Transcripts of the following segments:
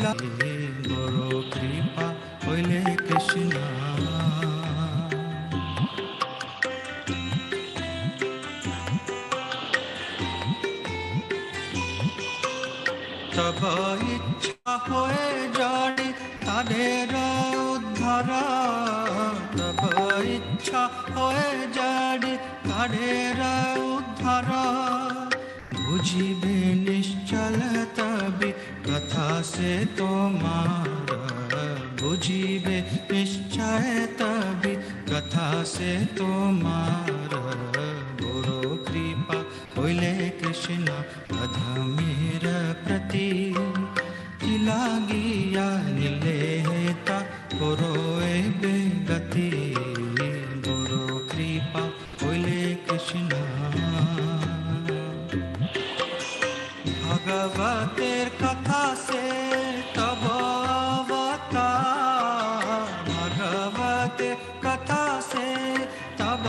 प्रति गुरु कृपा होइले कृष्ण तब इच्छा होए जाड़ी तादेर उद्धार तब इच्छा होए जाड़ी तादेर उद्धार बुझिबे निश्चल तभी कथा से तोमार बुझिबे निश्चय तभी कथा से तोमार गुरु कृपा होइले कृष्ण अधमेर प्रति लागिया निलेता करोए बेगति गुरु कृपा होइले कृष्ण भगवतेर कथा से तब अवतार भगवतेर कथा से तब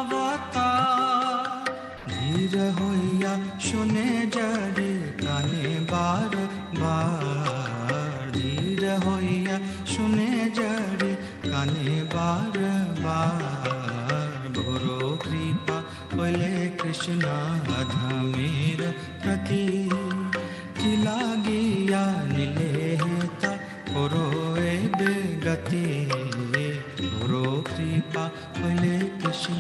अवतार धीर होइया सुने जड़े काने बार बार धीर होइया सुने जड़े काने बार बार गुरु कृपा होइले कृष्ण अधमेर प्रति लागिया निलेता करोए बेगति गुरु कृपा होइले Krishna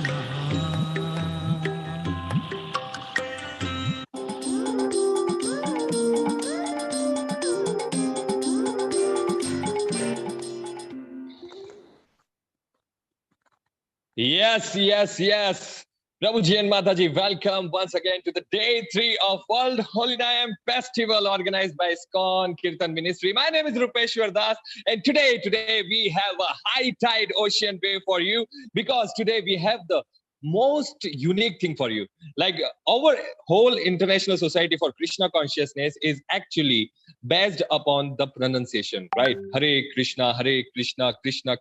Yes, yes, yes. Prabhuji and Mataji, welcome once again to the day 3 of World Holinayam Festival organized by ISKCON Kirtan Ministry. My name is Rupeshwar Das, and today we have a high tide ocean wave for you because today we have the most unique thing for you. Like our whole International Society for Krishna Consciousness is actually based upon the pronunciation, right? Hare Krishna, Krishna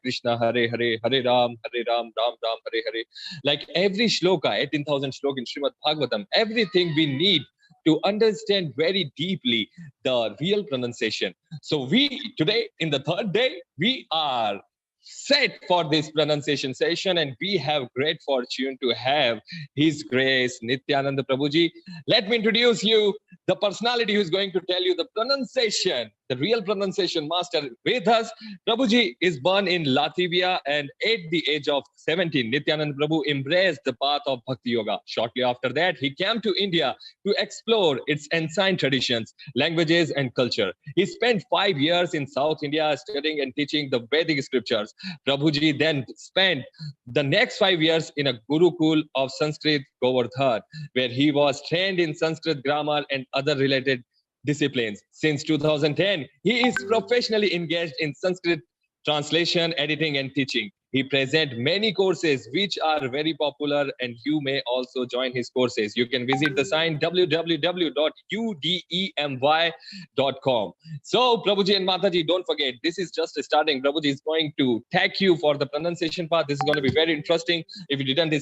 Krishna, Hare Hare, Hare Ram, Ram Ram, Hare Hare. Like every shloka, 18,000 shloka in Srimad Bhagavatam, everything we need to understand very deeply the real pronunciation. So we today, in the third day, we are set for this pronunciation session, and we have great fortune to have His Grace Nityananda Prabhuji. Let me introduce you the personality who is going to tell you the pronunciation, the real pronunciation master with us. Prabhuji is born in Latvia, and at the age of 17, Nityananda Prabhu embraced the path of Bhakti Yoga. Shortly after that, he came to India to explore its ancient traditions, languages, and culture. He spent 5 years in South India studying and teaching the Vedic scriptures. Prabhuji then spent the next 5 years in a Gurukul of Sanskrit Govardhan, where he was trained in Sanskrit grammar and other related disciplines. Since 2010, he is professionally engaged in Sanskrit translation, editing, and teaching. He presents many courses which are very popular, and you may also join his courses. You can visit the site www.udemy.com. So, Prabhuji and Mataji, don't forget, this is just starting. Prabhuji is going to tag you for the pronunciation part. This is going to be very interesting. If you didn't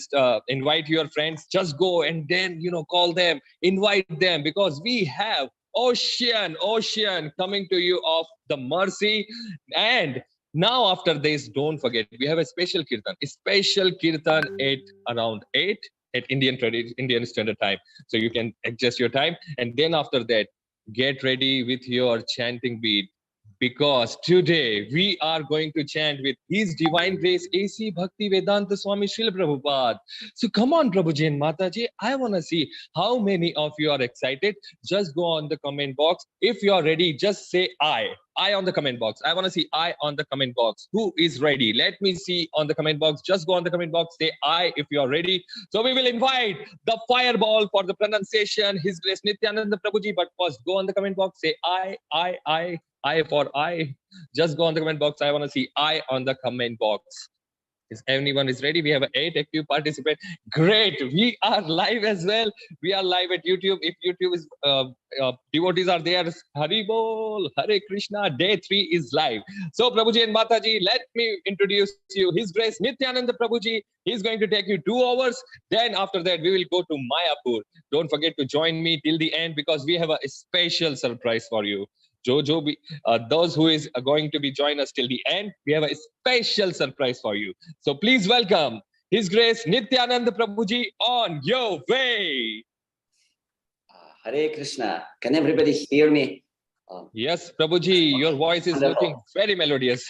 invite your friends, just go and then, call them, invite them, because we have ocean coming to you of the mercy. And now after this, don't forget, we have a special kirtan at around 8 at Indian Standard Time. So you can adjust your time, and then after that, get ready with your chanting beat, because today we are going to chant with His Divine Grace A.C. Bhakti Vedanta Swami Srila Prabhupada. So come on, Prabhuji and Mataji, I want to see how many of you are excited. Just go on the comment box. If you are ready, just say I on the comment box. I want to see I on the comment box. Who is ready? Let me see on the comment box. Just go on the comment box, say I if you are ready. So we will invite the fireball for the pronunciation, His Grace Nityananda Prabhuji. But first, go on the comment box, say I for I. Just go on the comment box. I want to see I on the comment box. Is anyone is ready? We have 8 active participants. Great. We are live as well. We are live at YouTube. If YouTube is devotees are there, Hari Bol, Hare Krishna. Day 3 is live. So Prabhuji and Mataji, let me introduce you. His Grace Nityananda Prabhuji. He's going to take you 2 hours. Then after that, we will go to Mayapur. Don't forget to join me till the end because we have a special surprise for you. Those who is going to be join us till the end, we have a special surprise for you. So please welcome His Grace Nityananda Prabhuji on your way. Hare Krishna. Can everybody hear me? Yes, Prabhuji, your voice is looking very melodious.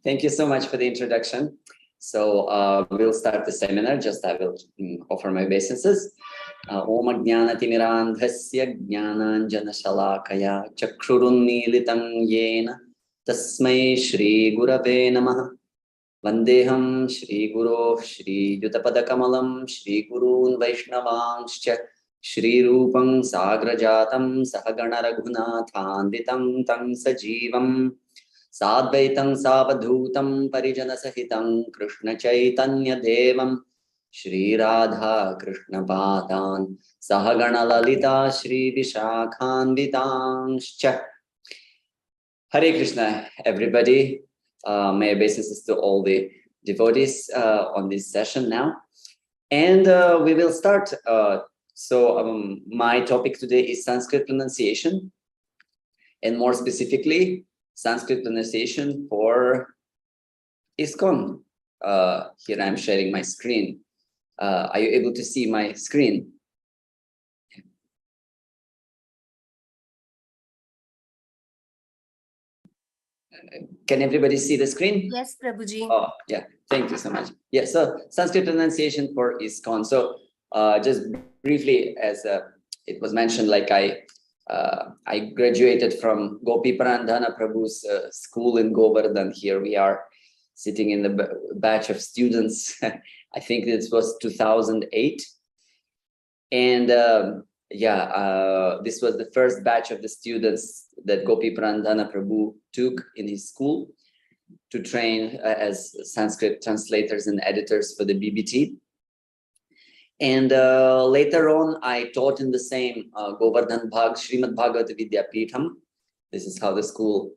Thank you so much for the introduction. So we'll start the seminar. Just I will offer my obeisances. Om Ajnanatimmirandhasya Jnananjana Shalakaya Chakrurunmilitam Yena Tasmai Shri Gurave Namah Vandeham Shri Guru Shri Yutapadakamalam Shri Gurun Vaishnavanscha Shri Rupam Sagrajatam Sahagana Raghunathanditam Tam Sajivam Sadvaitam Savadhutam Parijana Sahitam Krishna Chaitanya Devam Shri Radha Krishna Padan Sahagana Lalita Shri Vishakhanvitanscha. Hare Krishna, everybody. My obeisances to all the devotees on this session now. And we will start. My topic today is Sanskrit pronunciation, and more specifically, Sanskrit pronunciation for ISKCON. Here I'm sharing my screen. Are you able to see my screen? Can everybody see the screen? Yes, Prabhuji. Oh, yeah. Thank you so much. Yeah, so Sanskrit pronunciation for ISKCON. So just briefly, as it was mentioned, like I graduated from Gopi Prandhana Prabhu's school in Govardhan. Here we are sitting in the batch of students. I think this was 2008. And this was the first batch of the students that Gopi Prandhana Prabhu took in his school to train as Sanskrit translators and editors for the BBT. And later on, I taught in the same Govardhan Bhag, Srimad Bhagavata Vidya Peetham. This is how the school,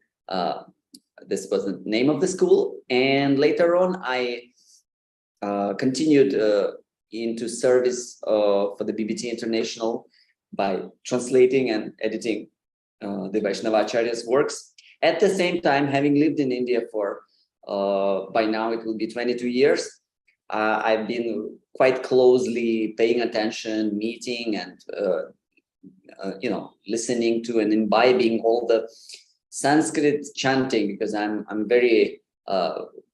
this was the name of the school. And later on, I continued into service for the BBT International by translating and editing the Vaishnavacharya's works. At the same time, having lived in India for, by now it will be 22 years, I've been quite closely paying attention, meeting, and listening to and imbibing all the Sanskrit chanting, because I'm very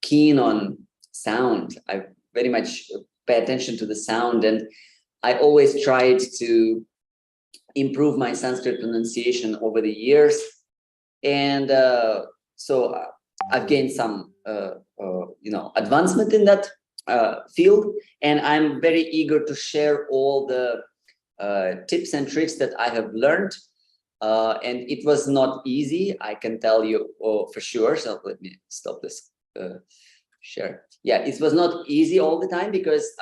keen on sound. I very much pay attention to the sound, and I always tried to improve my Sanskrit pronunciation over the years. And so I've gained some advancement in that field, and I'm very eager to share all the tips and tricks that I have learned. And it was not easy, I can tell you for sure. So let me stop this share. Yeah, it was not easy all the time, because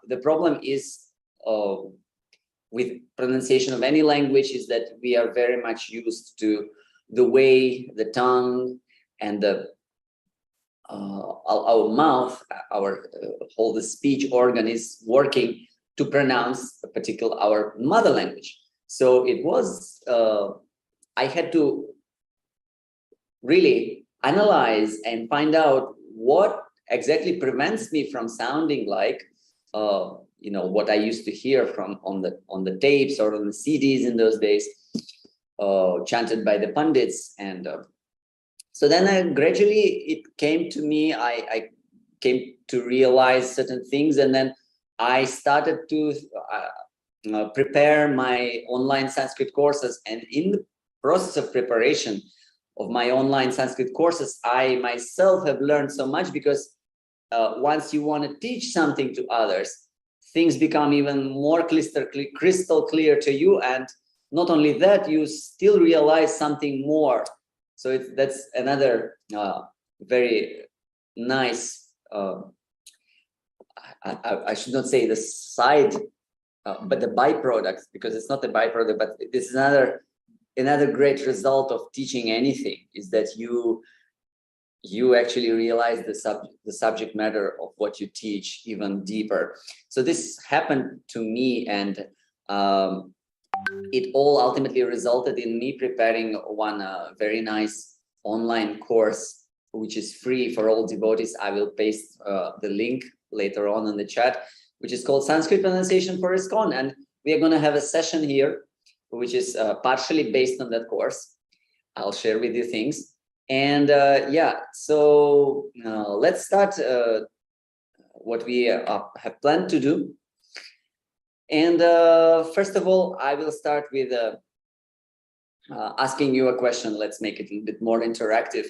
the problem is with pronunciation of any language is that we are very much used to the way the tongue and the our mouth, our whole the speech organ is working to pronounce a particular our mother language. So it was I had to really analyze and find out what exactly prevents me from sounding like what I used to hear from on the tapes or on the CDs in those days, chanted by the pundits. And so then gradually it came to me, I came to realize certain things, and then I started to prepare my online Sanskrit courses. And in the process of preparation of my online Sanskrit courses, I myself have learned so much, because once you want to teach something to others, things become even more crystal clear to you. And not only that, you still realize something more. So that's another very nice I should not say the side, but the byproduct, because it's not a byproduct, but this is another great result of teaching anything, is that you actually realize the subject matter of what you teach even deeper. So this happened to me, and it all ultimately resulted in me preparing one very nice online course, which is free for all devotees. I will paste the link later on in the chat, which is called Sanskrit Pronunciation for ISKCON. And we are going to have a session here, which is partially based on that course. I'll share with you things. And yeah, so let's start what we have planned to do. And first of all, I will start with asking you a question. Let's make it a little bit more interactive.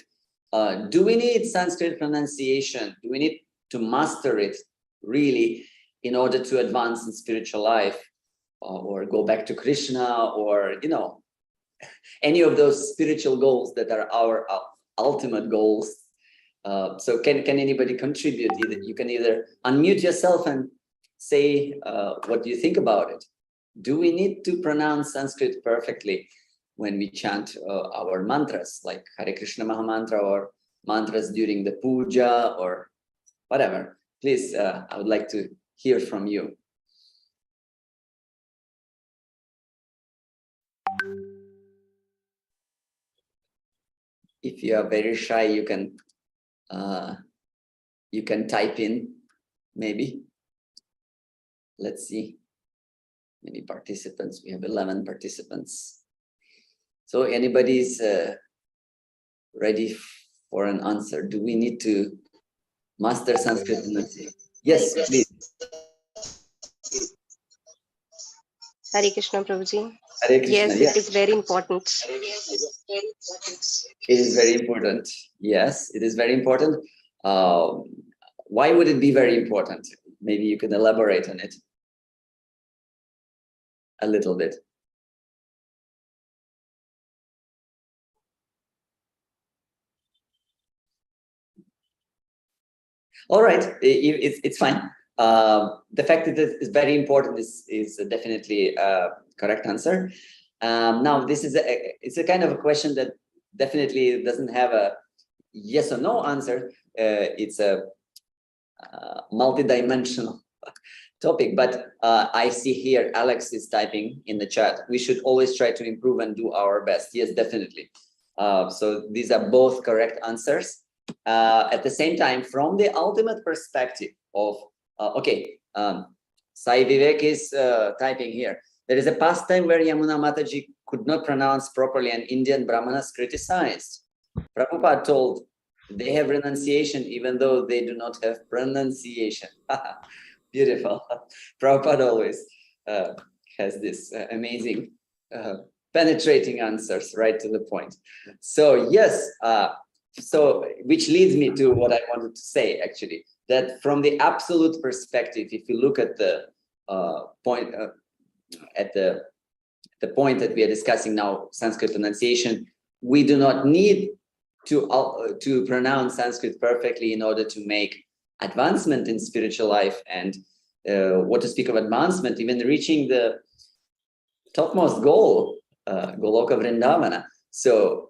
Do we need Sanskrit pronunciation? Do we need to master it really in order to advance in spiritual life, or go back to Krishna, or, you know, any of those spiritual goals that are our ultimate goals? So can anybody contribute? You can either unmute yourself and say what do you think about it. Do we need to pronounce Sanskrit perfectly when we chant our mantras, like Hare Krishna Mahamantra, or mantras during the puja, or whatever? Please, I would like to hear from you. If you are very shy, you can type in, maybe. Let's see. Many participants. We have 11 participants. So anybody's ready for an answer? Do we need to master Sanskrit? Yes, please. Hare Krishna, Prabhuji. Hare Krishna, yes, yes. It is very important. It is very important. Yes, it is very important. Why would it be very important? Maybe you can elaborate on it a little bit. All right, it's fine. The fact that it is very important is definitely a correct answer. Now, this is it's a kind of a question that definitely doesn't have a yes or no answer. It's a multi-dimensional topic, but I see here Alex is typing in the chat. We should always try to improve and do our best. Yes, definitely. So these are both correct answers. At the same time, from the ultimate perspective of, Sai Vivek is typing here. There is a pastime where Yamuna Mataji could not pronounce properly and Indian Brahmanas criticized. Prabhupada told they have renunciation even though they do not have pronunciation. Beautiful. Prabhupada always has this amazing penetrating answers right to the point. So yes, so which leads me to what I wanted to say, actually, that from the absolute perspective, if you look at the point at the point that we are discussing now, Sanskrit pronunciation, we do not need to pronounce Sanskrit perfectly in order to make advancement in spiritual life, and what to speak of advancement, even reaching the topmost goal, Goloka Vrindavana. So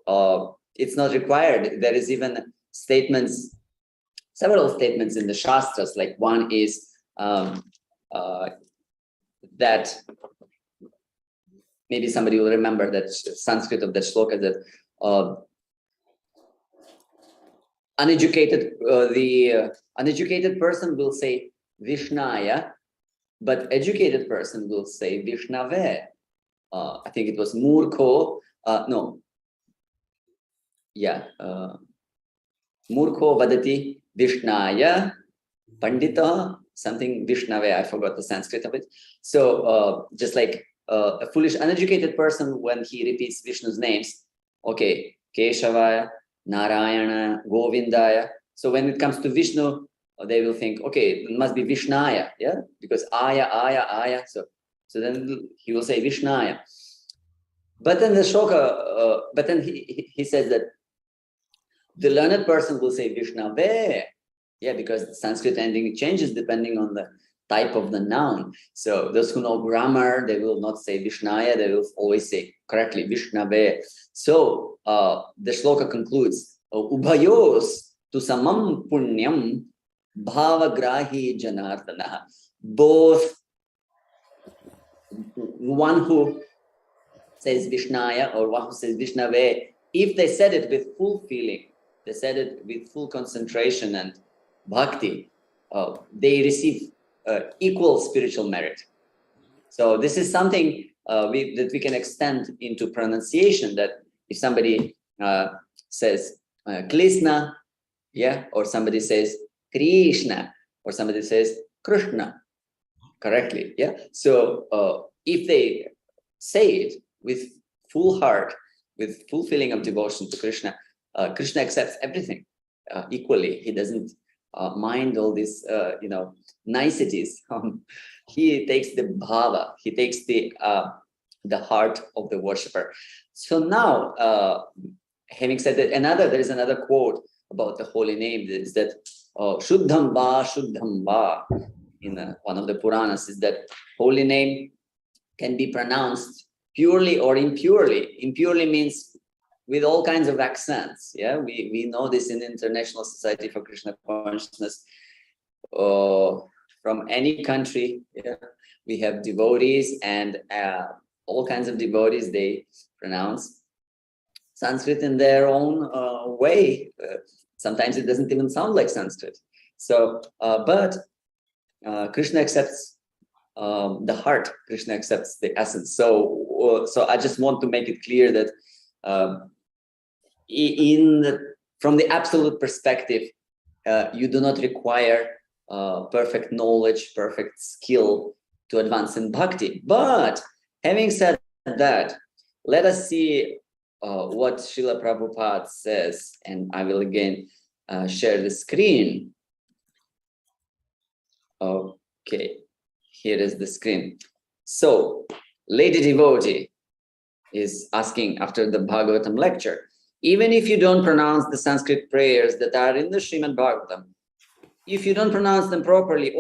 it's not required. There is even statements, several statements in the Shastras, like one is that maybe somebody will remember that Sanskrit of that shloka, that the uneducated person will say Vishnaya, but educated person will say Vishnave. I think it was Murkho, no. Yeah. Murkho vadati Vishnaya, Pandita, something Vishnave, I forgot the Sanskrit of it. So just like a foolish, uneducated person, when he repeats Vishnu's names, okay, Keshavaya, Narayana, Govindaya. So when it comes to Vishnu, they will think, okay, it must be Vishnaya, yeah, because Aya. So then he will say Vishnaya. But then the shloka, but then he says that the learned person will say Vishnave, Yeah, because the Sanskrit ending changes depending on the type of the noun. So those who know grammar, they will not say Vishnaya, they will always say correctly Vishnave. So the shloka concludes, Ubhayos tu samam punyam bhavagrahi janardana. Both one who says Vishnaya or one who says Vishnave, if they said it with full feeling, they said it with full concentration and bhakti, they receive equal spiritual merit. So this is something that we can extend into pronunciation, that if somebody says Krishna, yeah, or somebody says Krishna, or somebody says Krishna correctly, yeah. So if they say it with full heart, with full feeling of devotion to Krishna, Krishna accepts everything equally. He doesn't mind all these, niceties. He takes the bhava. He takes the heart of the worshipper. So now, having said that, there is another quote about the holy name. Is that Shuddham Va in one of the Puranas, is that holy name can be pronounced purely or impurely. Impurely means with all kinds of accents. Yeah, we know this in International Society for Krishna Consciousness. From any country, yeah, we have devotees, and all kinds of devotees, they pronounce Sanskrit in their own way. Sometimes it doesn't even sound like Sanskrit. So, but Krishna accepts the heart. Krishna accepts the essence. So I just want to make it clear that from the absolute perspective, you do not require perfect knowledge, perfect skill to advance in bhakti. But having said that, let us see what Srila Prabhupada says, and I will again share the screen. Okay, here is the screen. So, lady devotee is asking after the Bhagavatam lecture, even if you don't pronounce the Sanskrit prayers that are in the Srimad Bhagavatam, if you don't pronounce them properly,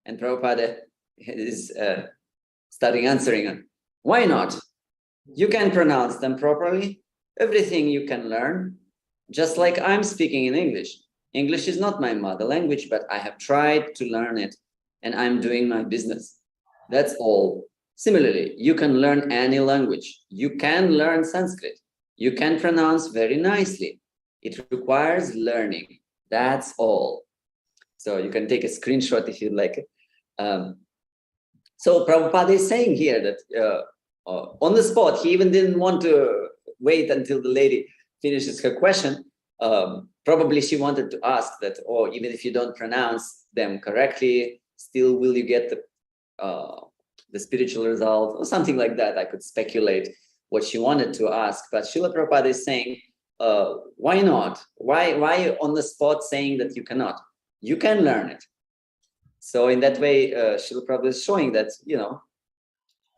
and Prabhupada is starting answering, why not? You can pronounce them properly. Everything you can learn, just like I'm speaking in English. English is not my mother language, but I have tried to learn it, and I'm doing my business. That's all. Similarly, you can learn any language. You can learn Sanskrit. You can pronounce very nicely. It requires learning. That's all. So you can take a screenshot if you'd like. So Prabhupada is saying here that on the spot, he even didn't want to wait until the lady finishes her question. Probably she wanted to ask that, even if you don't pronounce them correctly, still will you get the spiritual result or something like that. I could speculate what she wanted to ask, but Srila Prabhupada is saying, why not? Why on the spot saying that you cannot? You can learn it. So in that way, Srila Prabhupada is showing that,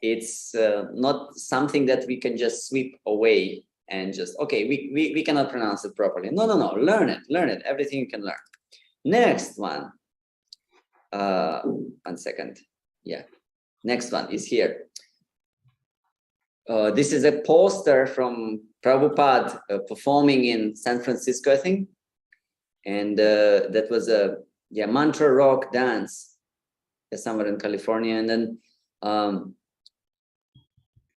it's not something that we can just sweep away and just, okay, we cannot pronounce it properly. No, learn it, everything you can learn. Next one. 1 second. Yeah, next one is here. This is a poster from Prabhupada performing in San Francisco, I think. And that was a mantra rock dance somewhere in California. And then,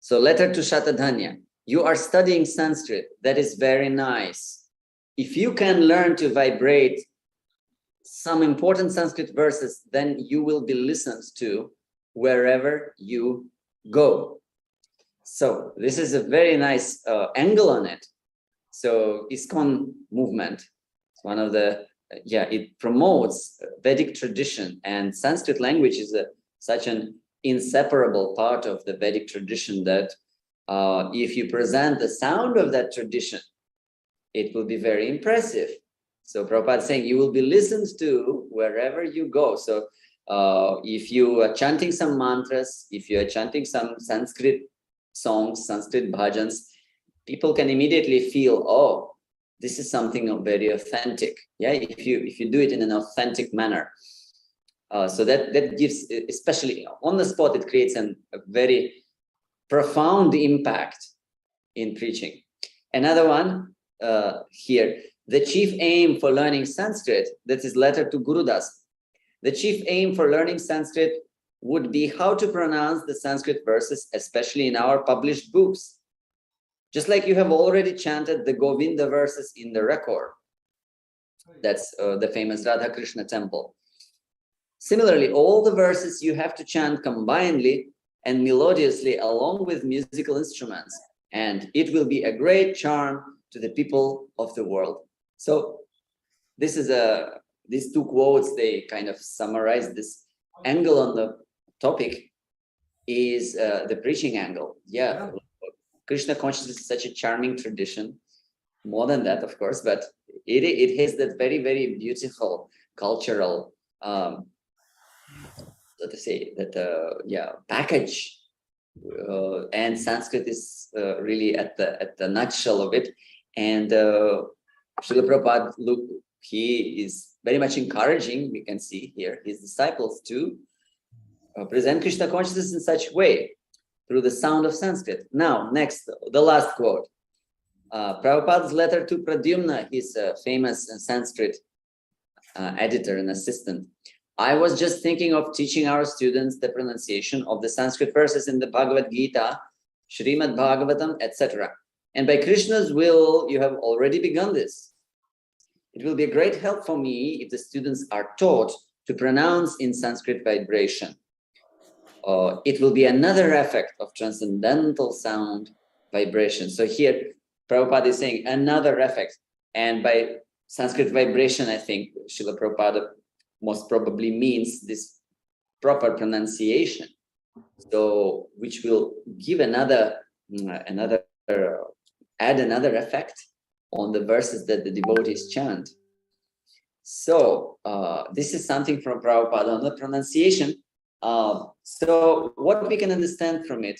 so letter to Shatadhanya. You are studying Sanskrit. That is very nice. If you can learn to vibrate some important Sanskrit verses, then you will be listened to wherever you go. So this is a very nice angle on it. So ISKCON movement, it's one of the, it promotes Vedic tradition, and Sanskrit language is such an inseparable part of the Vedic tradition that if you present the sound of that tradition, it will be very impressive. So Prabhupada is saying you will be listened to wherever you go. So if you are chanting some mantras, if you are chanting some Sanskrit songs, Sanskrit bhajans, people can immediately feel, this is something very authentic. Yeah, if you do it in an authentic manner. So that gives, especially on the spot, it creates a very profound impact in preaching. Another one here, the chief aim for learning Sanskrit, that's his letter to Gurudas. The chief aim for learning Sanskrit would be how to pronounce the Sanskrit verses, especially in our published books. Just like you have already chanted the Govinda verses in the record. That's the famous Radha Krishna temple. Similarly, all the verses you have to chant combinedly and melodiously along with musical instruments, and it will be a great charm to the people of the world. So this is these two quotes, they kind of summarize this angle on the topic, is the preaching angle. Yeah, Krishna consciousness is such a charming tradition. More than that, of course, but it has that very, very beautiful cultural so to say that package, and Sanskrit is really at the nutshell of it. And Srila Prabhupada, look, he is very much encouraging, we can see here, his disciples to present Krishna consciousness in such way through the sound of Sanskrit. Now, next, the last quote. Prabhupada's letter to Pradyumna, his famous Sanskrit editor and assistant. I was just thinking of teaching our students the pronunciation of the Sanskrit verses in the Bhagavad Gita, Srimad Bhagavatam, etc. And by Krishna's will, you have already begun this. It will be a great help for me if the students are taught to pronounce in Sanskrit vibration. It will be another effect of transcendental sound vibration. So here, Prabhupada is saying another effect. And by Sanskrit vibration, I think Srila Prabhupada most probably means this proper pronunciation. So, which will give add another effect on the verses that the devotees chant. So, this is something from Prabhupada on the pronunciation. So what we can understand from it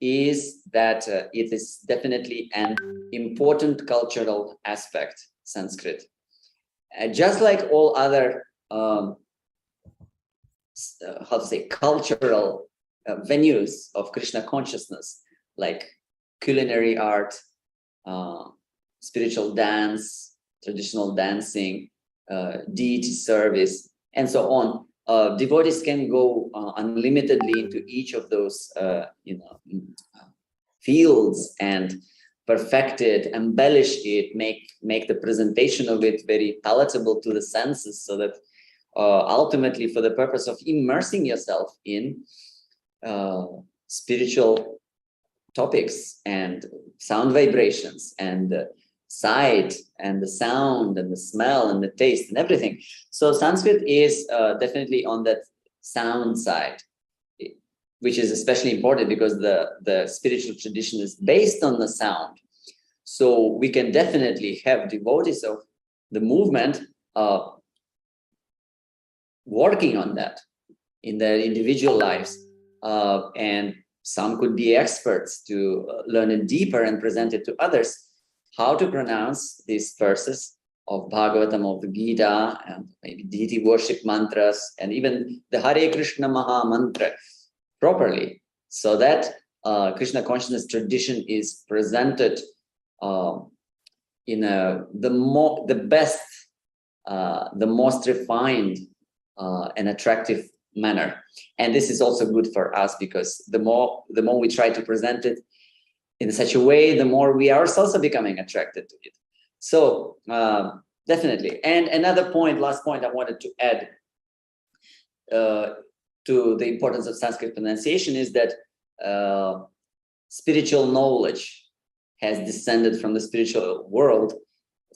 is that it is definitely an important cultural aspect, Sanskrit. Just like all other, cultural venues of Krishna consciousness, like culinary art, spiritual dance, traditional dancing, deity service, and so on. Devotees can go unlimitedly into each of those fields and perfect it, embellish it, make the presentation of it very palatable to the senses, so that ultimately, for the purpose of immersing yourself in spiritual topics and sound vibrations and sight and the sound and the smell and the taste and everything. So Sanskrit is definitely on that sound side, which is especially important because the spiritual tradition is based on the sound. So we can definitely have devotees of the movement working on that in their individual lives. And some could be experts to learn it deeper and present it to others, how to pronounce these verses of Bhagavatam, of the Gita, and maybe deity worship mantras, and even the Hare Krishna Maha Mantra properly, so that Krishna consciousness tradition is presented in the best, the most refined and attractive manner. And this is also good for us, because the more we try to present it in such a way, the more we ourselves are becoming attracted to it. So definitely. And another point, last point I wanted to add to the importance of Sanskrit pronunciation is that spiritual knowledge has descended from the spiritual world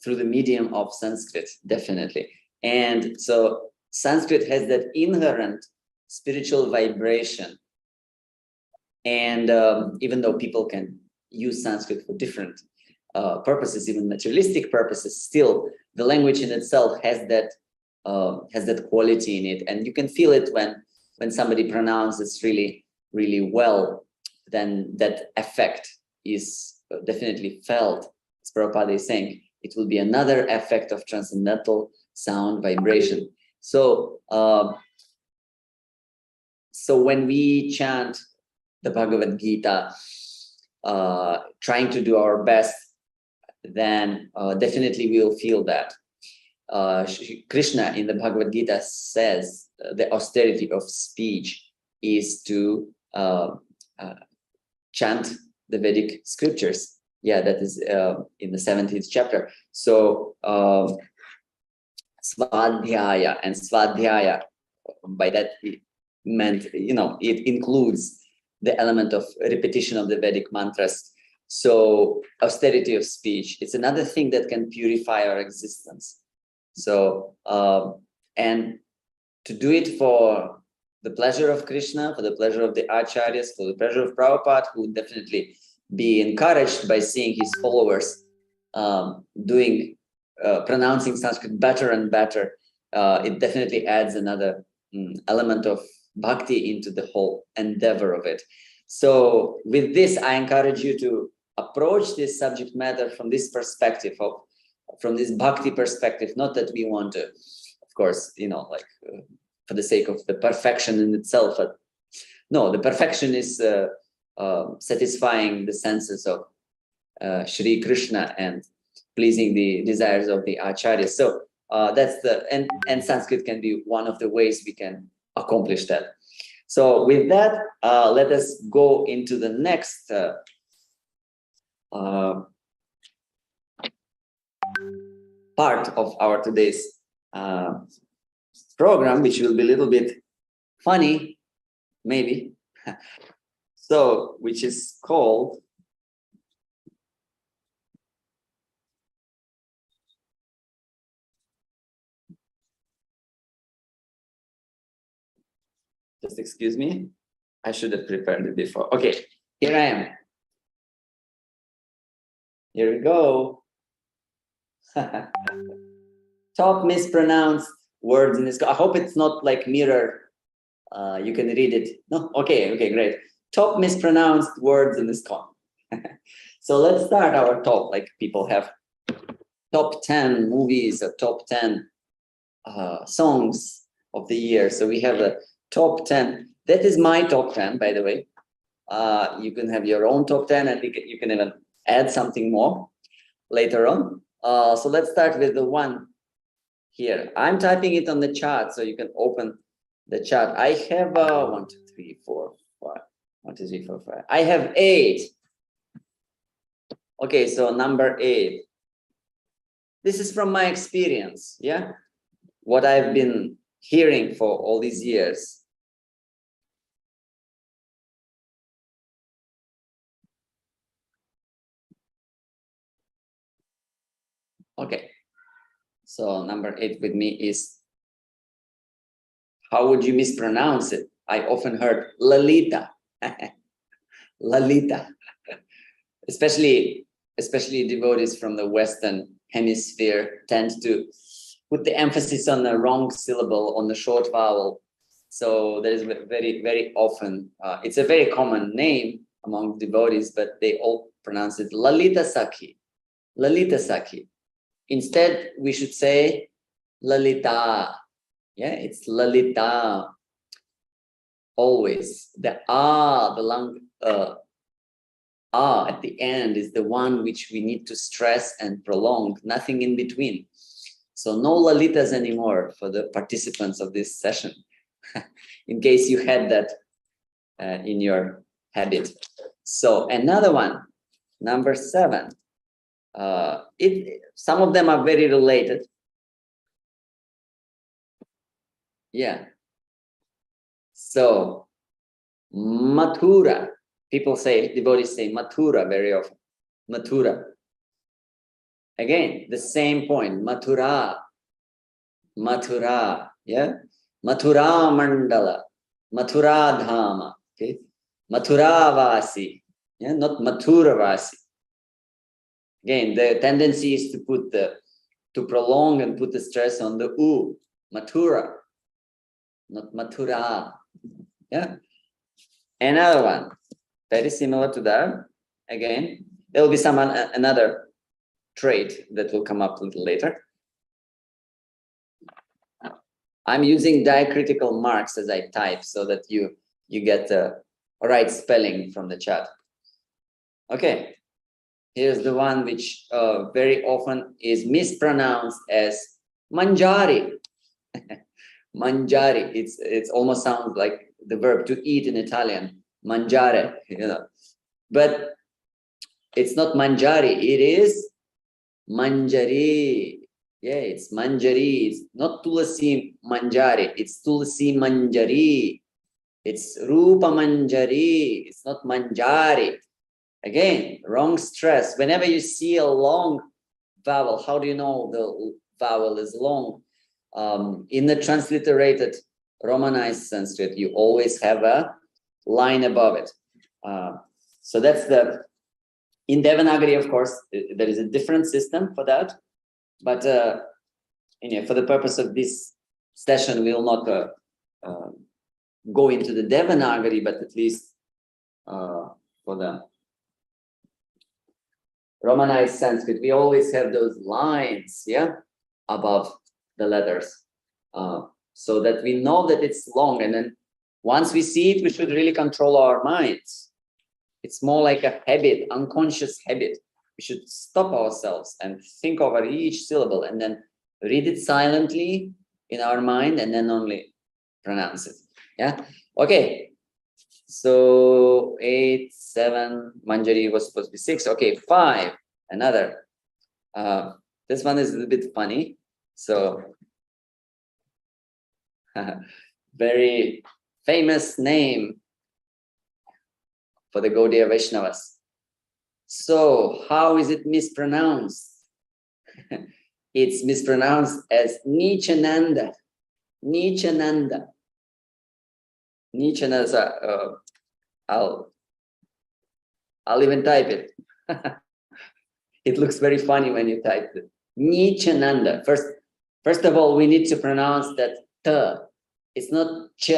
through the medium of Sanskrit, definitely. And so Sanskrit has that inherent spiritual vibration. And even though people can use Sanskrit for different purposes, even materialistic purposes, still the language in itself has that quality in it, and you can feel it when somebody pronounces really, really well. Then that effect is definitely felt. As Prabhupada is saying, it will be another effect of transcendental sound vibration. So, so when we chant the Bhagavad Gita, trying to do our best, then definitely we will feel that. Krishna in the Bhagavad Gita says the austerity of speech is to chant the Vedic scriptures. Yeah, that is in the 17th chapter. So Svadhyaya, and Svadhyaya, by that it meant, it includes the element of repetition of the Vedic mantras. So austerity of speech, it's another thing that can purify our existence. So, and to do it for the pleasure of Krishna, for the pleasure of the Acharyas, for the pleasure of Prabhupada, who would definitely be encouraged by seeing his followers pronouncing Sanskrit better and better. It definitely adds another element of bhakti into the whole endeavor of it. So with this, I encourage you to approach this subject matter from this perspective, from this bhakti perspective. Not that we want to, of course, for the sake of the perfection in itself. But no, the perfection is satisfying the senses of Shri Krishna and pleasing the desires of the Acharya. So that's and Sanskrit can be one of the ways we can accomplish that. So with that, let us go into the next part of our today's program, which will be a little bit funny, maybe. So, which is called just excuse me, I should have prepared it before. Okay, here I am. Here we go. Top mispronounced words in this. I hope it's not like mirror. You can read it. No, okay, great. Top mispronounced words in this con. So let's start our top. Like people have top 10 movies or top 10 songs of the year. So we have a top 10. That is my top 10, by the way. You can have your own top 10, and you can even add something more later on. So let's start with the one here. I'm typing it on the chart, so you can open the chart. I have 1, 2, 3, 4, 5. 1, 2, 3, 4, 5. I have 8. Okay, so number 8. This is from my experience, yeah? What I've been hearing for all these years. Okay, so number 8 with me is, how would you mispronounce it? I often heard Lalita. Lalita. Especially devotees from the Western hemisphere tend to put the emphasis on the wrong syllable, on the short vowel. So there is very, very often, it's a very common name among devotees, but they all pronounce it Lalita Sakhi. Lalita Sakhi. Instead, we should say Lalita. Yeah, it's Lalita. Always. The the long at the end is the one which we need to stress and prolong, nothing in between. So no Lalitas anymore for the participants of this session, in case you had that in your habit. So another one, number 7. Some of them are very related. Yeah. So Mathura, people say, devotees say Mathura very often. Mathura. Again, the same point. Mathura. Mathura. Yeah. Mathura Mandala. Mathura Dhama. Okay. Mathura Vasi. Yeah, not Mathura Vasi. Again, the tendency is to prolong and put the stress on the U. Mathura. Not Mathura. Yeah. Another one, very similar to that. Again, there will be another trait that will come up a little later. I'm using diacritical marks as I type so that you get the right spelling from the chat. Okay, here's the one which very often is mispronounced as mangiare. Mangiare. It's almost sounds like the verb to eat in Italian. Mangiare, but it's not mangiare. It is mangiare. Yeah, it's manjari. It's not tulasi manjari. It's tulasi manjari. It's rupa manjari. It's not manjari. Again, wrong stress. Whenever you see a long vowel, how do you know the vowel is long? In the transliterated Romanized Sanskrit, you always have a line above it. So that's in Devanagari, of course, there is a different system for that. But for the purpose of this session, we will not go into the Devanagari, but at least for the Romanized Sanskrit, we always have those lines, above the letters, so that we know that it's long. And then once we see it, we should really control our minds. It's more like a habit, unconscious habit. We should stop ourselves and think over each syllable and then read it silently in our mind and then only pronounce it. Yeah. Okay. So 8, 7, Manjari was supposed to be 6. Okay, 5. Another. This one is a little bit funny. So very famous name for the Gaudiya Vaishnavas. So how is it mispronounced? It's mispronounced as Nichananda. Nichananda. Nichananda. I'll even type it. It looks very funny when you type it. Nichananda. First of all, we need to pronounce that t. It's not ch.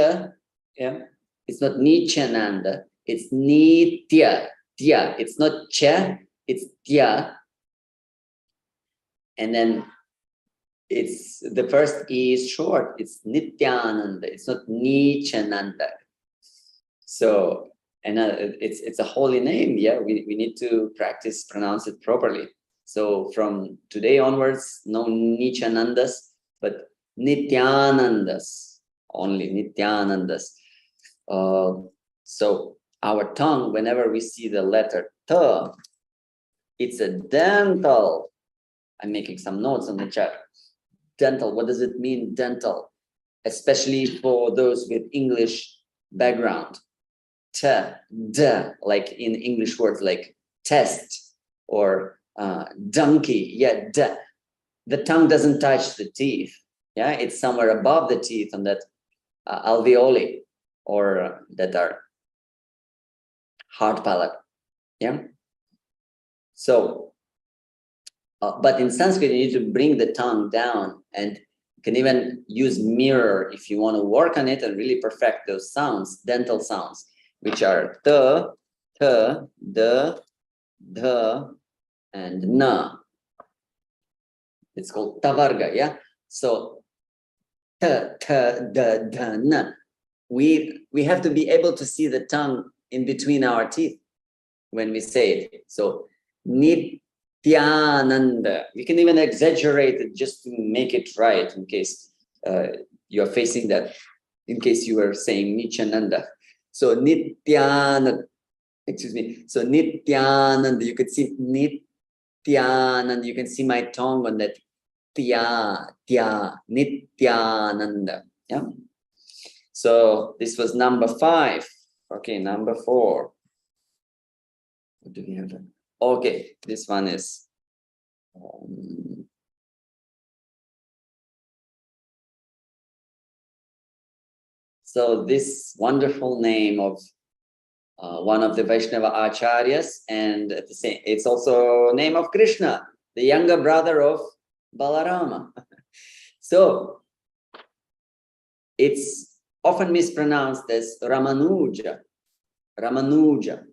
Yeah. It's not Nichananda. It's Nitya. Tya. It's not cha, it's tya. And then it's the first E is short. It's Nityananda. It's not Nichananda. So, and it's a holy name. Yeah, we need to practice, pronounce it properly. So from today onwards, no Nichanandas, but Nityanandas, only Nityanandas. So our tongue, whenever we see the letter T, it's a dental. I'm making some notes on the chat. Dental, what does it mean, dental? Especially for those with English background. T, D, like in English words like test or donkey. Yeah, D. The tongue doesn't touch the teeth. Yeah, it's somewhere above the teeth on that alveoli or that are hard palate. Yeah. So, but in Sanskrit, you need to bring the tongue down, and you can even use mirror if you want to work on it and really perfect those sounds, dental sounds, which are t, d, and na. It's called tavarga. Yeah. So t, d, na. We have to be able to see the tongue in between our teeth when we say it. So Nityananda. We can even exaggerate it just to make it right in case you're facing that, in case you were saying Nichananda. So Nityananda, excuse me. So Nityananda, you could see Nityananda. You can see my tongue on that tya, Nityananda. Yeah. So this was number 5. Okay, number 4. What do we have? Okay, this one is so this wonderful name of one of the Vaishnava Acharyas, and at the same, it's also name of Krishna, the younger brother of Balarama. So it's often mispronounced as Ramanuja. Ramanuja.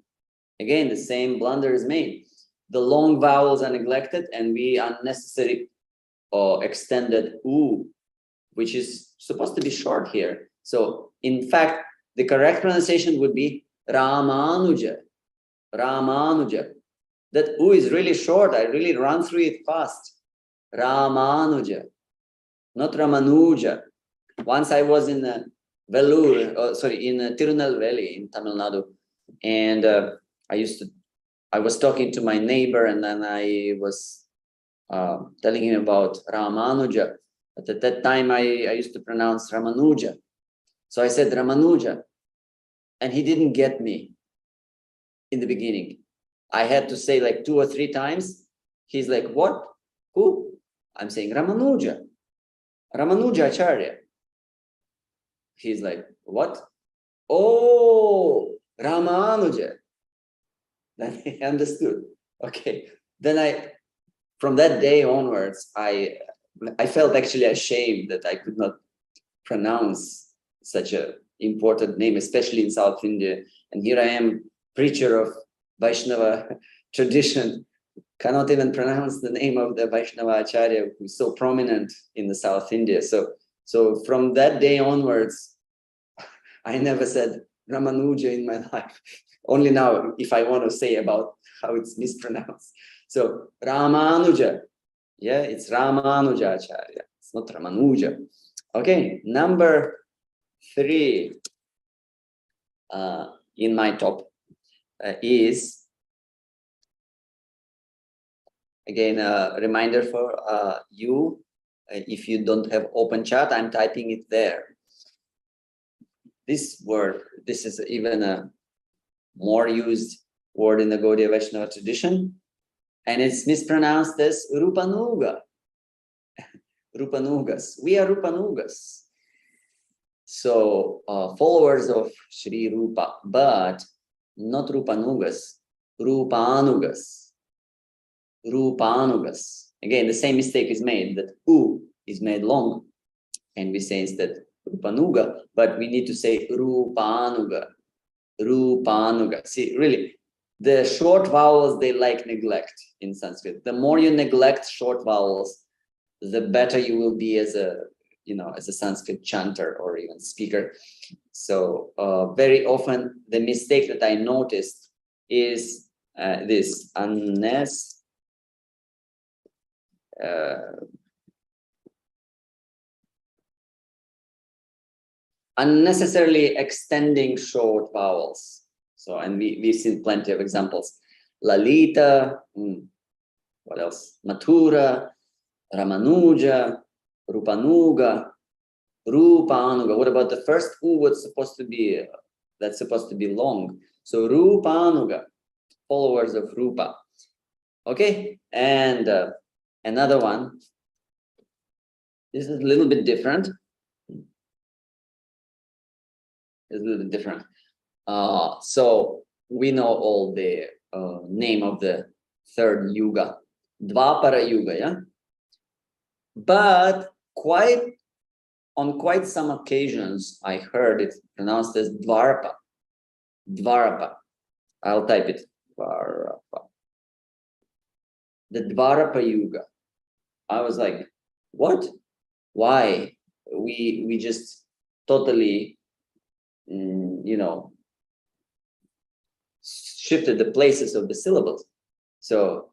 Again, the same blunder is made. the long vowels are neglected and we unnecessarily extended U, which is supposed to be short here. So in fact, the correct pronunciation would be Ramanuja. Ramanuja. That U is really short. I really run through it fast. Ramanuja, not Ramanuja. Once I was in in Tirunelveli in Tamil Nadu, and I was talking to my neighbor, and then I was telling him about Ramanuja. But at that time, I used to pronounce Ramanuja. So I said Ramanuja, and he didn't get me in the beginning. I had to say like 2 or 3 times. He's like, what? Who? I'm saying Ramanuja. Ramanuja Acharya. He's like, what? Oh, Ramanuja. Then he understood. Okay. Then from that day onwards, I felt actually ashamed that I could not pronounce such an important name, especially in South India. And here I am, preacher of Vaishnava tradition, cannot even pronounce the name of the Vaishnava Acharya who's so prominent in the South India. So from that day onwards, I never said Ramanuja in my life. Only now, if I want to say about how it's mispronounced. So Ramanuja, yeah, it's Ramanuja Acharya. It's not Ramanuja. Okay, number 3 in my top is, again, a reminder for you. If you don't have open chat, I'm typing it there. This word, this is even a more used word in the Gaudiya Vaishnava tradition, and it's mispronounced as Rupanuga. Rupanugas. We are Rupanugas. So followers of Sri Rupa, but not Rupanugas, Rupanugas. Rupanugas. Again, the same mistake is made, that U is made long, and we say instead Rupanuga, but we need to say Rupanuga. Rupanuga. See, really, the short vowels, they like neglect in Sanskrit. The more you neglect short vowels, the better you will be as a Sanskrit chanter or even speaker. So very often the mistake that I noticed is this unnecessarily extending short vowels. So, and we've seen plenty of examples. Lalita, what else? Mathura, Ramanuja, Rupanuga, Rupanuga. What about the first U? What's supposed to be? That's supposed to be long. So Rupanuga, followers of Rupa. Okay, and another one. This is a little bit different. It's a little bit different. So we know all the name of the third yuga, Dvapara Yuga, yeah. But on quite some occasions, I heard it pronounced as Dvarapa. Dvarapa. I'll type it. Dvarapa. The Dvarapa Yuga. I was like, what? Why? We just totally, shifted the places of the syllables. So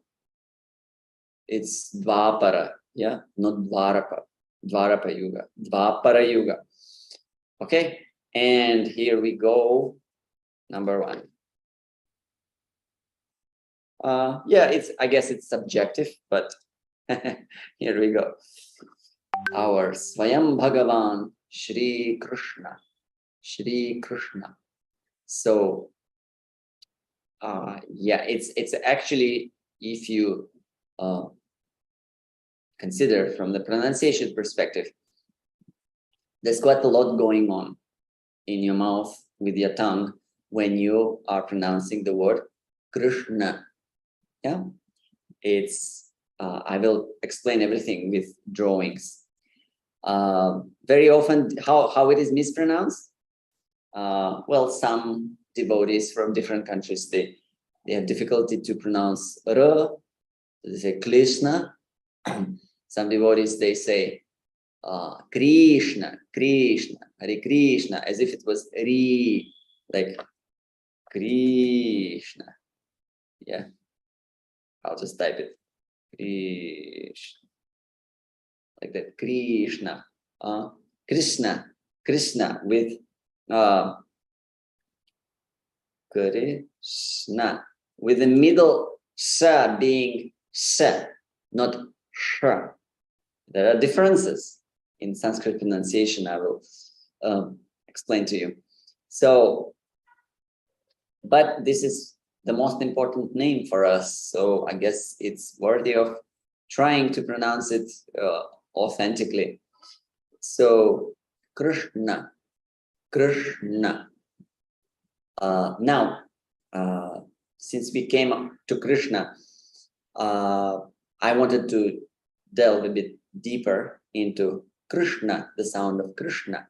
it's Dvapara, yeah, not Dvarapa. Dvarapa Yuga, Dvapara Yuga. Okay, and here we go. Number 1. I guess it's subjective, but here we go. Our Swayam Bhagavan Shri Krishna. Shri Krishna. So it's actually, if you consider from the pronunciation perspective, there's quite a lot going on in your mouth with your tongue when you are pronouncing the word Krishna. Yeah, it's I will explain everything with drawings. Very often, how it is mispronounced. Well, some devotees from different countries, they they have difficulty to pronounce R. They say Krishna. Some devotees, they say Krishna, Krishna, Hare Krishna, as if it was Re, like Krishna. Yeah, I'll just type it. Krishna, like that. Krishna, Krishna, Krishna with Krishna with the middle sha being sha, not sha. There are differences in Sanskrit pronunciation. I will explain to you. So, but this is the most important name for us. So I guess it's worthy of trying to pronounce it authentically. So Krishna, Krishna. Now, since we came to Krishna, I wanted to delve a bit deeper into Krishna, the sound of Krishna,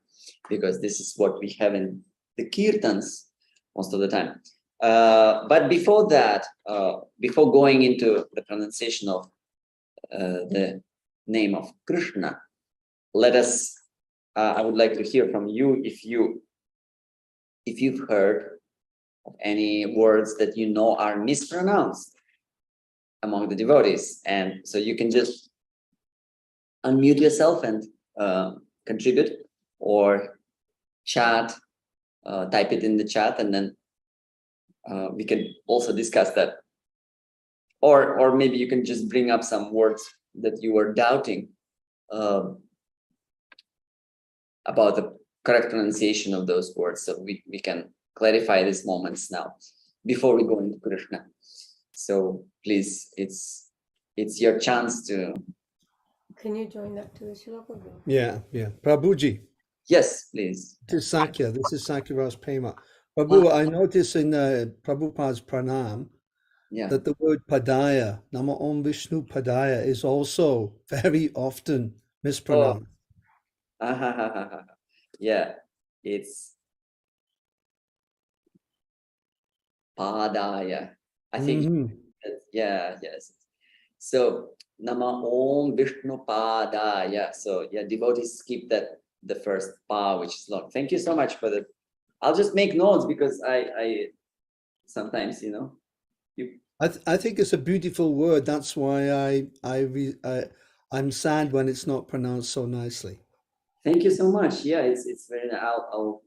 because this is what we have in the kirtans most of the time. But before that, before going into the pronunciation of the name of Krishna, let us, I would like to hear from you if you've heard of any words that you know are mispronounced among the devotees. And so you can just unmute yourself and contribute, or chat, type it in the chat, and then we can also discuss that. Or maybe you can just bring up some words that you were doubting about the correct pronunciation of those words, so we can clarify these moments now before we go into Krishna. So please, it's your chance to. Can you join that to the Srila Prabhu? Yeah. Prabhuji, Yes, please. this is Sakya. This is Sakyaras Pema. Prabhu, I notice in Prabhupada's pranam Yeah. that the word padaya, Nama Om Vishnu Padaya, is also very often mispronounced. Yeah, it's Padaya. I think, Mhm. yeah, yes. So, Nama Om Vishnu Padaya. So, yeah, devotees skip the first pa, which is long. Thank you so much for that. I'll just make notes because I sometimes, I think it's a beautiful word. That's why I'm sad when it's not pronounced so nicely. Thank you so much. Yeah, it's very. I'll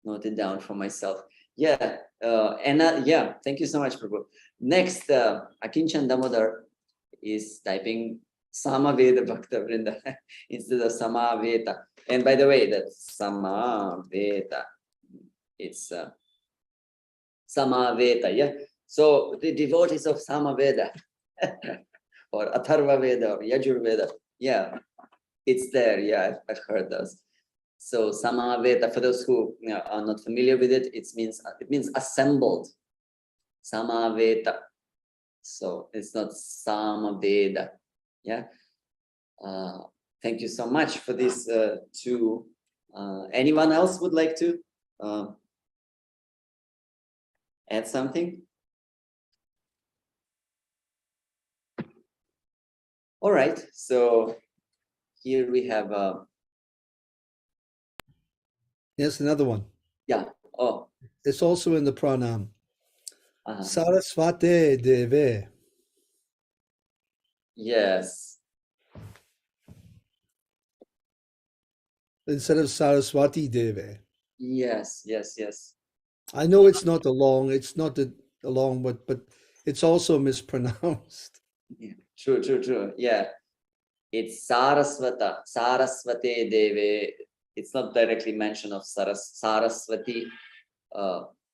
note it down for myself. Yeah, yeah. Thank you so much, Prabhu. Next, Akinchan Damodar is typing Samaveda Bhakta Vrinda instead of Samaveta. And by the way, that's Samaveta. It's Samaveta. Yeah. So the devotees of Samaveda or Atharva Veda or Yajur Veda. Yeah. It's there, yeah, I've heard those. So Samaveta, for those who are not familiar with it, it means assembled. Samaveta. So it's not Samaveda. Yeah. Thank you so much for this two. Anyone else would like to add something? All right. So here we have Yes, another one. yeah. Oh. It's also in the pranam. Sarasvate Deve. Yes. Instead of Saraswati Deve. Yes. I know it's not it's not the long, but it's also mispronounced. Yeah. True. Yeah. It's Sarasvate Deve. It's not directly mention of Saraswati.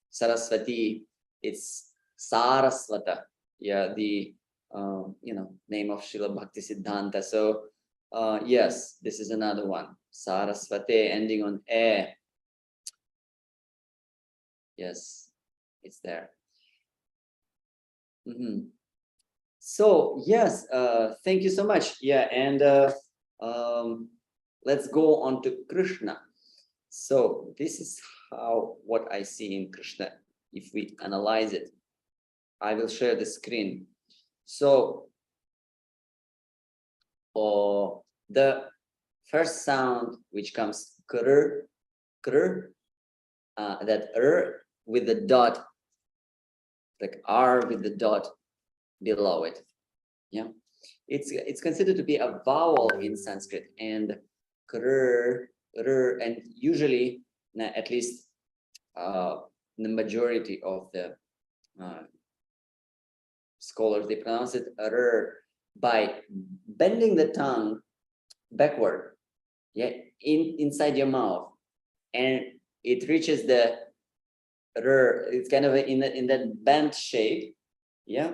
Saraswati. It's Sarasvata. Yeah, the name of Srila Bhakti Siddhanta. So yes, this is another one. Sarasvate ending on e. Yes, it's there. So yes, thank you so much. Yeah, and let's go on to Krishna. So this is what I see in Krishna if we analyze it. I will share the screen. So the first sound which comes kr, that with the dot, like R with the dot below it. Yeah, it's considered to be a vowel in Sanskrit, and and usually, at least the majority of the scholars, they pronounce it by bending the tongue backward, yeah, inside your mouth, and it reaches the it's kind of in that bent shape, yeah.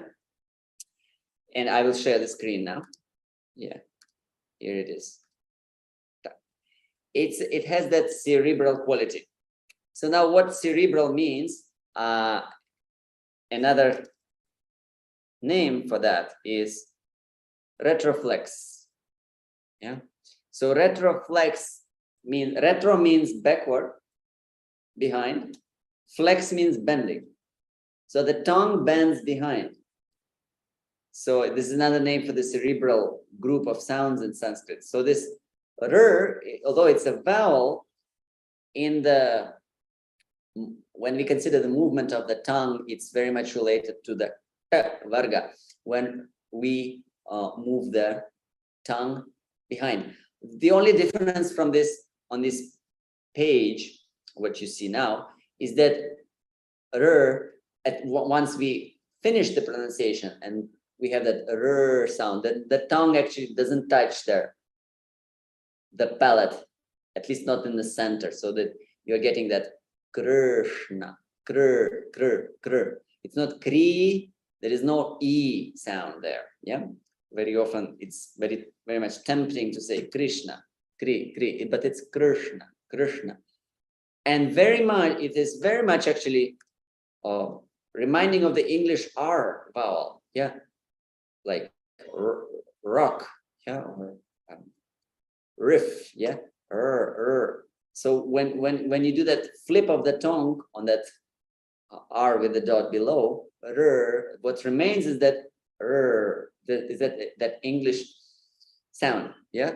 And I will share the screen now. Yeah, here it is. It has that cerebral quality. So now what cerebral means, another name for that is retroflex. Yeah. So retroflex means, retro means backward, behind. Flex means bending. So the tongue bends behind. So this is another name for the cerebral group of sounds in Sanskrit. So this r, although it's a vowel, when we consider the movement of the tongue, it's very much related to the varga, when we move the tongue behind. The only difference from this on this page, what you see now, is that once we finish the pronunciation and we have that sound, that the tongue actually doesn't touch the palate, at least not in the center, so that you're getting that Krishna, It's not kri, there is no e sound there. Yeah, very often it's very much tempting to say Krishna, kri, but it's Krishna, and it is very much actually reminding of the English R vowel. Yeah, like rock, yeah, or riff, yeah, So when you do that flip of the tongue on that R with the dot below, what remains is that that English sound, yeah.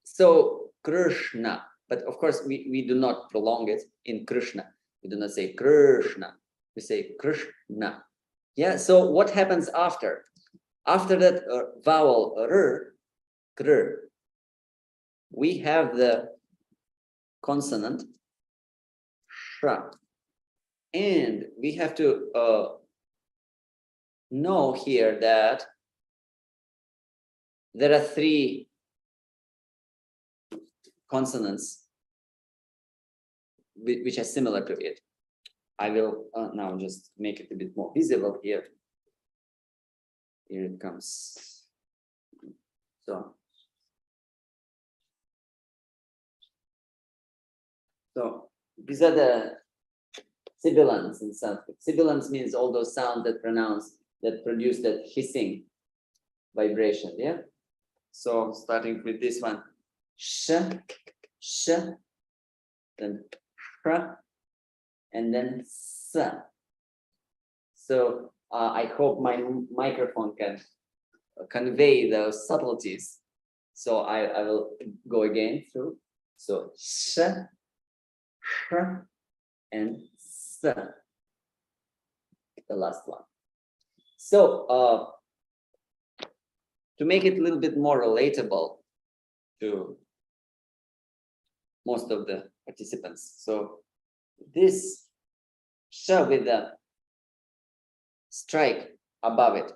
So Krishna, but of course we do not prolong it in Krishna. We do not say Krishna. We say Krishna. Yeah. So what happens after? After that vowel we have the consonant shra, and we have to know here that there are 3 consonants which are similar to it. I will now just make it a bit more visible here. Here it comes. So these are the sibilants in Sanskrit. Sibilants means all those sounds that produce that hissing vibration. Yeah. So starting with this one, sh, then sh, and then s. So I hope my microphone can convey those subtleties. So I will go again through. So sh, and s, the last one. So to make it a little bit more relatable to most of the participants, so this sh with the strike above it,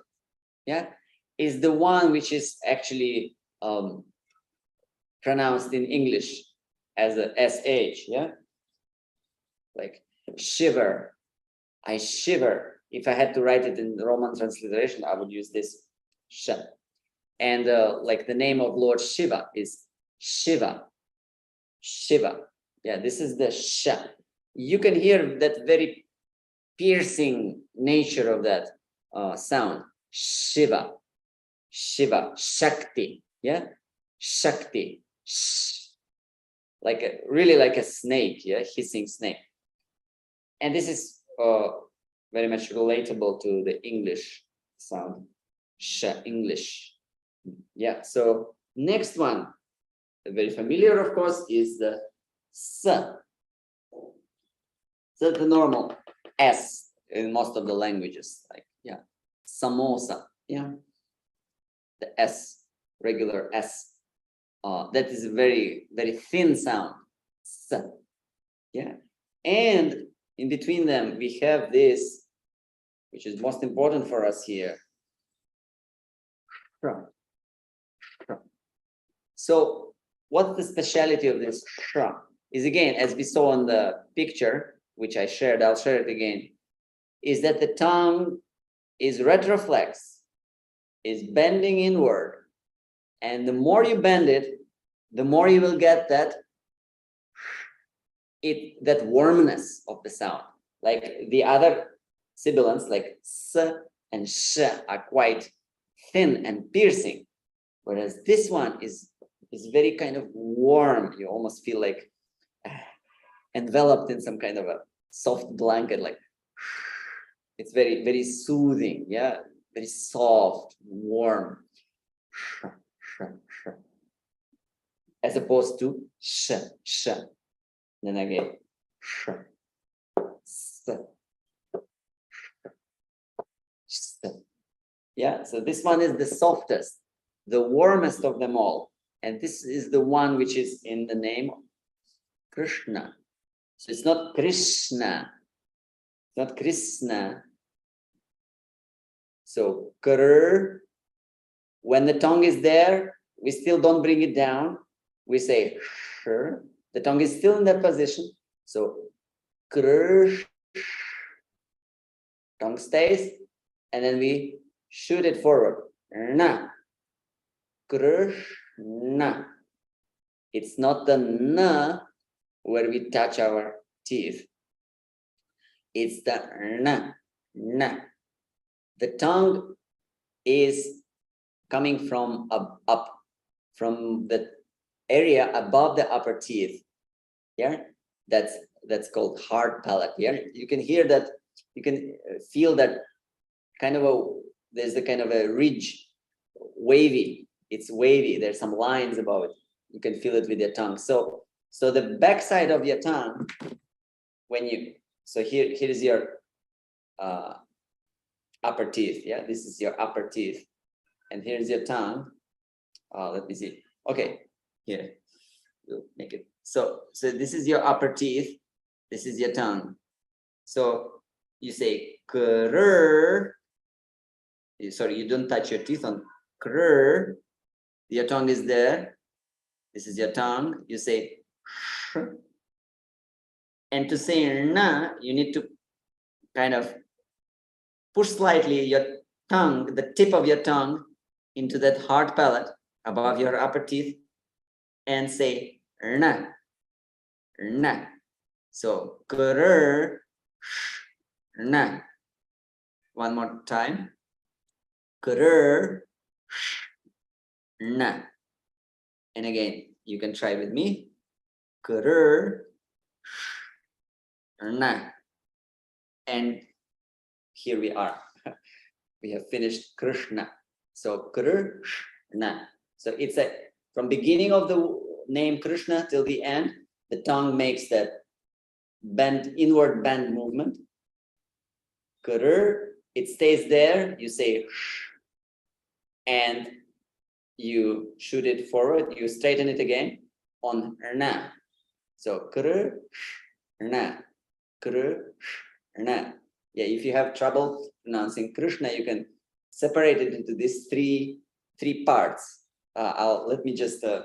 yeah, is the one which is actually pronounced in English as a sh, yeah. Like shiver, I shiver. If I had to write it in the Roman transliteration, I would use this sh. And like the name of Lord Shiva is Shiva. Yeah, this is the sh. You can hear that very piercing nature of that sound. Shiva, Shakti. Yeah, Shakti. Really like a snake, yeah, hissing snake. And this is very much relatable to the English sound. Sh, English. Yeah, so next one, very familiar, of course, is the S. So the normal S in most of the languages, like, yeah, samosa, yeah, the S, regular S. That is a very, very thin sound, S, yeah. And in between them, we have this, which is most important for us here. So what's the speciality of this is, again, as we saw on the picture, which I shared, I'll share it again, is that the tongue is retroflex, is bending inward. And the more you bend it, the more you will get that warmness of the sound. Like the other sibilants, like S and Sh, are quite thin and piercing. Whereas this one is very kind of warm. You almost feel like enveloped in some kind of a soft blanket, like it's very, very soothing, yeah, very soft, warm, as opposed to sh. Then again, sh, yeah. So this one is the softest, the warmest of them all, and this is the one which is in the name Krishna. So it's not Krishna, not Krishna. So Kr, when the tongue is there, we still don't bring it down. We say sh. The tongue is still in that position. So Kr, tongue stays, and then we shoot it forward. Na, Krishna. It's not the na where we touch our teeth. It's the na. The tongue is coming from up from the area above the upper teeth. Yeah, that's called hard palate. Yeah, you can hear that. You can feel that kind of there's a kind of a ridge, wavy. It's wavy. There's some lines above it. You can feel it with your tongue. So the backside of your tongue, here is your upper teeth. Yeah, this is your upper teeth, and here's your tongue. Let me see. Okay, here we'll make it. So this is your upper teeth. This is your tongue. So you say krr. Sorry, you don't touch your teeth on krr. Your tongue is there. This is your tongue. You say sh. And to say na, you need to kind of push slightly your tongue, the tip of your tongue, into that hard palate above your upper teeth, and say na. So krr, na. One more time. Krr, na. And again, you can try with me. Krr, na. And here we are. We have finished Krishna. So Krishna. So it's from beginning of the name Krishna till the end, the tongue makes that inward bend movement. Krr, it stays there. You say sh, and you shoot it forward. You straighten it again on na. So Krishna, Krishna. Yeah, if you have trouble pronouncing Krishna, you can separate it into these three parts. Let me just make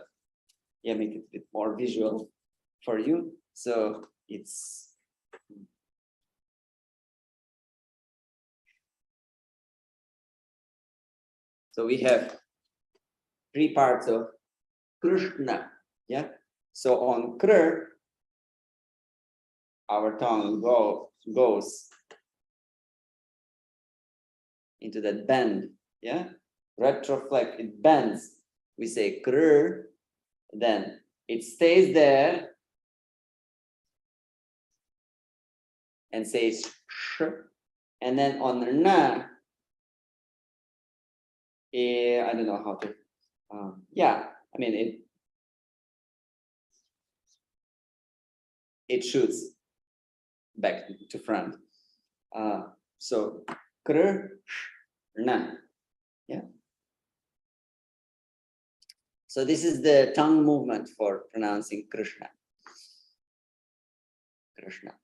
it a bit more visual for you. So we have 3 parts of Krishna. Yeah. So on Kr, our tongue goes into that bend. Yeah. Retroflex, it bends. We say Kr, then it stays there and says sh. And then on na, I don't know how to, yeah, I mean, it shoots back to front. So, Krishna, yeah. So this is the tongue movement for pronouncing Krishna. Krishna.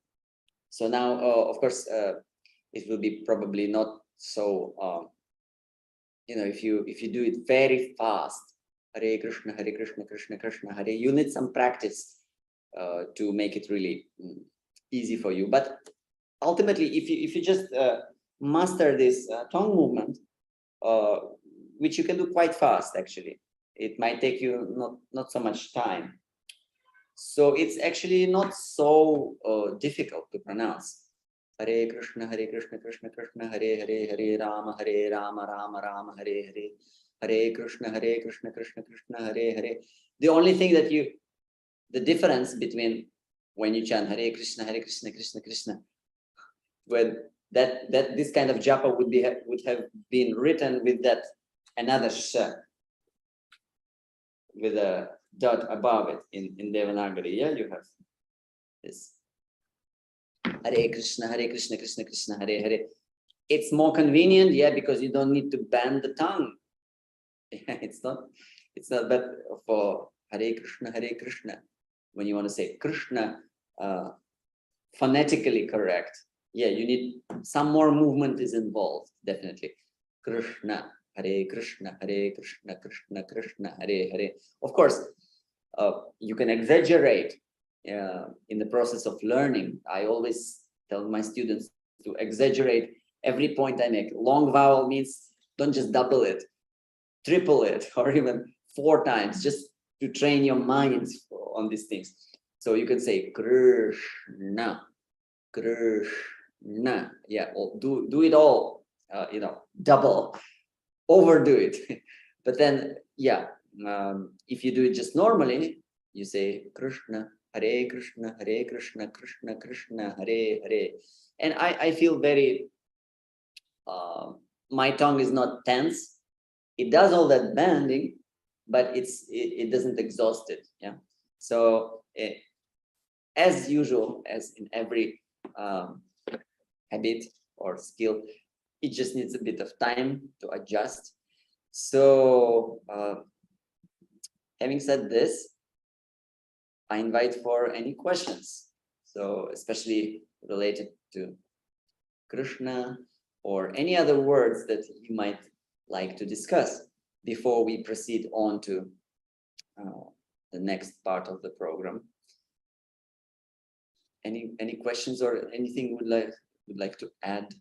So now, of course, it will be probably not so, if you do it very fast, Hare Krishna, Krishna Krishna, Hare, you need some practice to make it really easy for you. But ultimately, if you just master this tongue movement, which you can do quite fast, actually, it might take you not so much time. So it's actually not so difficult to pronounce. Hare Krishna, Krishna Krishna, Hare Hare, Hare Rama, Rama Rama, Hare Hare, Hare Krishna, Krishna Krishna, Hare Hare. The only thing that the difference between when you chant Hare Krishna, Krishna Krishna, when this kind of japa would have been written with that another sh, with a dot above it in Devanagari. Yeah, you have this. Hare Krishna, Krishna Krishna, Hare Hare. It's more convenient, yeah, because you don't need to bend the tongue. It's not, but for Hare Krishna, when you want to say Krishna phonetically correct, yeah, you need some more movement is involved, definitely. Krishna, Krishna, Krishna Krishna, Hare Hare. Of course, you can exaggerate in the process of learning. I always tell my students to exaggerate every point I make. Long vowel means don't just double it, triple it, or even 4 times, just to train your minds on these things. So you can say Krishna, Krishna, yeah, do it all, double, overdo it. But then, yeah, if you do it just normally, you say Krishna, Krishna Krishna Krishna, Hare Hare. And I feel very, my tongue is not tense. It does all that bending, but it doesn't exhaust it. Yeah. So as usual, as in every habit or skill, it just needs a bit of time to adjust. So having said this, I invite for any questions. So especially related to Krishna or any other words that you might like to discuss before we proceed on to the next part of the program. Any questions or anything would like to add?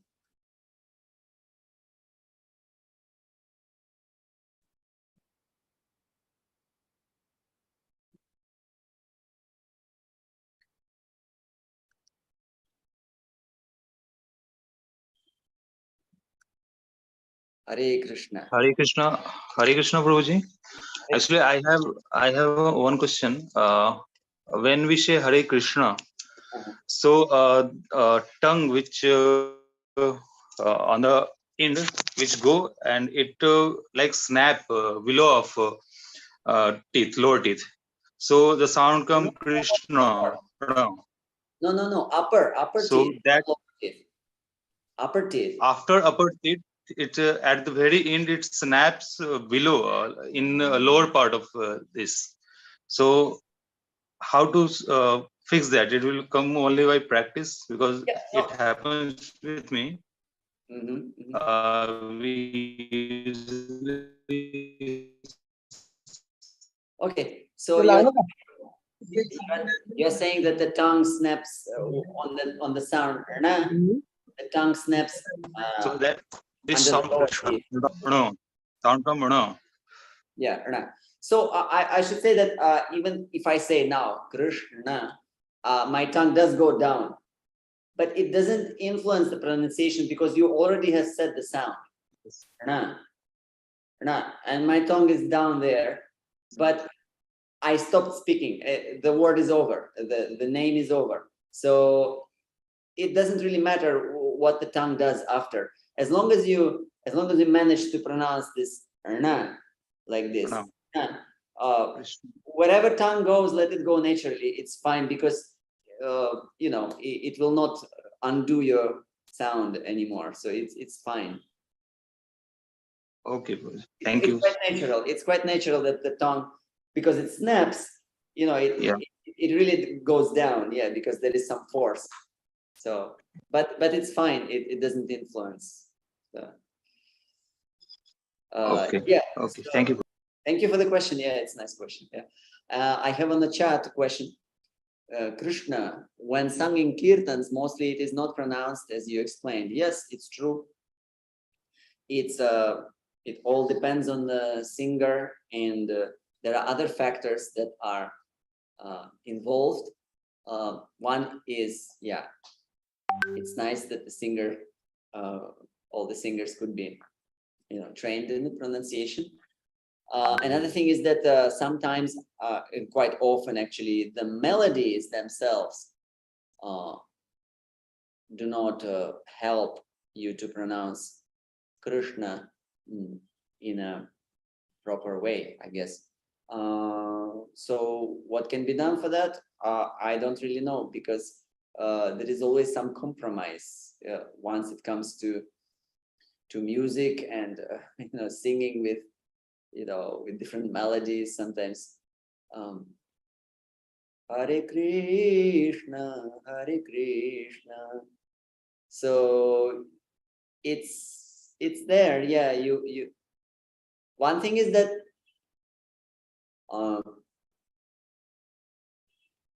Hare Krishna. Hare Krishna, Prabhuji. Actually, I have one question. When we say Hare Krishna, so tongue which on the end which go and it like snap below of teeth, lower teeth. So the sound come Krishna. No. Upper so teeth. That upper teeth. After upper teeth, it at the very end it snaps below in lower part of this. So how to fix that? It will come only by practice, because it happens with me. Okay, so you're saying that the tongue snaps on the sound. The tongue snaps. So that this sound from Yeah. So I should say that even if I say now Krishna, my tongue does go down, but it doesn't influence the pronunciation because you already have said the sound. And my tongue is down there, but I stopped speaking. The word is over. The name is over. So it doesn't really matter what the tongue does after. As long as you manage to pronounce this "na" like this, wherever tongue goes, let it go naturally. It's fine, because it will not undo your sound anymore. So it's fine. Okay, thank you. It's quite natural that the tongue, because it snaps, it really goes down, because there is some force. So, but it's fine. It doesn't influence. So, Okay. So, Thank you. Thank you for the question. Yeah, it's a nice question. Yeah. I have on the chat a question. Krishna, when sung in kirtans, mostly it is not pronounced as you explained. Yes, it's true. It all depends on the singer, and there are other factors that are involved. One is, it's nice that the singer, all the singers could be, trained in the pronunciation. Another thing is that sometimes, and quite often actually, the melodies themselves do not help you to pronounce Krishna in a proper way, I guess. So what can be done for that? I don't really know, because there is always some compromise once it comes to music and singing with with different melodies. Sometimes Hare Krishna, Hare Krishna. So it's there. Yeah, you. One thing is that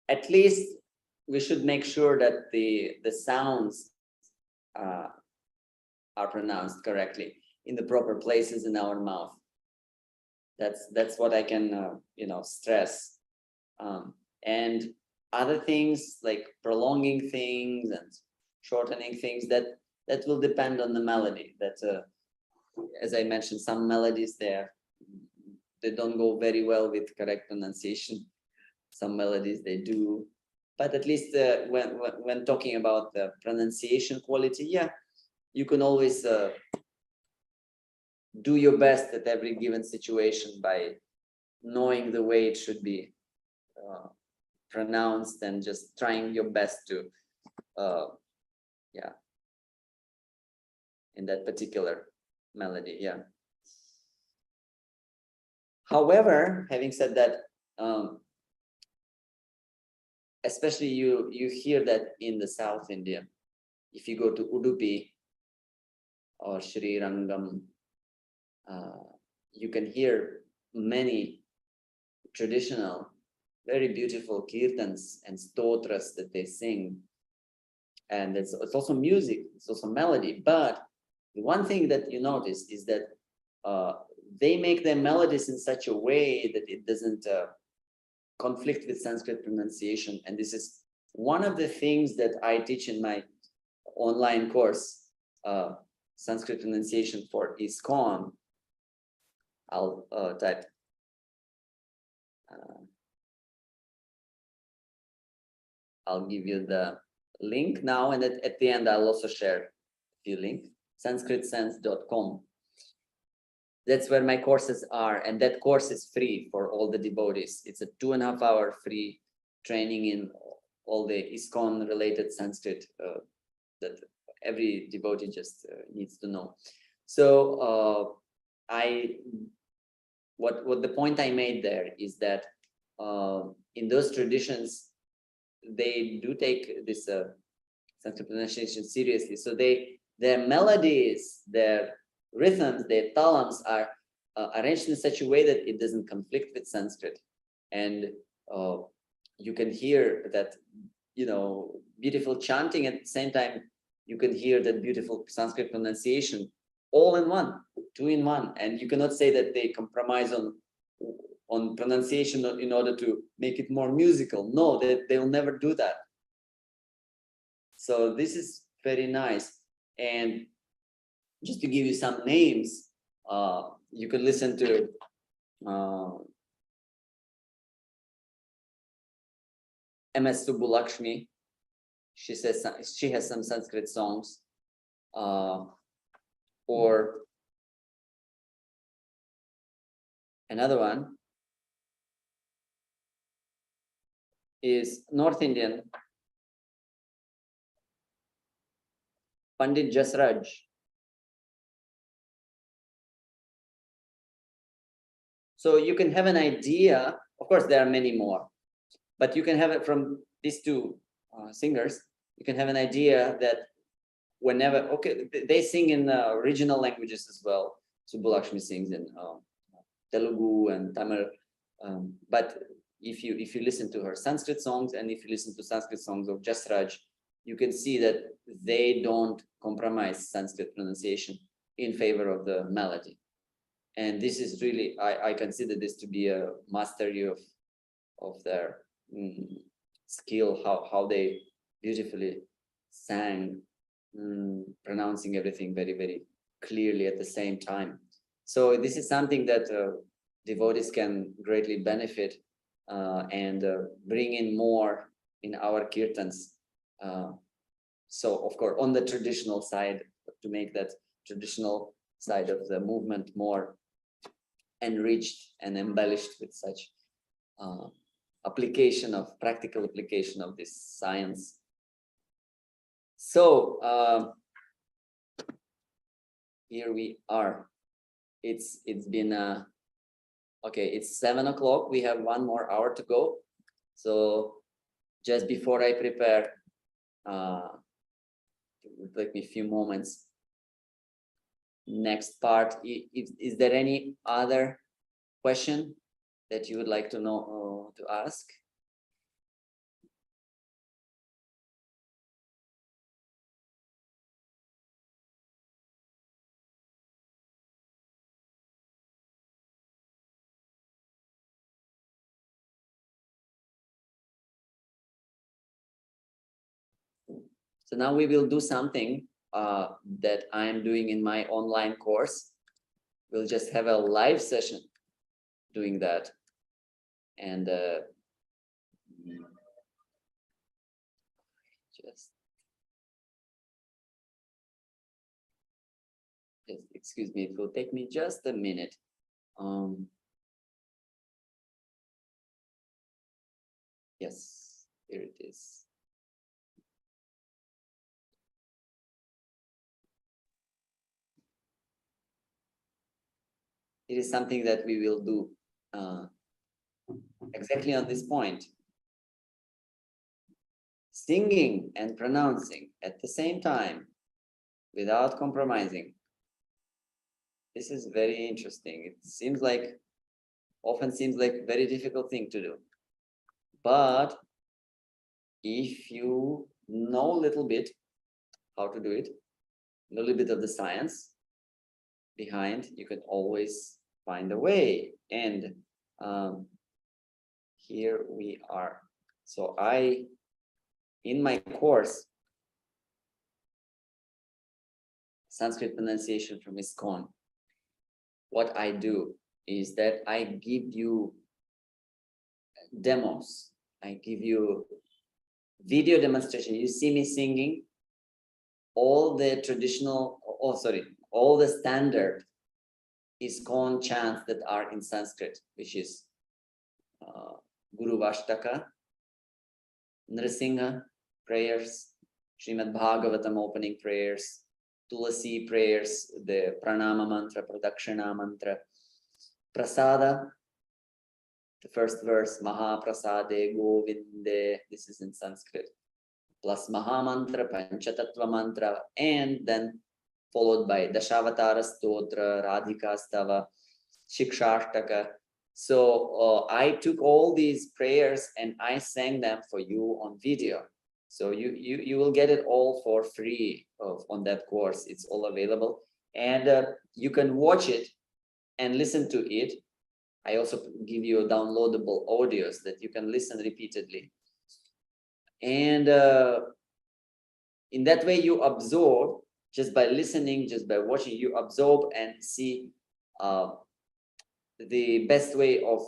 at least we should make sure that the sounds are pronounced correctly in the proper places in our mouth. That's what I can stress. And other things like prolonging things and shortening things, that will depend on the melody. That as I mentioned, some melodies they don't go very well with correct pronunciation. Some melodies they do, but at least when talking about the pronunciation quality, you can always do your best at every given situation by knowing the way it should be pronounced, and just trying your best to in that particular melody. However, having said that, especially you hear that in the South India, if you go to Udupi or Sri Rangam, you can hear many traditional, very beautiful kirtans and stotras that they sing. And it's also music, it's also melody. But the one thing that you notice is that they make their melodies in such a way that it doesn't conflict with Sanskrit pronunciation. And this is one of the things that I teach in my online course, Sanskrit pronunciation for ISKCON. I'll type. I'll give you the link now, and at the end I'll also share a few links. SanskritSense.com. That's where my courses are, and that course is free for all the devotees. It's a 2.5-hour free training in all the ISKCON related Sanskrit that every devotee just needs to know. So what the point I made there is that in those traditions, they do take this Sanskrit pronunciation seriously. So their melodies, their rhythms, their talams are arranged in such a way that it doesn't conflict with Sanskrit. And you can hear that, beautiful chanting, at the same time, you can hear that beautiful Sanskrit pronunciation all in one, 2 in 1. And you cannot say that they compromise on pronunciation in order to make it more musical. No, they'll never do that. So this is very nice. And just to give you some names, you could listen to MS Subbulakshmi. She says she has some Sanskrit songs. Or another one is North Indian Pandit Jasraj. So you can have an idea. Of course, there are many more, but you can have it from these two singers. You can have an idea that whenever, okay, they sing in regional languages as well. Subbulakshmi sings in Telugu and Tamil. But if you listen to her Sanskrit songs, and if you listen to Sanskrit songs of Jasraj, you can see that they don't compromise Sanskrit pronunciation in favor of the melody. And this is really, I consider this to be a mastery of their skill, how they beautifully sang, pronouncing everything very, very clearly at the same time. So this is something that devotees can greatly benefit and bring in more in our kirtans. So of course, on the traditional side, to make that traditional side of the movement more enriched and embellished with such practical application of this science. So here we are. It's been okay, it's 7 o'clock. We have 1 more hour to go. So just before I prepare, it will take me a few moments. Next part, is there any other question that you would like to know to ask? So now we will do something that I am doing in my online course. We'll just have a live session doing that. And just excuse me, it will take me just a minute. Yes, here it is. It is something that we will do exactly on this point. Singing and pronouncing at the same time without compromising. This is very interesting. It often seems like a very difficult thing to do. But if you know a little bit how to do it, a little bit of the science behind, you can always find a way. And here we are. So in my course, Sanskrit pronunciation from ISKCON, what I do is that I give you demos. I give you video demonstration. You see me singing all the all the standard ISKCON chants that are in Sanskrit, which is Guru Vashtaka, Nrsimha prayers, Srimad Bhagavatam opening prayers, Tulasi prayers, the Pranama mantra, Pradakshina mantra, Prasada, the first verse, Mahaprasade Govinde, this is in Sanskrit, plus Maha mantra, Panchatattva mantra, and then followed by Dashavatara Stotra, Radhika Stava, Shikshashtaka. So I took all these prayers and I sang them for you on video. So you will get it all for free on that course. It's all available. And you can watch it and listen to it. I also give you downloadable audios that you can listen repeatedly. And in that way you absorb, just by listening, just by watching, you absorb and see the best way of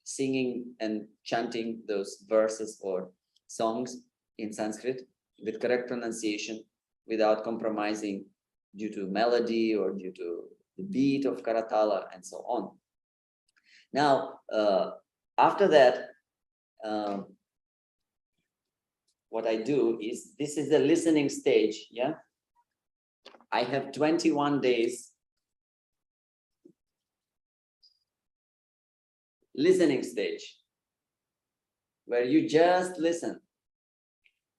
singing and chanting those verses or songs in Sanskrit with correct pronunciation, without compromising due to melody or due to the beat of Karatala and so on. Now, after that, what I do is, this is the listening stage, yeah? I have 21 days listening stage where you just listen.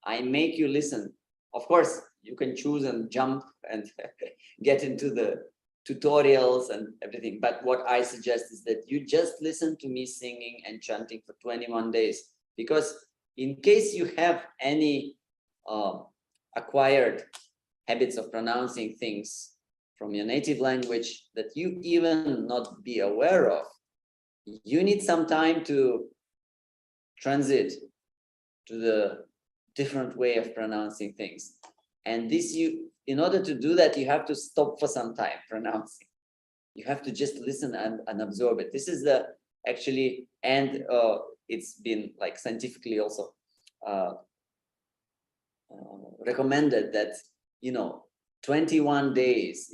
I make you listen. Of course, you can choose and jump and get into the tutorials and everything. But what I suggest is that you just listen to me singing and chanting for 21 days. Because in case you have any acquired habits of pronouncing things from your native language that you even not be aware of, you need some time to transit to the different way of pronouncing things. And this, in order to do that, you have to stop for some time pronouncing. You have to just listen and absorb it. This is the actually, and it's been like scientifically also recommended that, 21 days,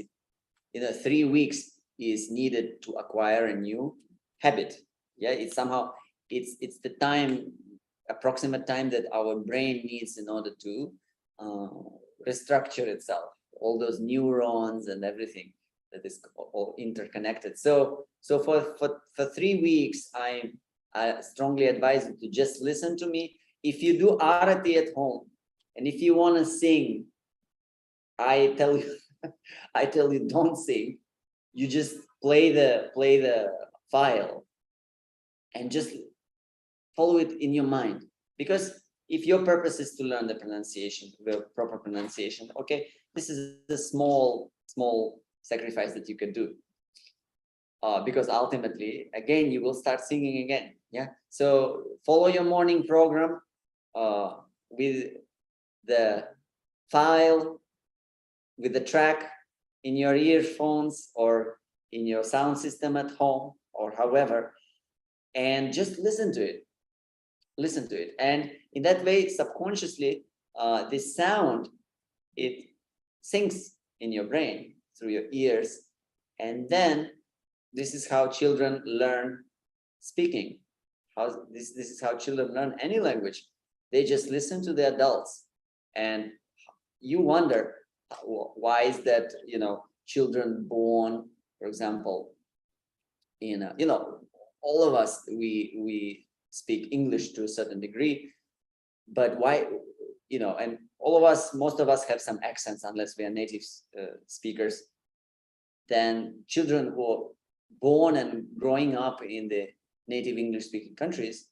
3 weeks is needed to acquire a new habit. Yeah, it's somehow, it's the time, approximate time that our brain needs in order to restructure itself, all those neurons and everything that is all interconnected. So for 3 weeks, I strongly advise you to just listen to me. If you do arati at home, and if you want to sing, I tell you don't sing. You just play the file and just follow it in your mind. Because if your purpose is to learn the pronunciation, the proper pronunciation, okay, this is the small sacrifice that you can do. Because ultimately, again, you will start singing again. Yeah. So follow your morning program with the file, with the track in your earphones or in your sound system at home or however, and just listen to it. Listen to it. And in that way, subconsciously, this sound, it sinks in your brain through your ears. And then this is how children learn speaking. This is how children learn any language. They just listen to the adults. And you wonder, why is that, children born, for example, in, all of us, we speak English to a certain degree, but why, and all of us, most of us have some accents unless we are native speakers. Then children who are born and growing up in the native English speaking countries,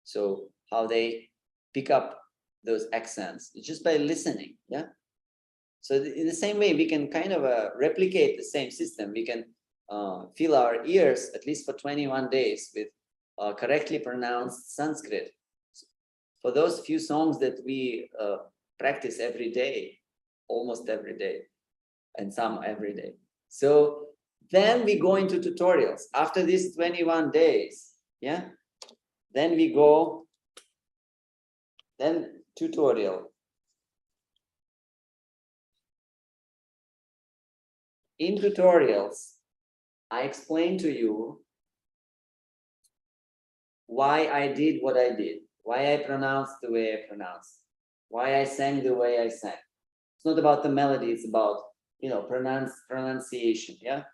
so how they pick up those accents, it's just by listening. Yeah. So in the same way, we can kind of replicate the same system. We can fill our ears at least for 21 days with correctly pronounced Sanskrit. For those few songs that we practice every day, almost every day, and some every day. So then we go into tutorials. After these 21 days, yeah, then we go, then tutorial. In tutorials, I explain to you why I did what I did, why I pronounced the way I pronounced, why I sang the way I sang. It's not about the melody, it's about, pronunciation, yeah?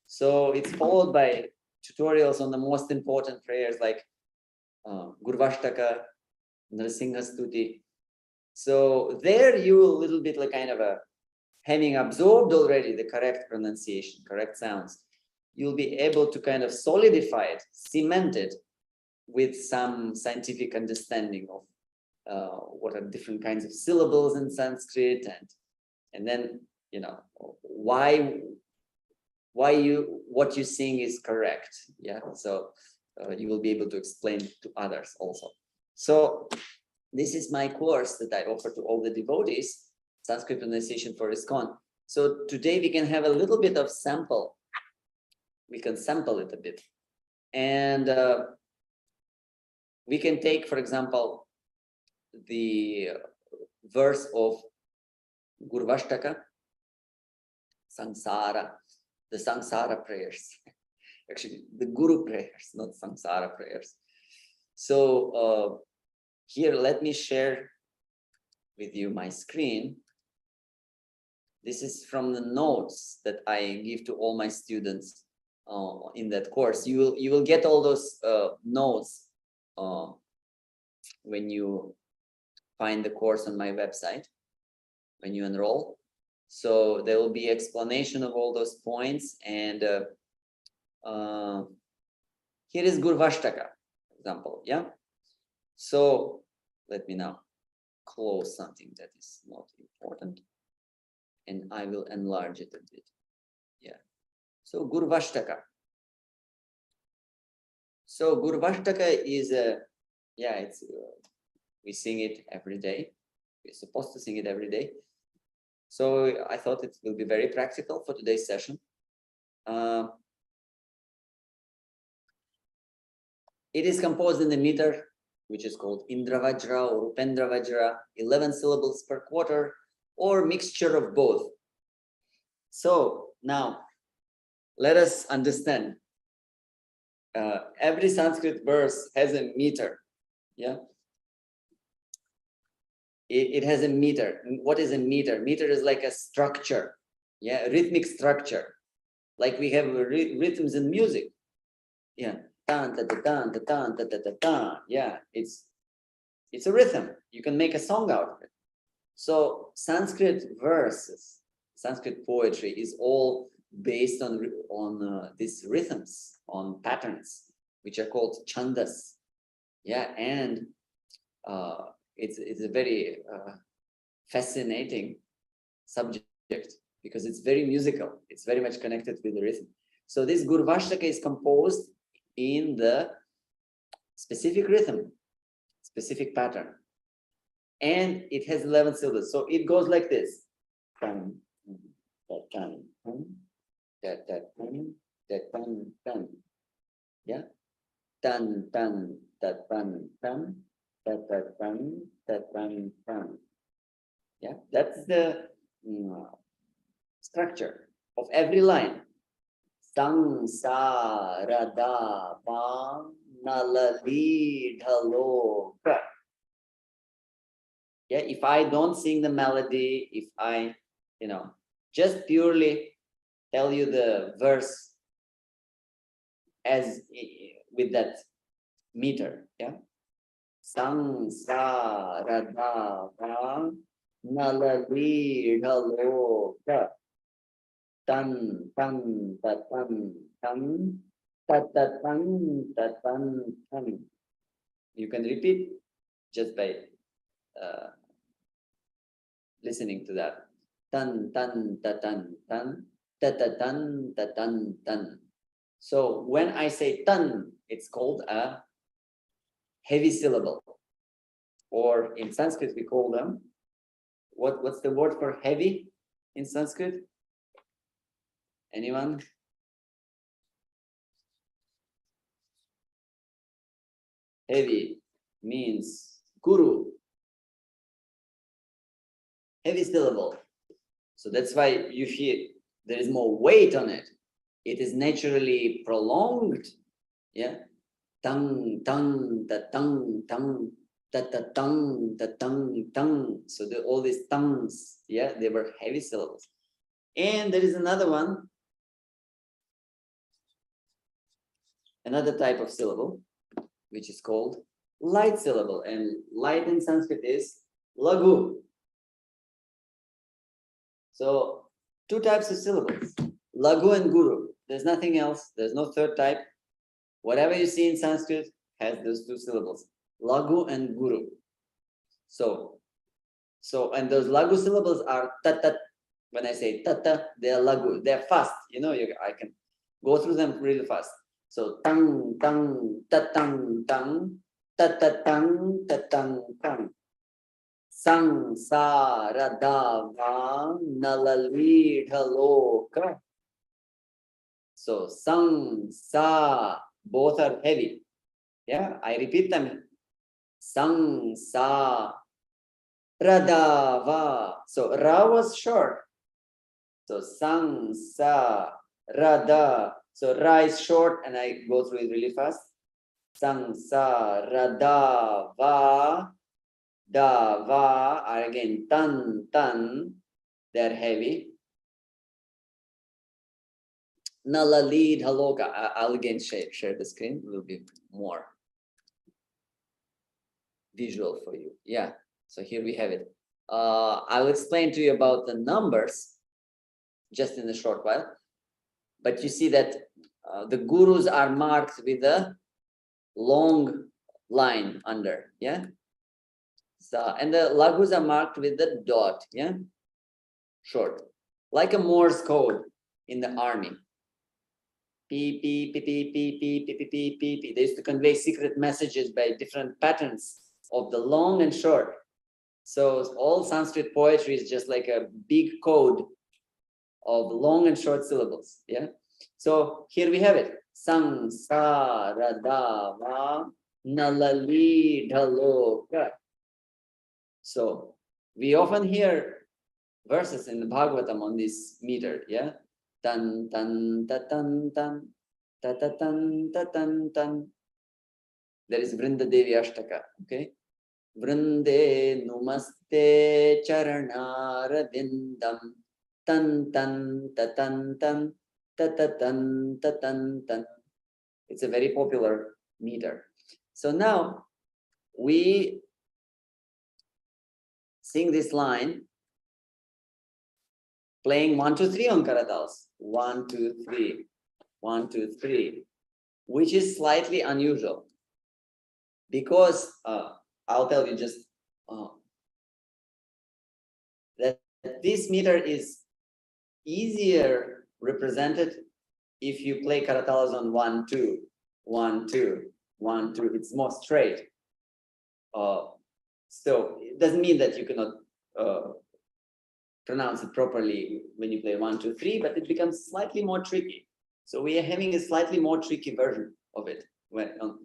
So it's followed by tutorials on the most important prayers like Gurvashtaka, Nrsimha Stuti. So there you a little bit like kind of having absorbed already the correct pronunciation, correct sounds, you'll be able to kind of solidify it, cement it with some scientific understanding of what are different kinds of syllables in Sanskrit, and then why what you sing is correct. Yeah, so you will be able to explain to others also. So this is my course that I offer to all the devotees, Sanskrit pronunciation for ISKCON. So today we can have a little bit of sample. We can sample it a bit. And we can take, for example, the verse of Gurvashtaka, Samsara, the Samsara prayers. Actually, the Guru prayers, not Samsara prayers. So here, let me share with you my screen. This is from the notes that I give to all my students in that course. You will get all those notes when you find the course on my website, when you enroll. So there will be explanation of all those points. And here is Gurvashtaka, for example. Yeah. So let me now close something that is not important, and I will enlarge it a bit. Yeah. So Gurvashtaka. So Gurvashtaka is it's we sing it every day. We're supposed to sing it every day. So I thought it will be very practical for today's session. It is composed in the meter, which is called Indravajra or Upendra Vajra, 11 syllables per quarter, or mixture of both. So now let us understand. Every Sanskrit verse has a meter. Yeah. It has a meter. What is a meter? Meter is like a structure. Yeah, rhythmic structure. Like we have rhythms in music. Yeah. Tan, ta, ta, tan, ta, tan, ta, ta, ta, tan. Yeah, it's a rhythm. You can make a song out of it. So Sanskrit verses, Sanskrit poetry is all based on these rhythms, on patterns, which are called chandas. Yeah, and it's a very fascinating subject because it's very musical. It's very much connected with the rhythm. So this Gurvashtaka is composed in the specific rhythm, specific pattern, and it has 11 syllables. So it goes like this: tan, that tan, that tan, that tan, tan. Yeah, tan tan that tan tan, that tan, that tan tan. Yeah, that's the structure of every line. Sang sa ra da pa na la li dha lo ka. Yeah, if I don't sing the melody, if I, just purely tell you the verse as with that meter, yeah. Sang sa ra da pa na la li dha lo ka. Tan tan ta tan tan ta ta tan ta tan tan. You can repeat just by listening to that. Tan tan ta tan tan ta ta tan ta tan tan. So when I say tan, it's called a heavy syllable, or in Sanskrit we call them, what's the word for heavy in Sanskrit? Anyone? Heavy means guru. Heavy syllable. So that's why you hear there is more weight on it. It is naturally prolonged. Yeah. Tung, tung, the tung, tung, the tung, the tung, tung. So all these tongues, yeah, they were heavy syllables. And there is another one, another type of syllable, which is called light syllable. And light in Sanskrit is lagu. So two types of syllables, lagu and guru. There's nothing else. There's no third type. Whatever you see in Sanskrit has those two syllables, lagu and guru. So and those lagu syllables are tat. When I say tata, they are lagu. They're fast. I can go through them really fast. So tang tang tatang tang tatatang tatang tang. Sang sa ra da va na la li dha lo ka. So sang sa, both are heavy. Yeah, I repeat them. Sang sa ra da va. So ra was short. So sang, sa, ra, da. So ra is short and I go through it really fast. Sang, sa, ra, da, va. Da, va are again tan, tan. They're heavy. Nala, lead, haloka. I'll again share the screen. It will be more visual for you. Yeah. So here we have it. I'll explain to you about the numbers just in a short while. But you see that the gurus are marked with a long line under. Yeah. So, and the laghus are marked with the dot. Yeah. Short. Like a Morse code in the army. Beep, beep, beep, beep, beep, beep, beep, beep, beep, beep, beep. They used to convey secret messages by different patterns of the long and short. So all Sanskrit poetry is just like a big code of long and short syllables. Yeah. So here we have it. Sang, sa, ra, da, va, nalali, dhaloka. So we often hear verses in the Bhagavatam on this meter. Yeah. Tan, tan, ta, tan, tan, ta, ta, tan, ta, tan, tan. There is Vrinda Devi Ashtaka. Okay. Vrinde numaste charanaravindam tan tan ta tan tan ta ta tan ta tan tan. It's a very popular meter. So now we sing this line playing 1, 2, 3 on karatals. 1, 2, 3, 1, 2, 3, which is slightly unusual because I'll tell you just that this meter is easier represented if you play karatalas on 1, 2, 1, 2, 1, 2. It's more straight. So it doesn't mean that you cannot pronounce it properly when you play 1, 2, 3, but it becomes slightly more tricky. So we are having a slightly more tricky version of it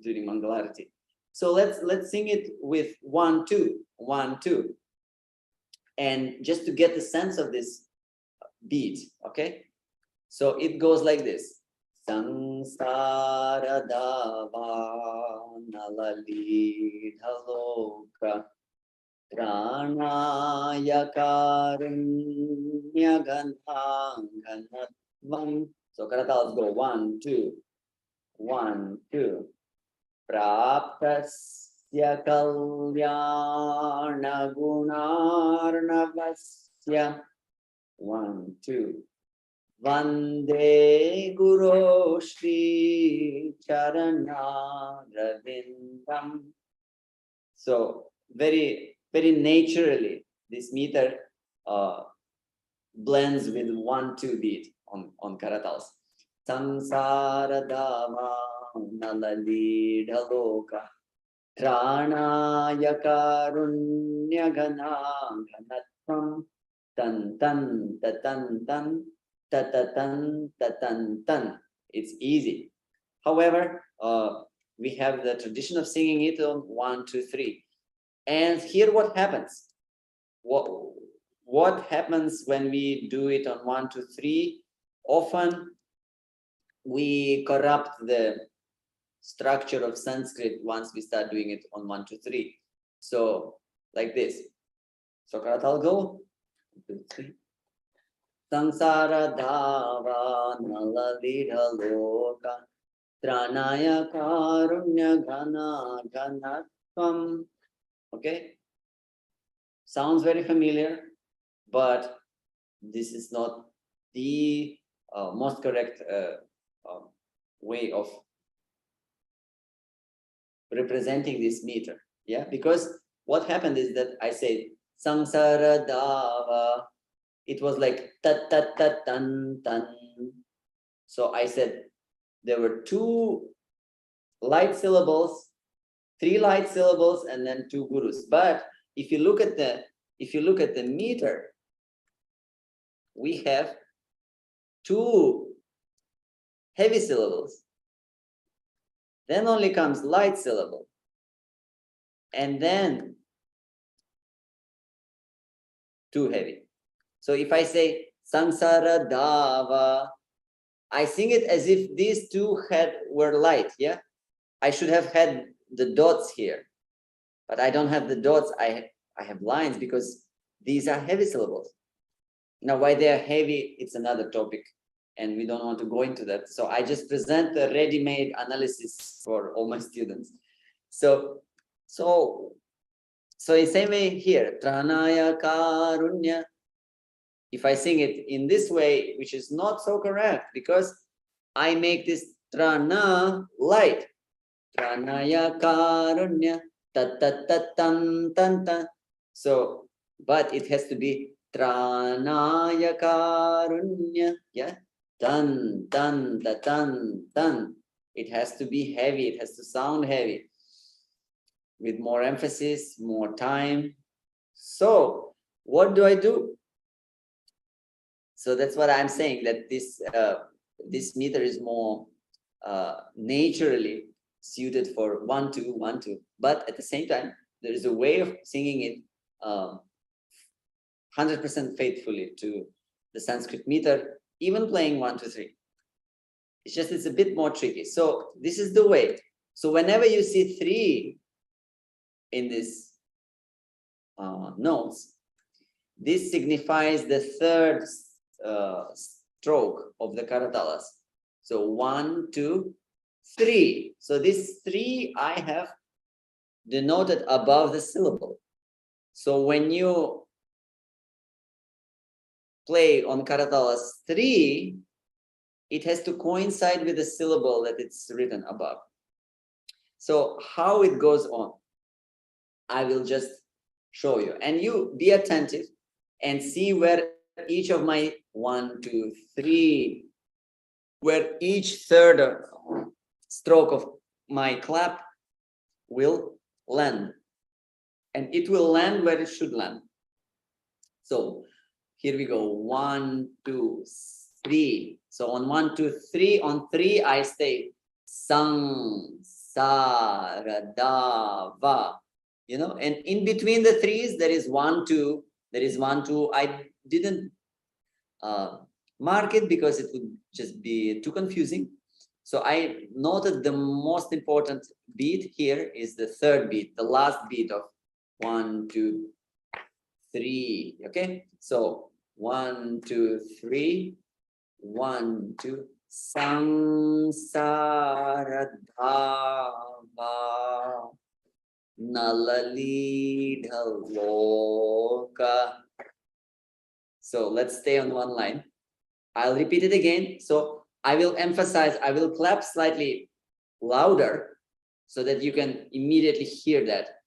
during Mangalarati. So let's sing it with 1, 2, 1, 2. And just to get the sense of this beat, okay? So it goes like this. Sangsara dava nalali dhaloka pranaya karunya ganatvam. So karatals go 1, 2, 1, 2. Praptasya kalyana gunarnavasya 1, 2. Vande Guru Shri Charana Ravindam. So very, very naturally, this meter blends with 1, 2 beat on karatals. Sangsara dava nalali dhaloka tranaya karunya gana ganatvam tan tan ta tan tan ta ta tan ta tan tan. It's easy. However, we have the tradition of singing it on 1, 2, 3. And here what happens? What happens when we do it on 1, 2, 3? Often we corrupt the structure of Sanskrit once we start doing it on 1, 2, 3. So like this. So karatal go 1, 2, 3. Sangsara dhava nalalidha loka tranaya karunya gana ganatvam. Okay, sounds very familiar, but this is not the most correct way of representing this meter. Yeah, because what happened is that I said sangsara dava. It was like ta ta ta tan tan. So I said there were 2 light syllables, 3 light syllables, and then 2 gurus. But if you look at the meter, we have 2 heavy syllables. Then only comes light syllable, and then 2 heavy. So if I say Sansara Dava. I sing it as if these two were light, yeah? I should have had the dots here, but I don't have the dots. I have lines because these are heavy syllables. Now, why they are heavy, it's another topic, and we don't want to go into that. So I just present the ready-made analysis for all my students. So in same way here, Tranaya Karunya. If I sing it in this way, which is not so correct, because I make this Trana light. Tranaya Karunya, ta ta ta tan tan tan. So, but it has to be Tranaya Karunya, yeah? Tan tan ta tan tan. It has to be heavy, it has to sound heavy, with more emphasis, more time. So, what do I do? So that's what I'm saying, that this meter is more naturally suited for 1-2, 1-2. But at the same time, there is a way of singing it 100% faithfully to the Sanskrit meter, even playing 1-2-3. It's just, it's a bit more tricky. So this is the way. So whenever you see 3 in this notes, this signifies the third stroke of the Karatalas. So 1, 2, 3. So this 3 I have denoted above the syllable. So when you play on Karatalas 3, it has to coincide with the syllable that it's written above. So how it goes on, I will just show you. And you be attentive and see where each of my 1, 2, 3, where each third stroke of my clap will land. And it will land where it should land. So here we go. 1, 2, 3. So on 1, 2, 3, on 3, I stay sang, sa, ra, da, va. You know, and in between the 3s, there is 1, 2, there is 1, 2. I didn't mark it because it would just be too confusing. So I noted the most important beat here is the third beat, the last beat of 1, 2, 3. Okay, so 1, 2, 3, 1, 2, Sansara Dhava Nalali Dhaloka. So let's stay on one line. I'll repeat it again. So I will emphasize, I will clap slightly louder so that you can immediately hear that.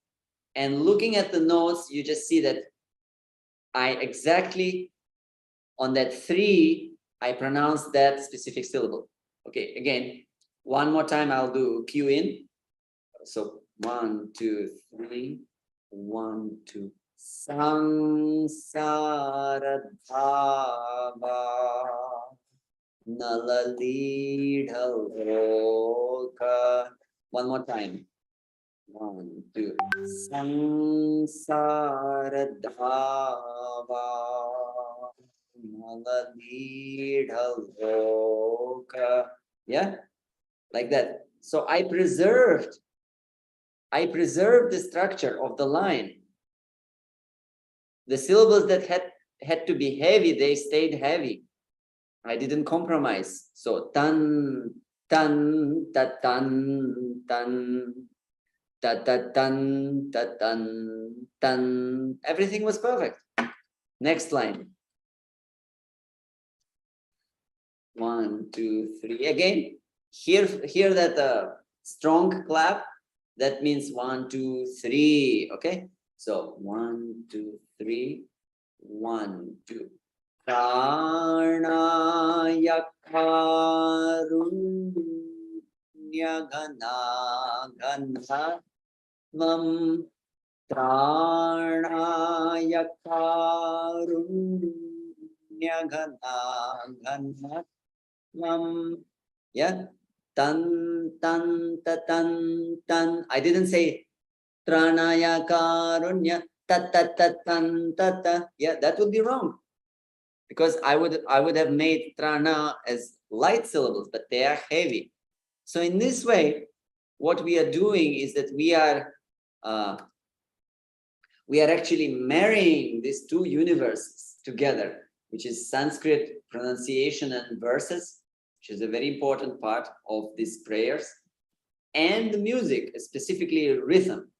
And looking at the notes, you just see that I exactly on that 3, I pronounce that specific syllable. Okay, again, one more time, I'll do cue in. So 1, 2, 3, 1, 2. Sansara Dhava Nalalidhaloka. One more time. 1, 2. Sansara Dhava Nalalidhaloka. Yeah, like that. So I preserved the structure of the line. The syllables that had to be heavy, they stayed heavy. I didn't compromise. So tan, tan, ta tan, tan, ta ta tan, ta tan, tan. Everything was perfect. Next line. 1, 2, 3. Again, hear that strong clap. That means 1, 2, 3. Okay. So 1, 2, 3, 1, 2. Pranaya karunya ghana ghana vam. Pranaya karunya ghana ghana vam. Yeah. Tan tan ta tan tan. I didn't say Tranaya karunya ta ta ta tan ta ta. Yeah, that would be wrong. because I would have made trana as light syllables, but they are heavy. So in this way, what we are doing is that we are actually marrying these two universes together, which is Sanskrit pronunciation and verses, which is a very important part of these prayers, and the music, specifically rhythm,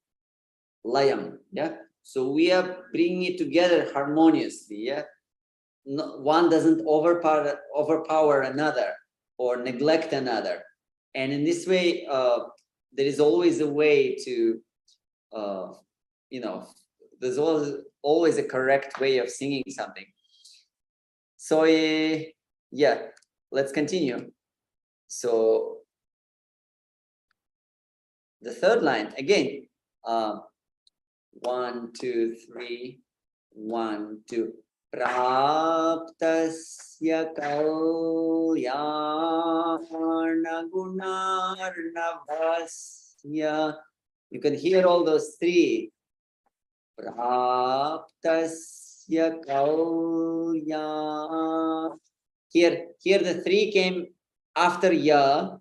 layam. Yeah. So we are bringing it together harmoniously. Yeah. No, one doesn't overpower another or neglect another. And in this way, there is always a way to, there's always a correct way of singing something. So yeah, let's continue. So the third line again, 1, 2, 3, 1, 2. Praptasya kalyana gunarnavasya. You can hear all those three. Praptasya kalyana. Here the three came after ya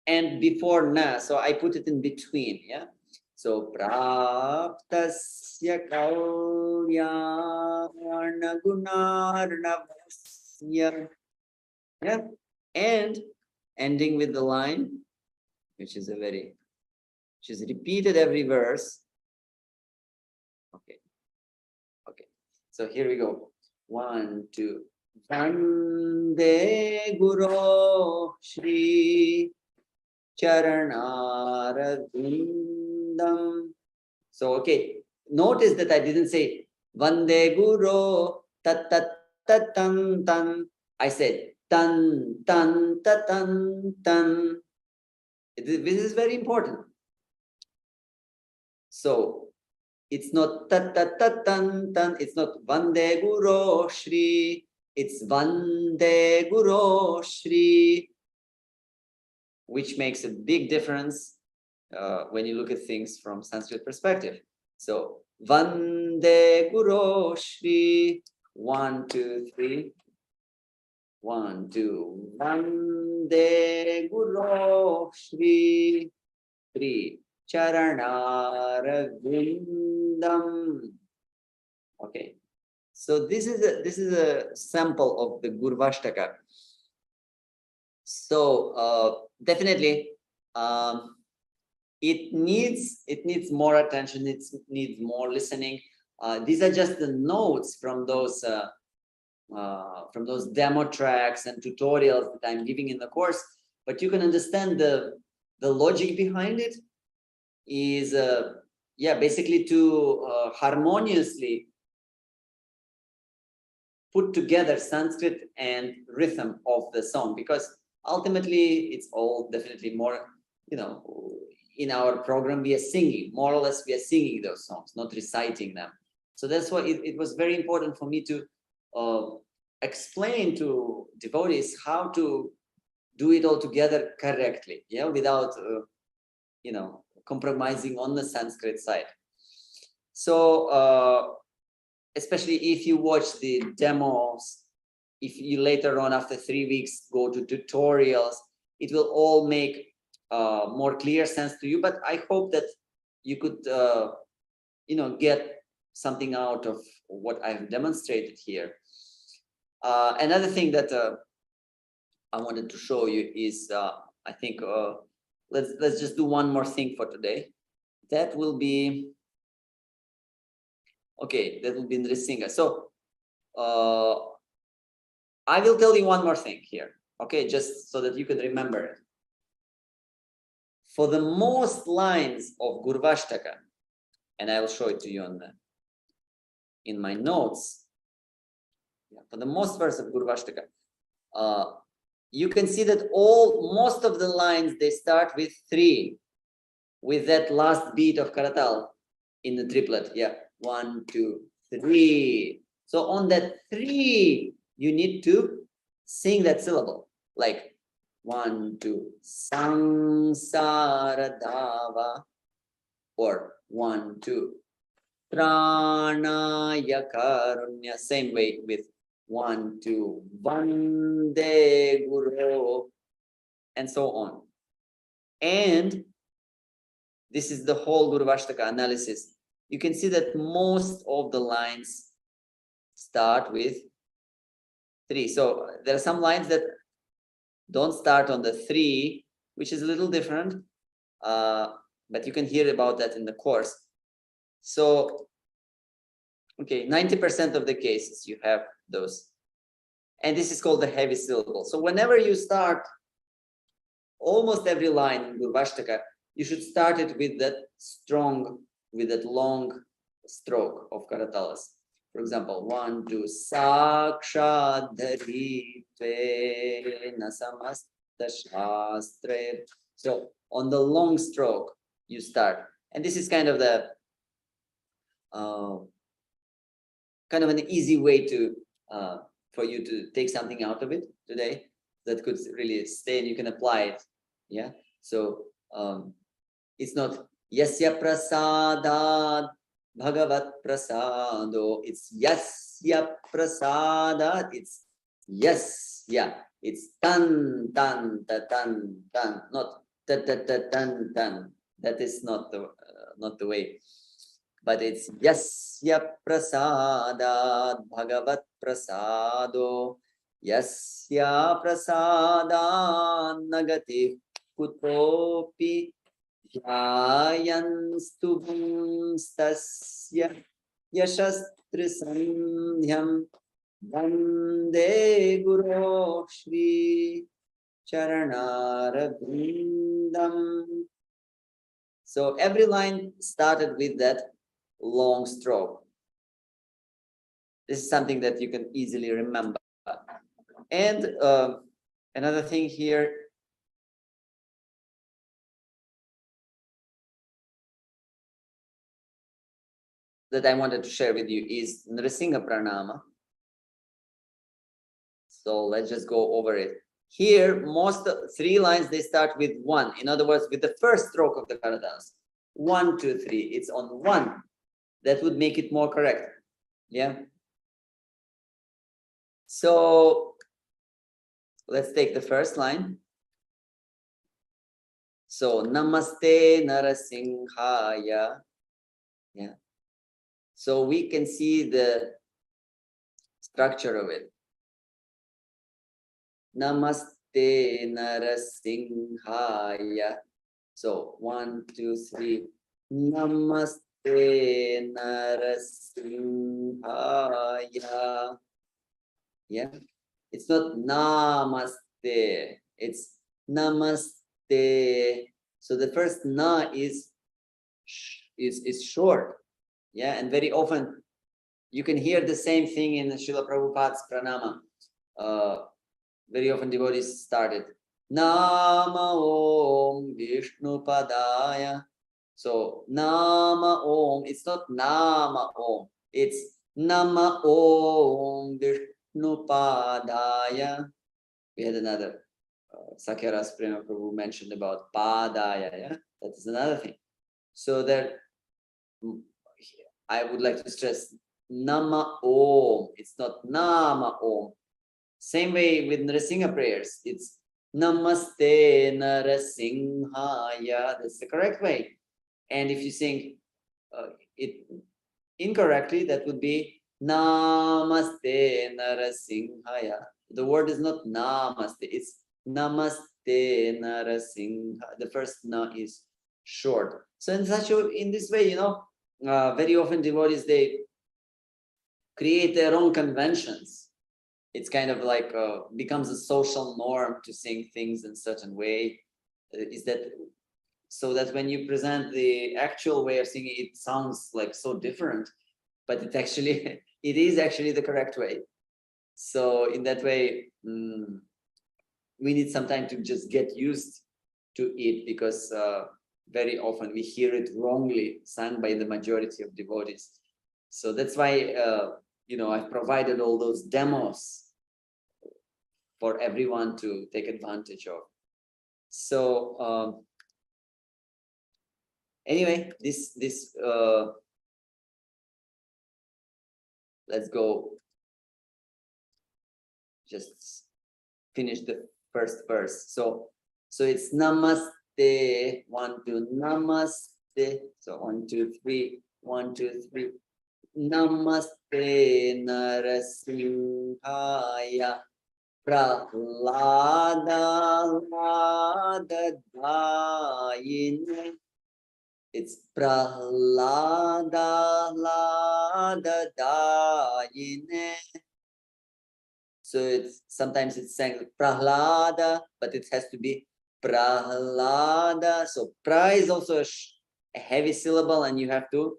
and before na, so I put it in between. Yeah. So praptasya kalyana gunarnavasya. Yeah. And ending with the line, which is repeated every verse. Okay. So here we go. 1, 2. Vande Guru Shri Charanarvindam. So, okay, notice that I didn't say Vande Guru tat tat tat tan tan. I said tan tan tat tan tan. This is very important. So it's not tat tat tat tan tan. It's not Vande Guru Shri. It's Vande Guru Shri, which makes a big difference when you look at things from Sanskrit perspective. So Vande Guru Shri. 1, 2, 3. 1, 2. Vande Guru Shri. 3. Charanarvindam. Okay. So this is a sample of the Gurvashtaka. So definitely it needs more attention. It needs more listening. These are just the notes from those demo tracks and tutorials that I'm giving in the course. But you can understand the logic behind it is basically to harmoniously put together Sanskrit and rhythm of the song, because ultimately it's all definitely more, in our program we are singing, more or less we are singing those songs, not reciting them. So that's why it was very important for me to explain to devotees how to do it all together correctly, without compromising on the Sanskrit side. So especially if you watch the demos, if you later on after 3 weeks go to tutorials, it will all make more clear sense to you. But I hope that you could get something out of what I've demonstrated here. Another thing that I wanted to show you is I think let's just do one more thing for today. That will be Nrisinga. So I will tell you one more thing here, okay, just so that you can remember it. For the most lines of Gurvashtaka, and I will show it to you in my notes. For the most verse of Gurvashtaka, you can see that most of the lines, they start with 3, with that last beat of Karatal in the triplet. 1, 2, 3. So on that 3, you need to sing that syllable, like 1, 2, Samsaradava, or 1, 2, Pranaya Karunya. Same way with 1, 2, Vande Guru, and so on. And this is the whole Guru Vashtaka analysis. You can see that most of the lines start with 3. So there are some lines that don't start on the 3, which is a little different, but you can hear about that in the course. So, okay, 90% of the cases you have those. And this is called the heavy syllable. So whenever you start almost every line in Guru Vashtaka, you should start it with that strong, with that long stroke of karatalas. For example, 1, 2, Sakshadhari Tve Nasamasta Shastre. So on the long stroke, you start. And this is kind of the kind of an easy way to for you to take something out of it today that could really stay and you can apply it. Yeah. So it's not Yasya Prasadat Bhagavat Prasado. It's Yasya Prasadat. It's yes. Yeah. It's tan tan ta tan tan. Not ta ta ta tan tan. That is not the way. But it's Yasya Prasadat Bhagavat Prasado. Yasya Prasadat Nagati Kutopi Jayastubhumstasya Yashastrisandhyam Vande Guru Shri Charanarabindam. So every line started with that long stroke. This is something that you can easily remember. And another thing here, that I wanted to share with you is Nrsimha Pranama. So let's just go over it. Here, most 3 lines, they start with 1. In other words, with the first stroke of the Karatalas. 1, 2, 3. It's on 1. That would make it more correct. Yeah. So let's take the first line. So Namaste Narasimhaya. Yeah. So we can see the structure of it. Namaste Narasimhaya. So 1, 2, 3. Namaste Narasimhaya. Yeah. It's not Namaste. It's Namaste. So the first na is short. Yeah, and very often you can hear the same thing in Srila Prabhupada's pranama. Very often devotees started Nama Om Vishnu Padaya. So Nama Om, it's not Nama Om, it's Nama Om Vishnu Padaya. We had another Sakyaras Prema Prabhu mentioned about Padaya. Yeah, that is another thing. So that I would like to stress Nama Om. It's not Nama Om. Same way with Nrsimha prayers. It's Namaste Narasimhaya. That's the correct way. And if you sing it incorrectly, that would be Namaste Narasimhaya. The word is not Namaste. It's Namaste Narasimha. The first na is short. So in this way, you know, very often devotees, they create their own conventions. It's kind of like becomes a social norm to sing things in certain way. Is that so that when you present the actual way of singing, it sounds like so different, but it actually it is actually the correct way. So in that way, we need some time to just get used to it, because very often we hear it wrongly sung by the majority of devotees. So that's why you know, I've provided all those demos for everyone to take advantage of. So anyway, this let's go just finish the first verse. So it's namaste, 1, 2, namaste. So 1, 2, 3, 1, 2, 3. Namaste Narasimhaya Prahladadayine. It's Prahladadayine. So sometimes it's saying Prahlada, but it has to be Prahlada. So pra is also a heavy syllable, and you have to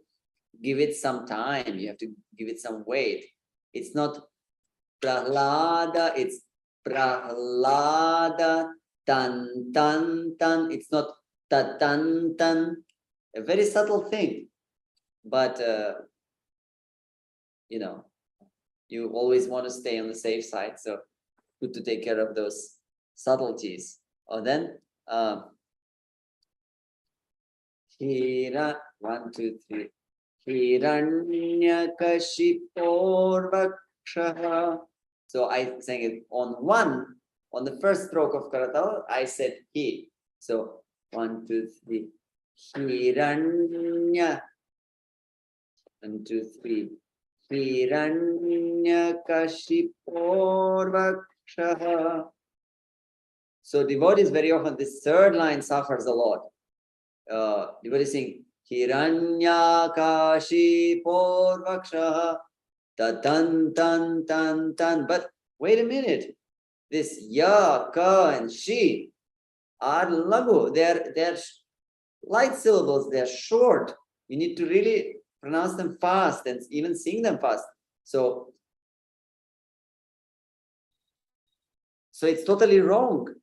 give it some time. You have to give it some weight. It's not Prahlada, it's Prahlada, tan, tan, tan. It's not ta, tan, tan. A very subtle thing. But, you know, you always want to stay on the safe side. So good to take care of those subtleties. Or then, Hira, 1, 2, 3. Hiranyakashiporvakshaha. So I sang it on the first stroke of Karatal, I said he. So 1, 2, 3. Hiranya. 1, 2, 3. Hiranyakashiporvakshaha. So devotees very often, this third line suffers a lot. Devotees sing Hiranyakashiporvakshaha tan tan tan tan. But wait a minute, this ya, ka, and shi are lagu. They're light syllables. They're short. You need to really pronounce them fast and even sing them fast. So it's totally wrong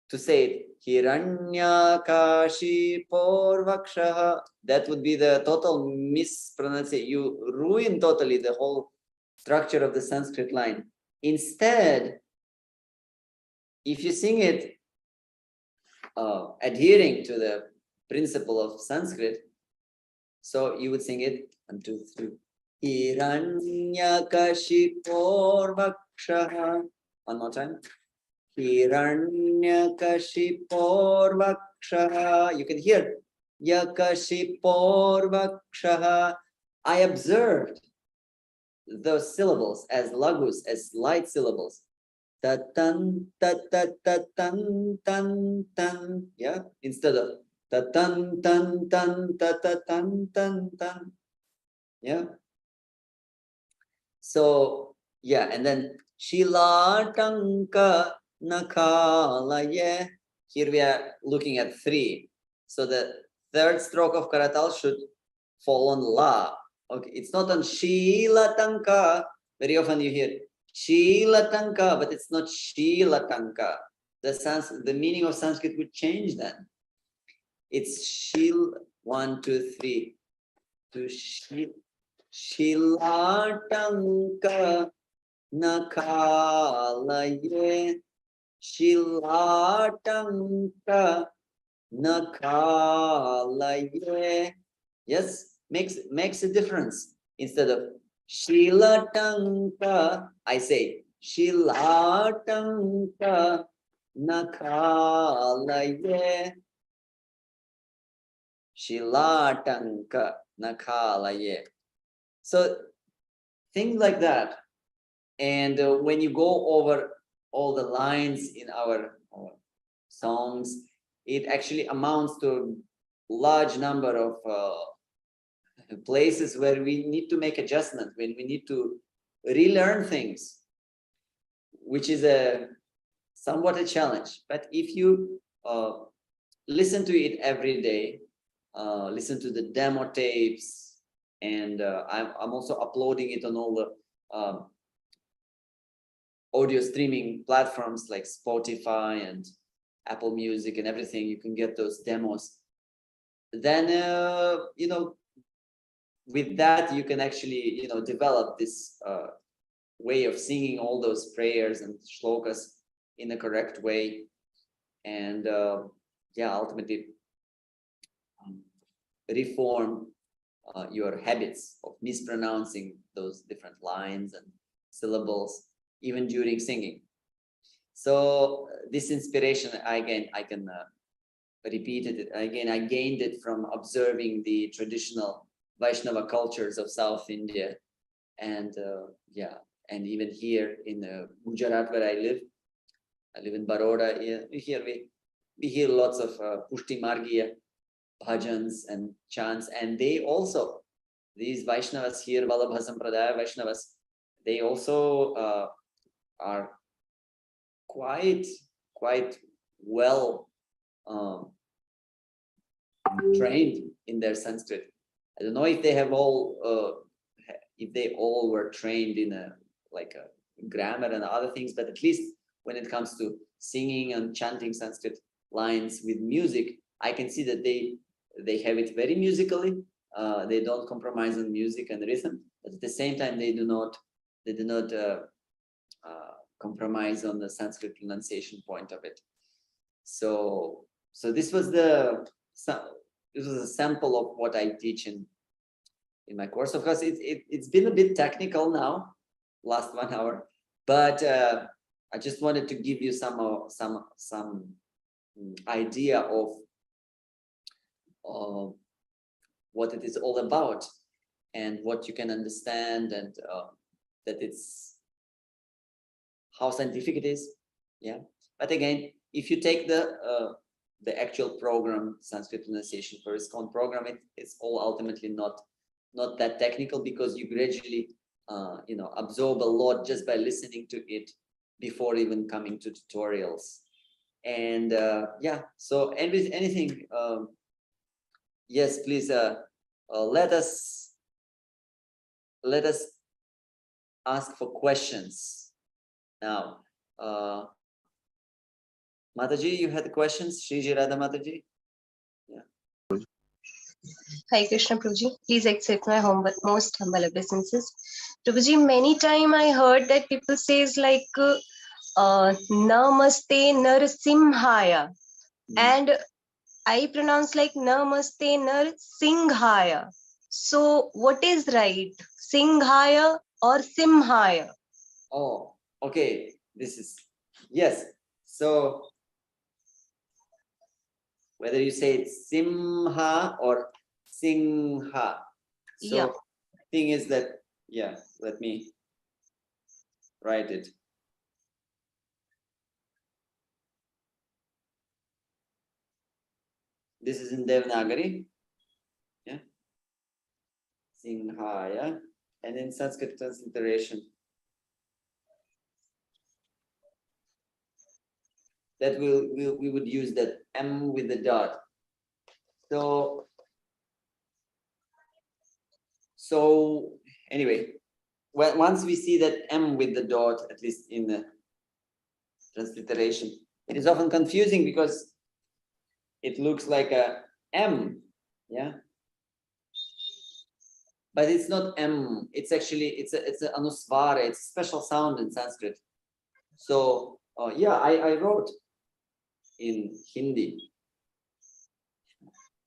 to say it. Hiranyakashiporvakshaha. That would be the total mispronunciation. You ruin totally the whole structure of the Sanskrit line. Instead, if you sing it adhering to the principle of Sanskrit, so you would sing it 1, 2, 3. Hiranyakashiporvakshaha. One more time. Hiranyakashiporvakshaha. You can hear Yakashiporvakshaha. I observed those syllables as lagus, as light syllables. Ta-tan, ta-ta-ta-tan, tan, tan. Yeah, instead of ta-tan, tan, tan, ta-ta-tan, tan, tan. Yeah. So, yeah, and then Shilatanka Nakalaye. Here we are looking at 3. So the third stroke of Karatal should fall on La. Okay, it's not on Shilatanka. Very often you hear Shilatanka, but it's not Shilatanka. The meaning of Sanskrit would change then. It's Shil, 1, 2, 3. To Shilatanka Nakalaye. Shilatanka Nakalaye. Yes, makes a difference. Instead of Shilatanka, I say Shilatanka Nakalaye. Shilatanka Nakalaye. So things like that. And when you go over all the lines in our songs, it actually amounts to a large number of places where we need to make adjustment, when we need to relearn things, which is somewhat a challenge. But if you listen to it every day, listen to the demo tapes, and I'm also uploading it on all the audio streaming platforms like Spotify and Apple Music and everything. You can get those demos. Then, you know, with that, you can actually, you know, develop this way of singing all those prayers and shlokas in the correct way. And yeah, ultimately reform your habits of mispronouncing those different lines and syllables, even during singing. So this inspiration, again, I can repeat it again. I gained it from observing the traditional Vaishnava cultures of South India, and yeah, and even here in Gujarat where I live in Baroda. Here we hear lots of Pushti Margiya bhajans and chants, and they also, these Vaishnavas here, Vallabha Sampradaya Vaishnavas, they also are quite well trained in their Sanskrit. I don't know if they have all if they all were trained in a grammar and other things, but at least when it comes to singing and chanting Sanskrit lines with music, I can see that they have it very musically. They don't compromise on music and rhythm, but at the same time they do not compromise on the Sanskrit pronunciation point of it. So this was a sample of what I teach in my course. Of course, it's been a bit technical now, last 1 hour, but I just wanted to give you some idea of what it is all about and what you can understand, and that it's how scientific it is. Yeah, but again, if you take the actual program, Sanskrit pronunciation for ISKCON program, it's all ultimately not that technical, because you gradually absorb a lot just by listening to it before even coming to tutorials. And yeah, so anything, yes, please let us ask for questions now. Mataji, you had questions? Shriji Radha Mataji? Yeah. Hare Krishna, Prabhuji. Please accept my most humble obeisances. Prabhuji, many times I heard that people says like Namaste Narsimhaya, and I pronounce like Namaste Narsinghaya. So what is right? Singhaya or Simhaya? Oh, okay. This is, yes. So whether you say it's Simha or Singha. So Yeah. the thing is that, yeah, let me write it. This is in Devanagari. Yeah. Singhaya. And in Sanskrit transliteration, that we would use that M with the dot. So anyway, well, once we see that M with the dot, at least in the transliteration, it is often confusing because it looks like a M, yeah, but it's not M. It's actually it's a anusvara. It's a special sound in Sanskrit. So yeah, I wrote in Hindi,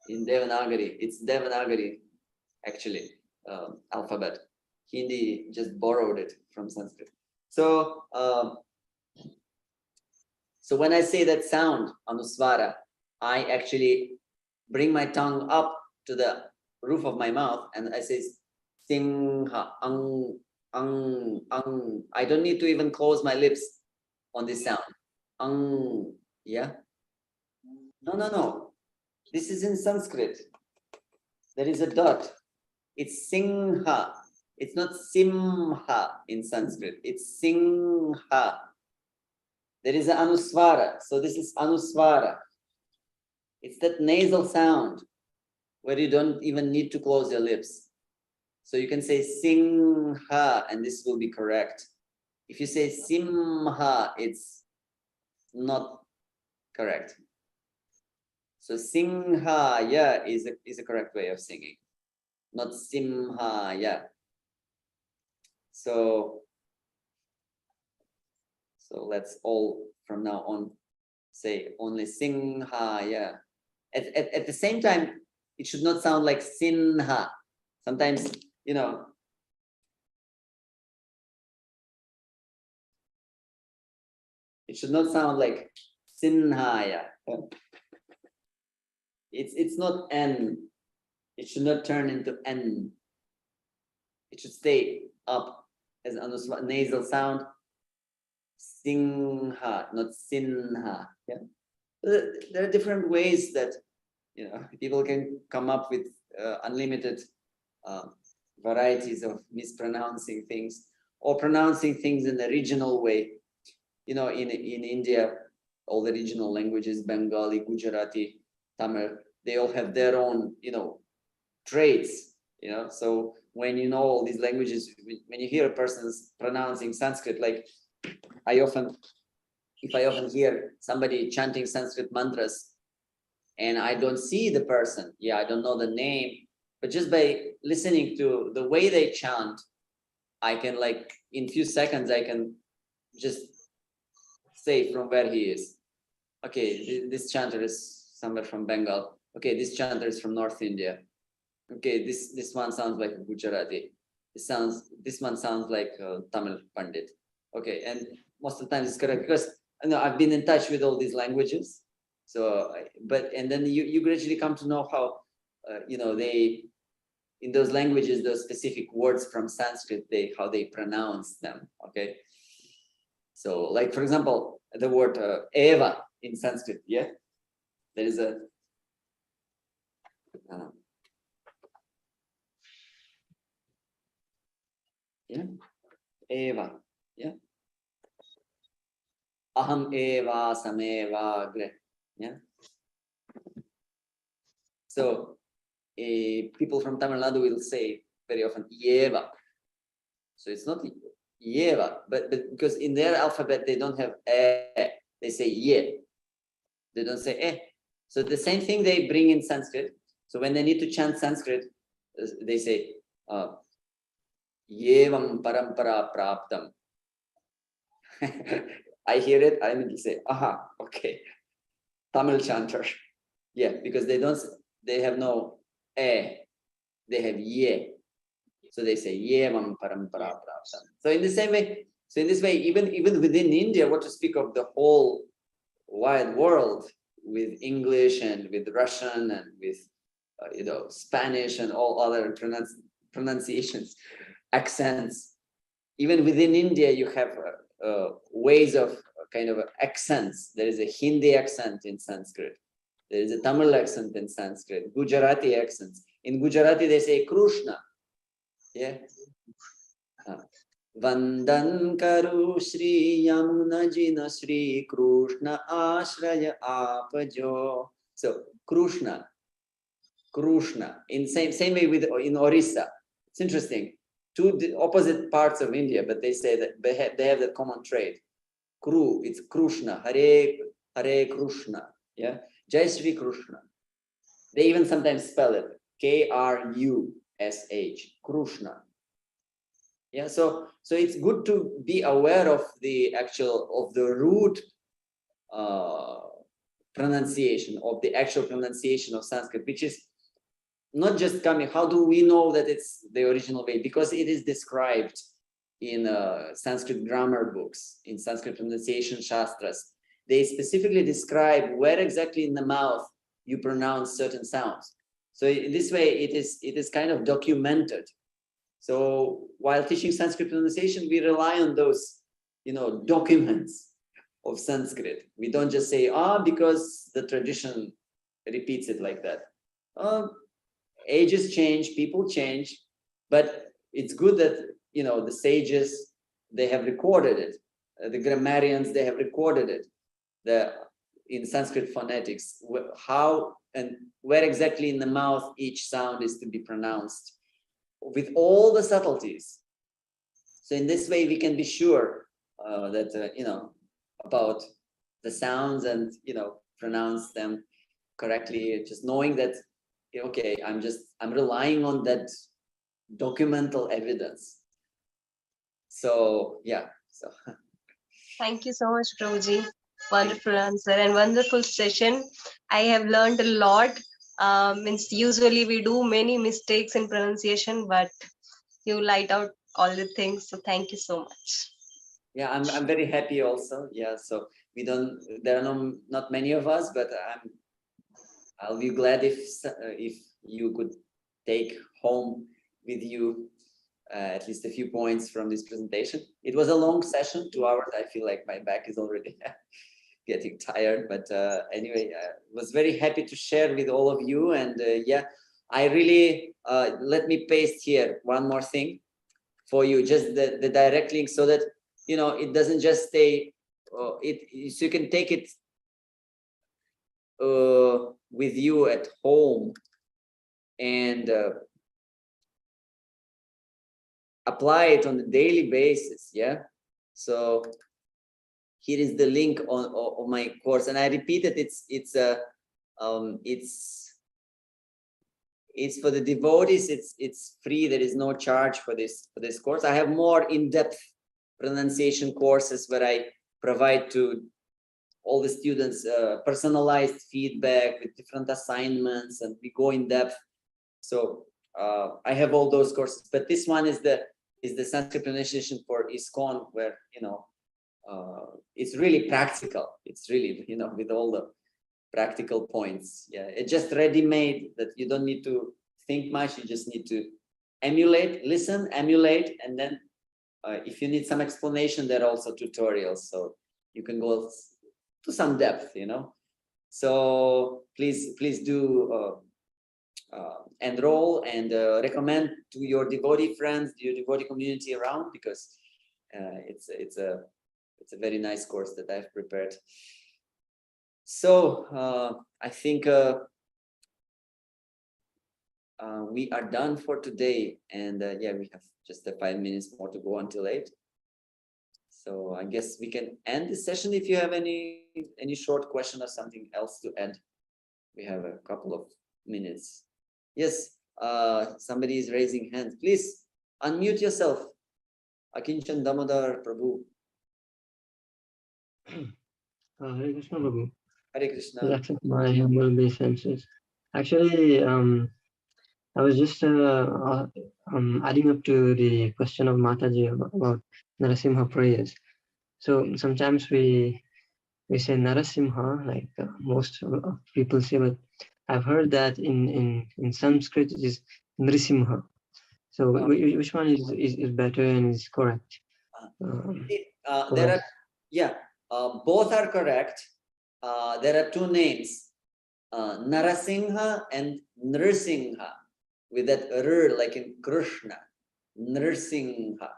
in Devanagari. It's Devanagari actually alphabet. Hindi just borrowed it from Sanskrit. So so when I say that sound anusvara, I actually bring my tongue up to the roof of my mouth and I say singha, ang. I don't need to even close my lips on this sound. Ang, yeah. No. This is in Sanskrit. There is a dot. It's singha. It's not simha in Sanskrit. It's singha. There is an anusvara. So this is anusvara. It's that nasal sound where you don't even need to close your lips. So you can say singha and this will be correct. If you say simha, it's not correct. So singhaya is a correct way of singing, not simhaya. So let's all from now on say only singhaya. At the same time, it should not sound like sinha. Sometimes, it It should not sound like Sinhaya. It's not N. It should not turn into N. It should stay up as a nasal sound. Singha, not Sinha. Yeah. There are different ways that people can come up with unlimited varieties of mispronouncing things or pronouncing things in a regional way. In India, all the regional languages, Bengali, Gujarati, Tamil, they all have their own, traits, So when you know all these languages, when you hear a person's pronouncing Sanskrit, like if I often hear somebody chanting Sanskrit mantras and I don't see the person, I don't know the name, but just by listening to the way they chant, I can in few seconds, I can just say from where he is. Okay, this chanter is somewhere from Bengal. Okay, this chanter is from North India. Okay, this one sounds like a Gujarati. This one sounds like a Tamil Pandit. Okay, and most of the time it's correct because I've been in touch with all these languages. So, and then you gradually come to know how, they, in those languages, those specific words from Sanskrit, how they pronounce them. Okay. So, like for example, the word Eva in Sanskrit, there is a Eva, Aham Eva Sameva Gre, So, people from Tamil Nadu will say very often Yeva. So it's not Yeva, but because in their alphabet they don't have E, they say Ye. They don't say Eh. So the same thing they bring in Sanskrit. So when they need to chant Sanskrit, they say Yevam Parampara Praptam. I hear it, I immediately say, aha, okay. Tamil chanter. Because they have no E, they have Ye. So they say Yevam Parampara Praptam. So in the same way, even within India, what to speak of the whole wide world with English and with Russian and with Spanish and all other pronunciations, accents. Even within India, you have ways of kind of accents. There is a Hindi accent in Sanskrit. There is a Tamil accent in Sanskrit. Gujarati accents. In Gujarati, they say Krishna. Vandan karu Shri Yamuna Jina Shri Krishna Ashraya Apajo. So Krishna. In same way in Orissa. It's interesting. Two opposite parts of India, but they say that they have that common trait. It's Krishna. Hare Krishna. Jai Shri Krishna. They even sometimes spell it K-R-U-S-H. Krishna. So it's good to be aware of the root pronunciation, of the actual pronunciation of Sanskrit, which is not just coming. How do we know that it's the original way? Because it is described in Sanskrit grammar books, in Sanskrit pronunciation shastras. They specifically describe where exactly in the mouth you pronounce certain sounds. So in this way, it is kind of documented. So while teaching Sanskrit pronunciation, we rely on those, documents of Sanskrit. We don't just say, because the tradition repeats it like that. Ages change, people change, but it's good that, the sages, they have recorded it. The grammarians, they have recorded it. In Sanskrit phonetics, how and where exactly in the mouth each sound is to be pronounced, with all the subtleties. So in this way, we can be sure that, about the sounds and, pronounce them correctly, just knowing that, okay, I'm relying on that documental evidence. So, Thank you so much, Prabhuji. Wonderful answer and wonderful session. I have learned a lot. Usually we do many mistakes in pronunciation, but you light out all the things. So thank you so much. I'm very happy also. So there are not many of us, but I'll be glad if you could take home with you at least a few points from this presentation. It was a long session, 2 hours. I feel like my back is already getting tired, but anyway, I was very happy to share with all of you. And yeah, I really, let me paste here one more thing for you, just the direct link, so that, you know, it doesn't just stay, so you can take it with you at home and apply it on a daily basis. Yeah, so here is the link on my course, and I repeated, it's for the devotees. It's free. There is no charge for this course. I have more in-depth pronunciation courses where I provide to all the students personalized feedback with different assignments, and we go in depth. So I have all those courses, but this one is the Sanskrit pronunciation for ISKCON, where, you know, it's really practical. It's really, you know, with all the practical points. Yeah, it's just ready-made, that you don't need to think much. You just need to listen, emulate, and then if you need some explanation, there are also tutorials, so you can go to some depth, you know. So please do enroll and recommend to your devotee friends, your devotee community around, because it's a very nice course that I've prepared. So I think we are done for today, and yeah, we have just 5 minutes more to go until 8. So I guess we can end the session. If you have any short question or something else to add, we have a couple of minutes. Yes, somebody is raising hands. Please unmute yourself. Akinchan Damodar Prabhu. Hare Krishna, Prabhu. Hare Krishna. Please accept my humble obeisances. Actually, I was just adding up to the question of Mataji about Narasimha prayers. So sometimes we say Narasimha, like most people say, but I've heard that in Sanskrit it is Nrisimha. So which one is better and is correct? There are, yeah, both are correct. There are two names, Narasingha and Nrsimha, with that R like in Krishna, Nrsimha.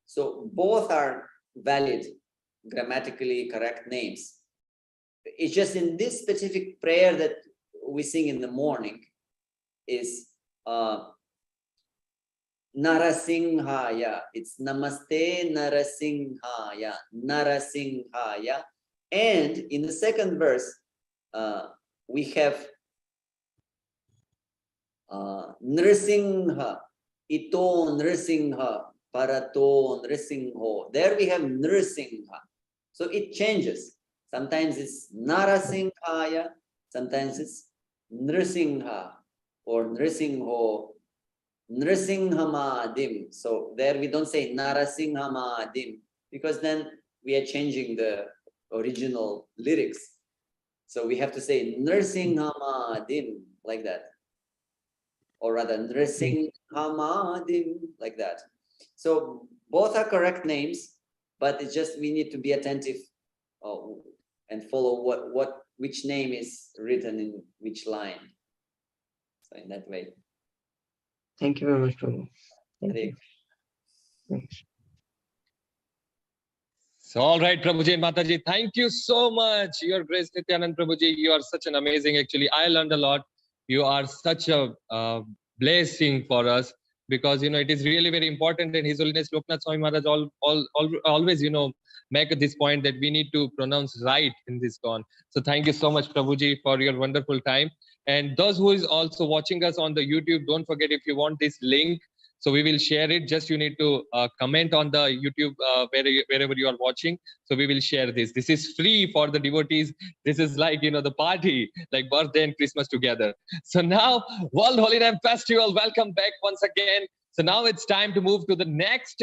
So both are valid, grammatically correct names. It's just in this specific prayer that we sing in the morning is Narasimhaya. It's Namaste Narasimhaya, Narasimhaya. And in the second verse, we have Nrsimha, Ito Nrsimha, Parato Nrsimho. There we have Nrsimha. So it changes. Sometimes it's Narasimhaya, sometimes it's Nrsimha or Nrsimho, Nrsimhamadim. So there we don't say Narasimhamadim, because then we are changing the original lyrics. So we have to say Nrsimhamadim, like that. Or rather Nrsimhamadim, like that. So both are correct names, but it's just we need to be attentive and follow which name is written in which line. So in that way. Thank you very much, Prabhu. Thank you. Thanks. So, all right, Prabhuji and Mataji, thank you so much. Your Grace Nityanand Prabhuji, you are such an amazing, actually. I learned a lot. You are such a blessing for us, because, you know, it is really very important. And His Holiness Loknath Swami Maharaj always, you know, make this point that we need to pronounce right in this ISKCON. So thank you so much, Prabhuji, for your wonderful time. And those who is also watching us on the YouTube, don't forget, if you want this link, so we will share it. Just you need to comment on the YouTube wherever you are watching. So we will share this. This is free for the devotees. This is like, you know, the party, like birthday and Christmas together. So now, World Holy Name Festival, welcome back once again. So now it's time to move to the next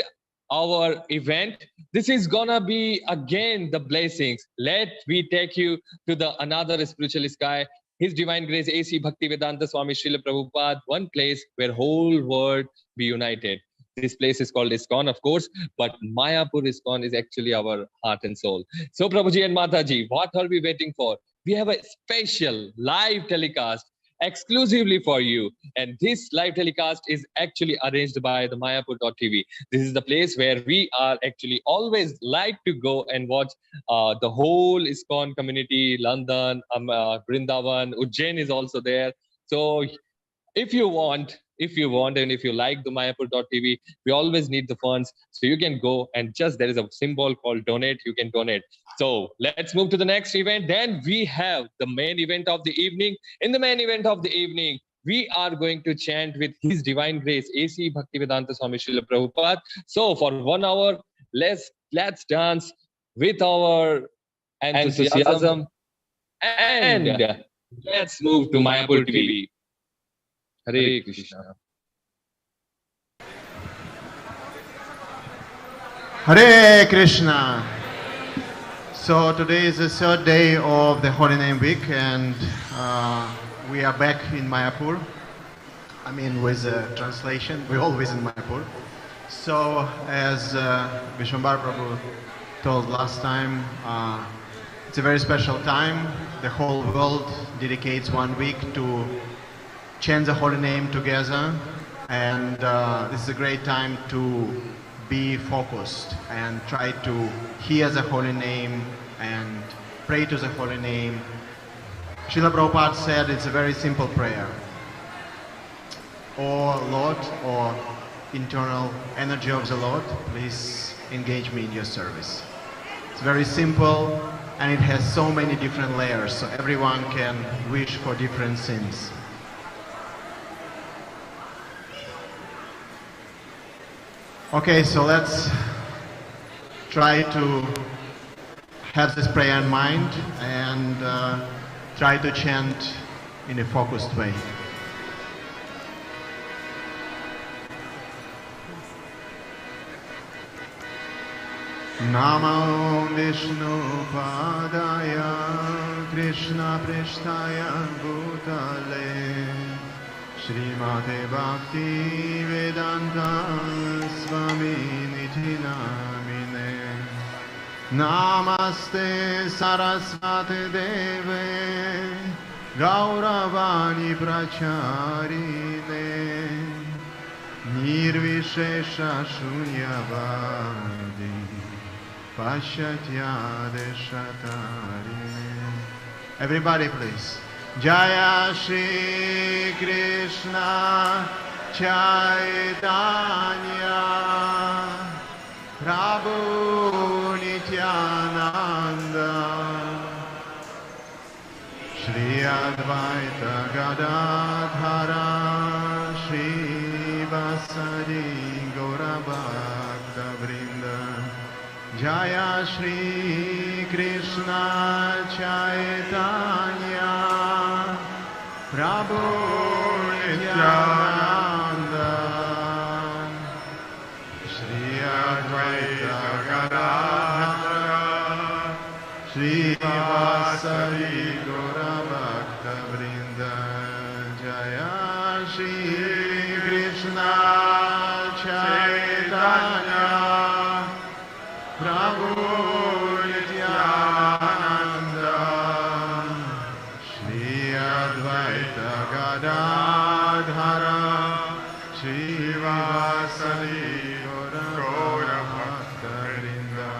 our event. This is gonna be again the blessings. Let me take you to the another spiritual sky. His Divine Grace A.C. Bhaktivedanta Swami Srila Prabhupada, one place where whole world be united. This place is called ISKCON, of course, but Mayapur ISKCON is actually our heart and soul. So, Prabhuji and Mataji, what are we waiting for? We have a special live telecast exclusively for you. And this live telecast is actually arranged by the Mayapur.tv. This is the place where we are actually always like to go and watch the whole ISKCON community, London, Vrindavan, Ujjain is also there. So if you want, and if you like the Mayapur.tv, we always need the funds. So you can go and just, there is a symbol called donate, you can donate. So let's move to the next event. Then we have the main event of the evening. In the main event of the evening, we are going to chant with His Divine Grace, A.C. Bhaktivedanta Swami Srila Prabhupada. So for 1 hour, let's dance with our enthusiasm and let's move to Mayapur TV. Hare Krishna. Hare Krishna. So today is the third day of the Holy Name Week, and we are back in Mayapur. I mean, with a translation, we're always in Mayapur. So as Vishwambar Prabhu told last time, it's a very special time. The whole world dedicates 1 week to chant the Holy Name together, and this is a great time to be focused and try to hear the Holy Name and pray to the Holy Name. Srila Prabhupada said it's a very simple prayer. Oh Lord, or internal energy of the Lord, please engage me in your service. It's very simple, and it has so many different layers, so everyone can wish for different things. Okay, so let's try to have this prayer in mind and try to chant in a focused way. Namo Vishnu Padaya Krishna Prishtaya Bhutale Srimate Bhakti Vedanta Swami Niti Namine Namaste Saraswati Deve Gauravani Pracharine Nirvishesha Shunyavadi Pashatya Deshatarine. Everybody please. Jaya Shri Krishna Chaitanya Prabhu Nityananda Shri Advaita Gadadhara Shri Vasari Gaura Bhakta Vrinda Jaya Shri Krishna Chaitanya Prabhu Nityananda Shri Advaita Gadadhara Shri Vasari Gaura Bhakta Vrinda Jaya Shri Krishna Chaitanya Prabhu Nityananda Shri Advaita Gadadhara Shri Vasari Gaura Bhakta Vrinda.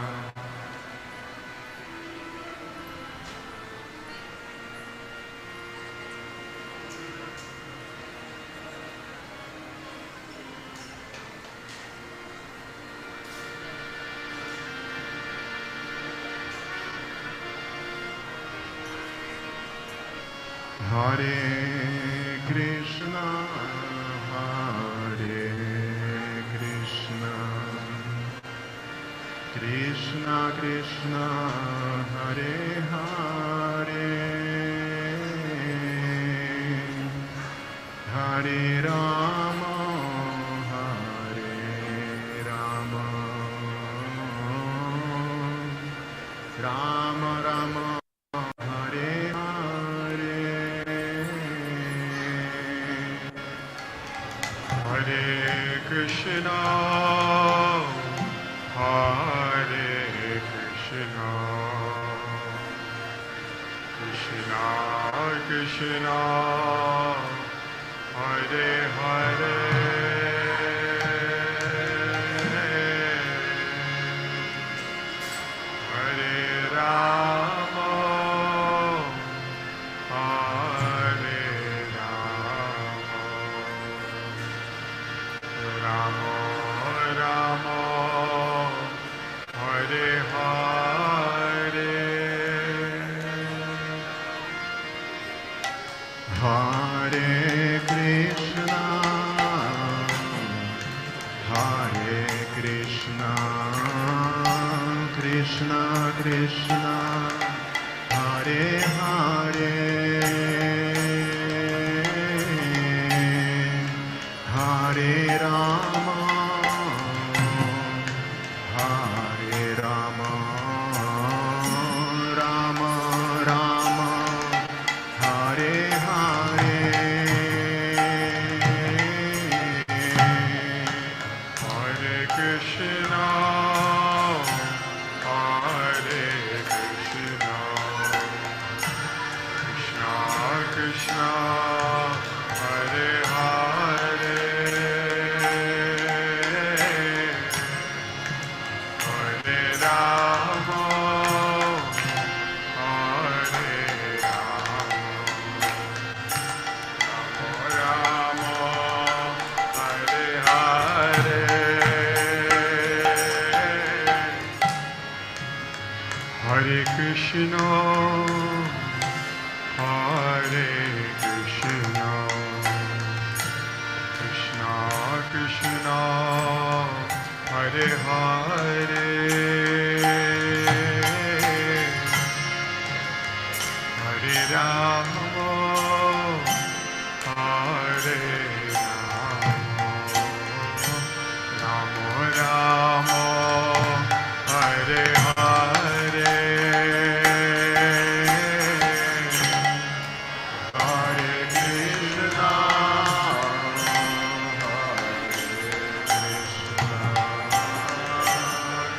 Hare Krishna, Hare Krishna, Krishna Krishna, Hare Hare, Hare Rama, Hare Rama, Hare Krishna, Hare Krishna, Krishna Krishna, Hare Hare, Hare Rama, Hare Rama, Rama Rama, Hare Hare, Hare Krishna, Hare Krishna, Krishna Krishna, Hare Hare, Hare Rama, Hare Rama, Rama Rama, Hare Hare, Hare Krishna, Hare Krishna, Krishna Krishna, Hare Hare, Hare Rama, Hare Rama, Rama Hare Hare, Hare Krishna, Hare Krishna, Krishna Krishna, Hare Hare, Hare Rama, Hare Rama, Rama Rama, Hare Hare, Hare Krishna,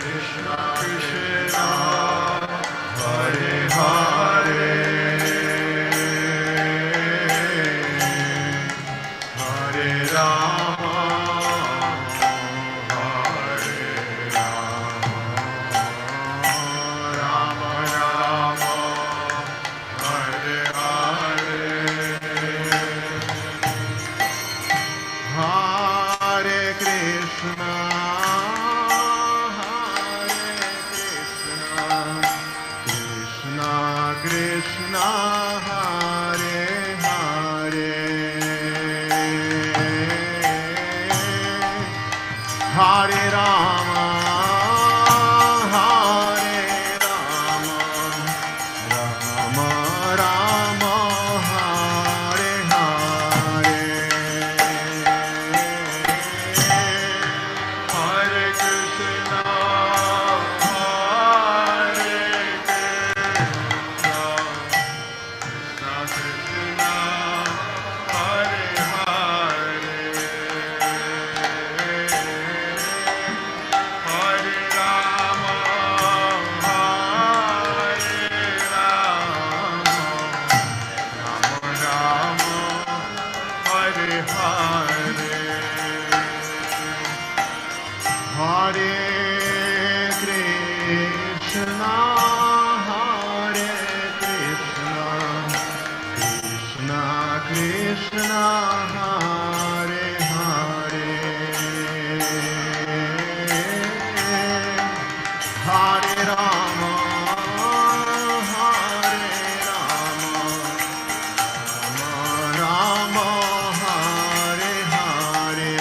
Krishna Krishna, Hare Hare, Hare Rama, Hare Rama, Rama Rama, Hare Hare, Hare Krishna, Hare Krishna, Krishna Krishna, Hare Hare, Hare Rama, Hare Rama, Rama Rama, Hare Hare, Hare Krishna, Hare Krishna, Krishna Krishna, Hare Hare, Hare Rama, Hare Rama, Rama Rama, Hare Hare, Hare Krishna, Hare Krishna, Krishna Krishna, Hare Hare, Hare Rama, Hare Rama, Rama Rama, Hare Hare,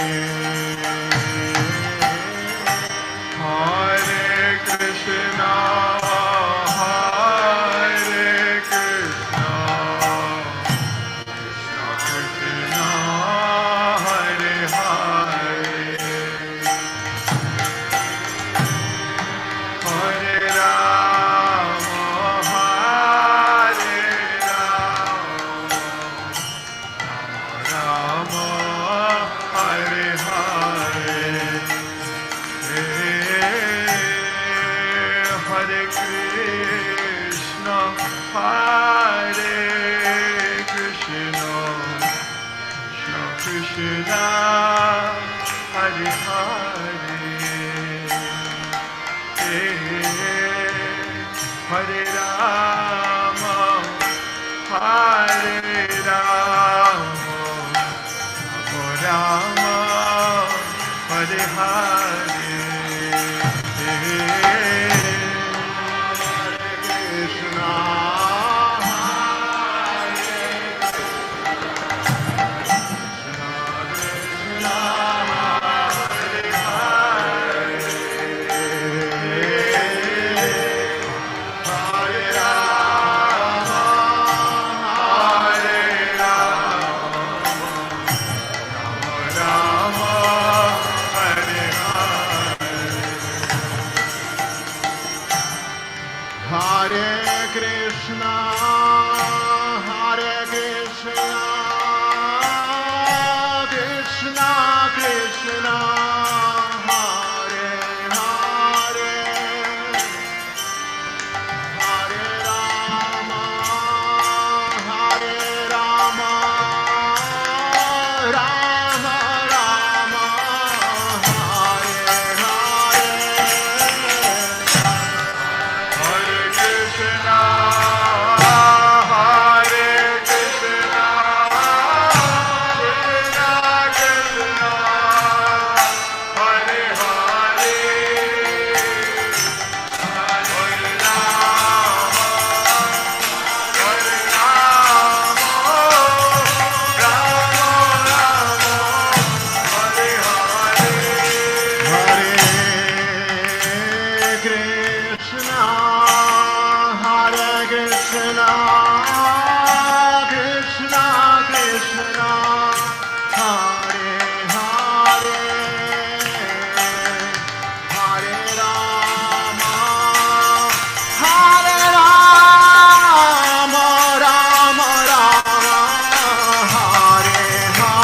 Ram, Hare Hare, Hare Rama, Hare Rama, Rama, Hare Hare, Krishna. Hare Krishna, Krishna Krishna, Hare Hare, Hare Rama, Rama Rama, Hare Hare, Hare Krishna, Hare Krishna, Krishna Krishna, Hare Hare, Hare Rama, Rama Rama, Hare Hare, Hare Krishna, Hare Krishna, Krishna Krishna, Hare Hare, Hare Rama, Rama Rama, Hare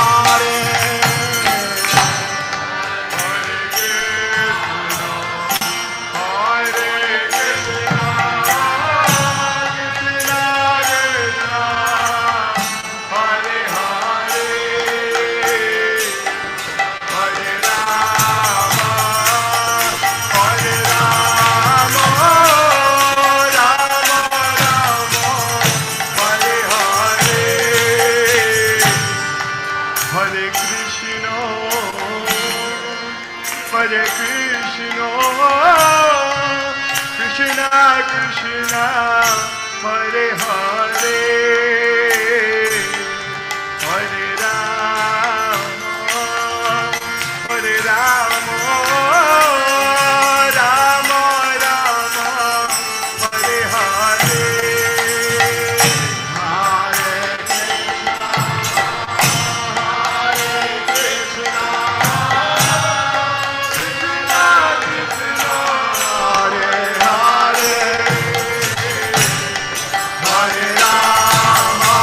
Hare, Hare Krishna, Hare Krishna, Krishna Krishna, Hare Hare, Hare Rama, Rama Rama, Hare Hare, Hare Krishna, Hare Krishna, Krishna Krishna, Hare Hare, Hare Rama, Rama Rama, Hare Hare, Hare Krishna, Krishna Krishna, Hare Hare, Hare Rama,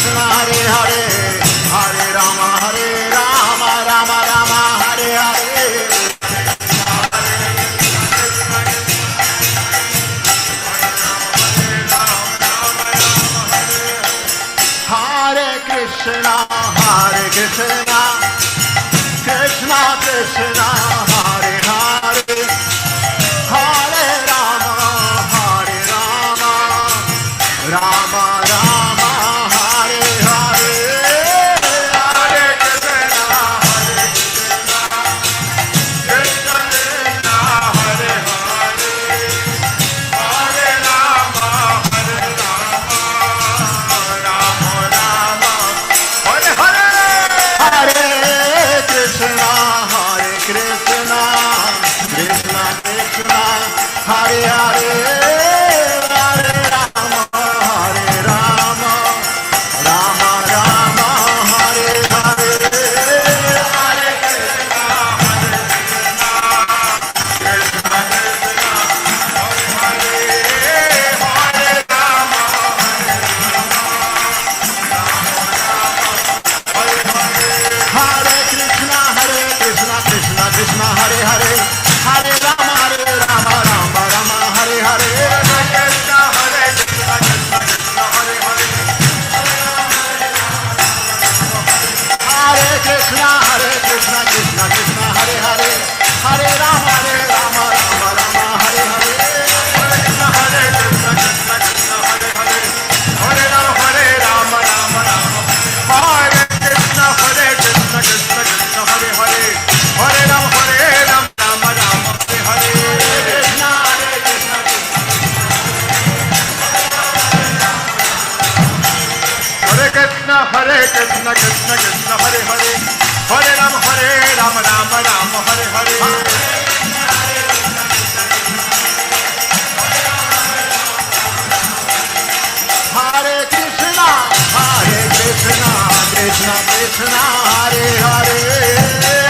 Krishna, Hare Hare, Hare Rama, Rama Rama, Hare Hare. Hare Krishna, Krishna Krishna, Hare Hare, Hare Rama, Rama Rama, Hare Hare. Hare Krishna, Krishna Krishna, Hare Hare, Hare Rama, Rama Rama, Hare Hare. Hare Krishna, Krishna Krishna, Hare Hare, Hare Rama, Rama Rama, Hare Hare. Hare Krishna, Krishna Krishna, Hare Hare, Hare Rama, Hare Krishna, Krishna Krishna, Hare Hare, Hare Rama, Rama Rama, Hare Hare. Hare Krishna, Krishna Krishna, Hare Hare, Hare Krishna, Krishna Krishna, Hare Hare, Hare Rama, Rama Rama, Hare Hare. Hare Krishna, Krishna Krishna, Hare Hare, Hare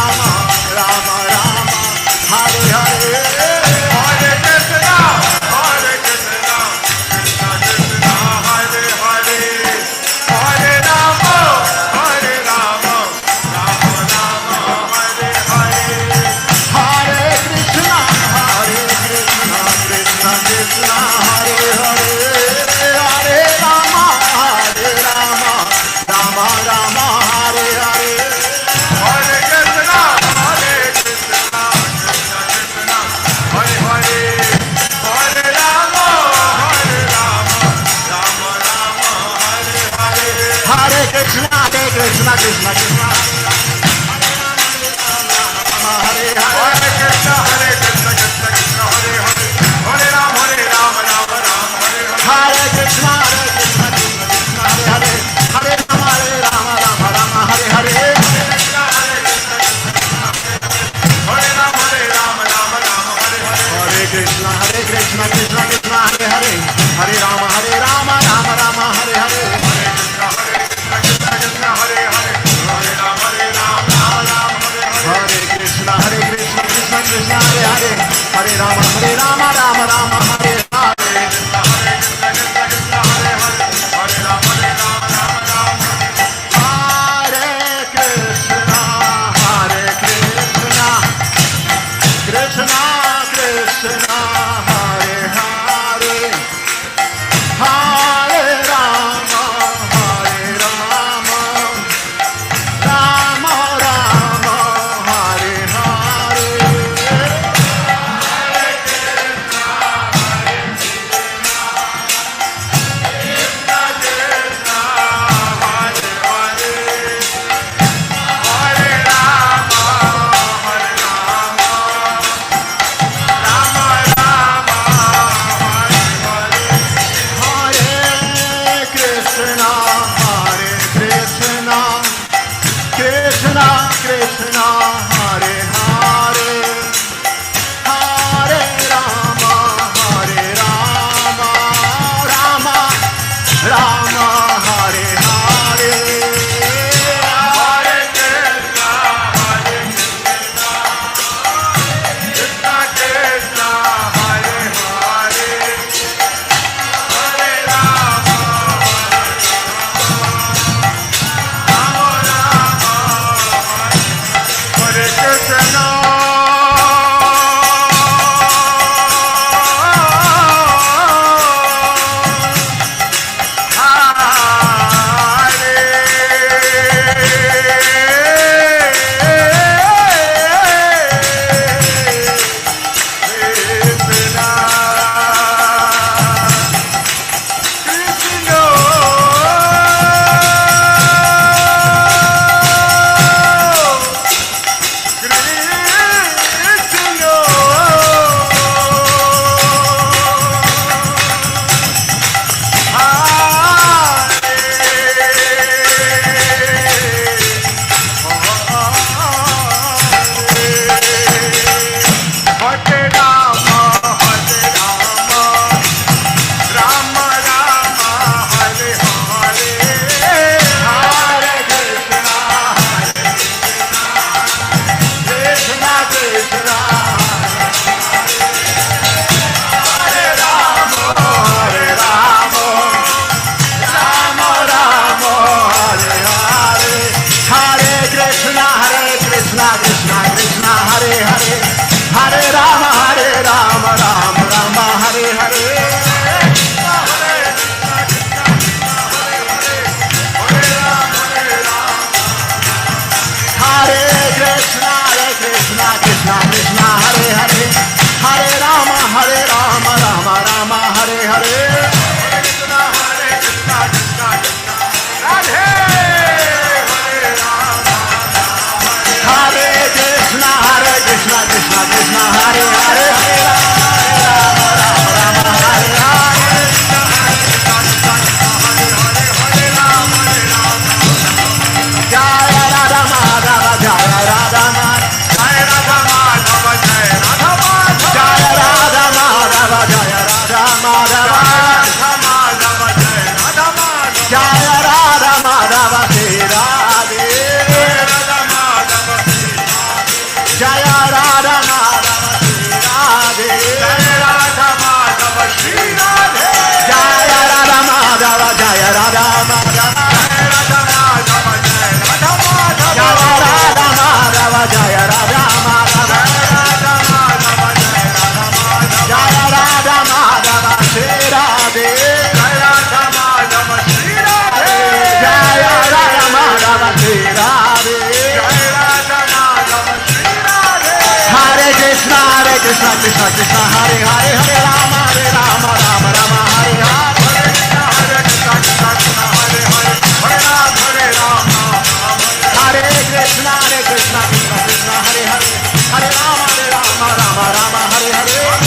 Rama, Rama Rama, Hare Krishna, Krishna Krishna, Hare Hare, Hare Rama, Rama Rama, Hare Hare. Hare Krishna, Krishna Krishna, Hare Hare, Hare Rama, Rama Rama, Hare Hare. Hare Krishna, Krishna Krishna, Hare Hare, Hare Rama, Rama Rama, Hare Hare. Hare Krishna, Krishna Krishna, Hare Hare, Hare Rama, Rama Rama, Hare Hare. Hare Krishna, Krishna Krishna, Hare Hare, Hare Rama, Rama Rama, Hare Hare. Hare Krishna, Krishna Krishna, Hare Hare, Hare Rama, Rama Rama, Hare Hare. Hare Krishna, Krishna Krishna, Hare Hare. Hare Krishna, Krishna Hare Hare, Hare Rama, Rama Rama, Hare Hare. Hare Krishna, Krishna Hare Hare, Hare Rama, Rama Hare Hare. Hare Krishna, Hare Rama, Rama Hare Hare. Hare Krishna, Krishna Hare Hare, Hare Rama, Rama Hare Hare. Hare Krishna, Krishna Hare Hare, Hare Rama, Rama Hare Hare. Hare Krishna, Krishna Hare Hare, Hare Rama, Rama Hare Hare. Hare Jaya Radha Madhava Sri Radhe. Jaya Radha Madhava Sri Radhe. Jaya Radha Madhava Jaya Radha Madhava. Jaya Radha Madhava Jaya Radha Madhava. Jaya Radha Madhava Sri Radhe. Jaya Radha Madhava Sri Radhe. Hare Krishna Krishna Krishna Hare Hare Hare Rama Rama Rama Hare Hare. Hare Krishna Krishna Krishna Hare Hare Hare Rama Rama Hare Hare.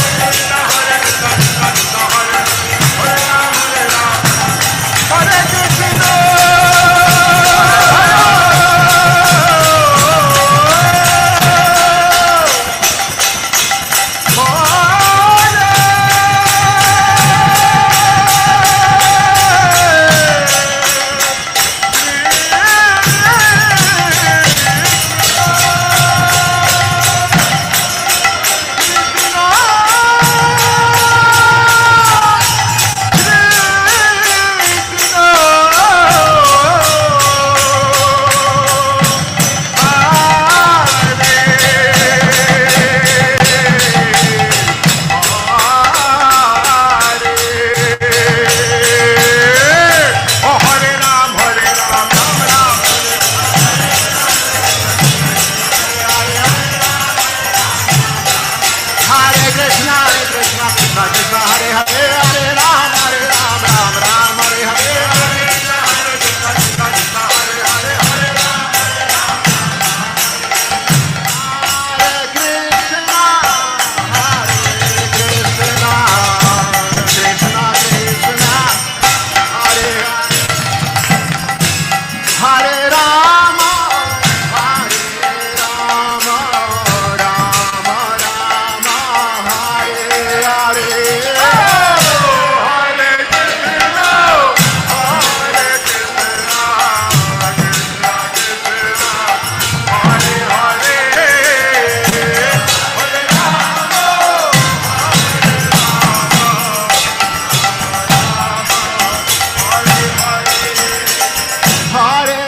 Hare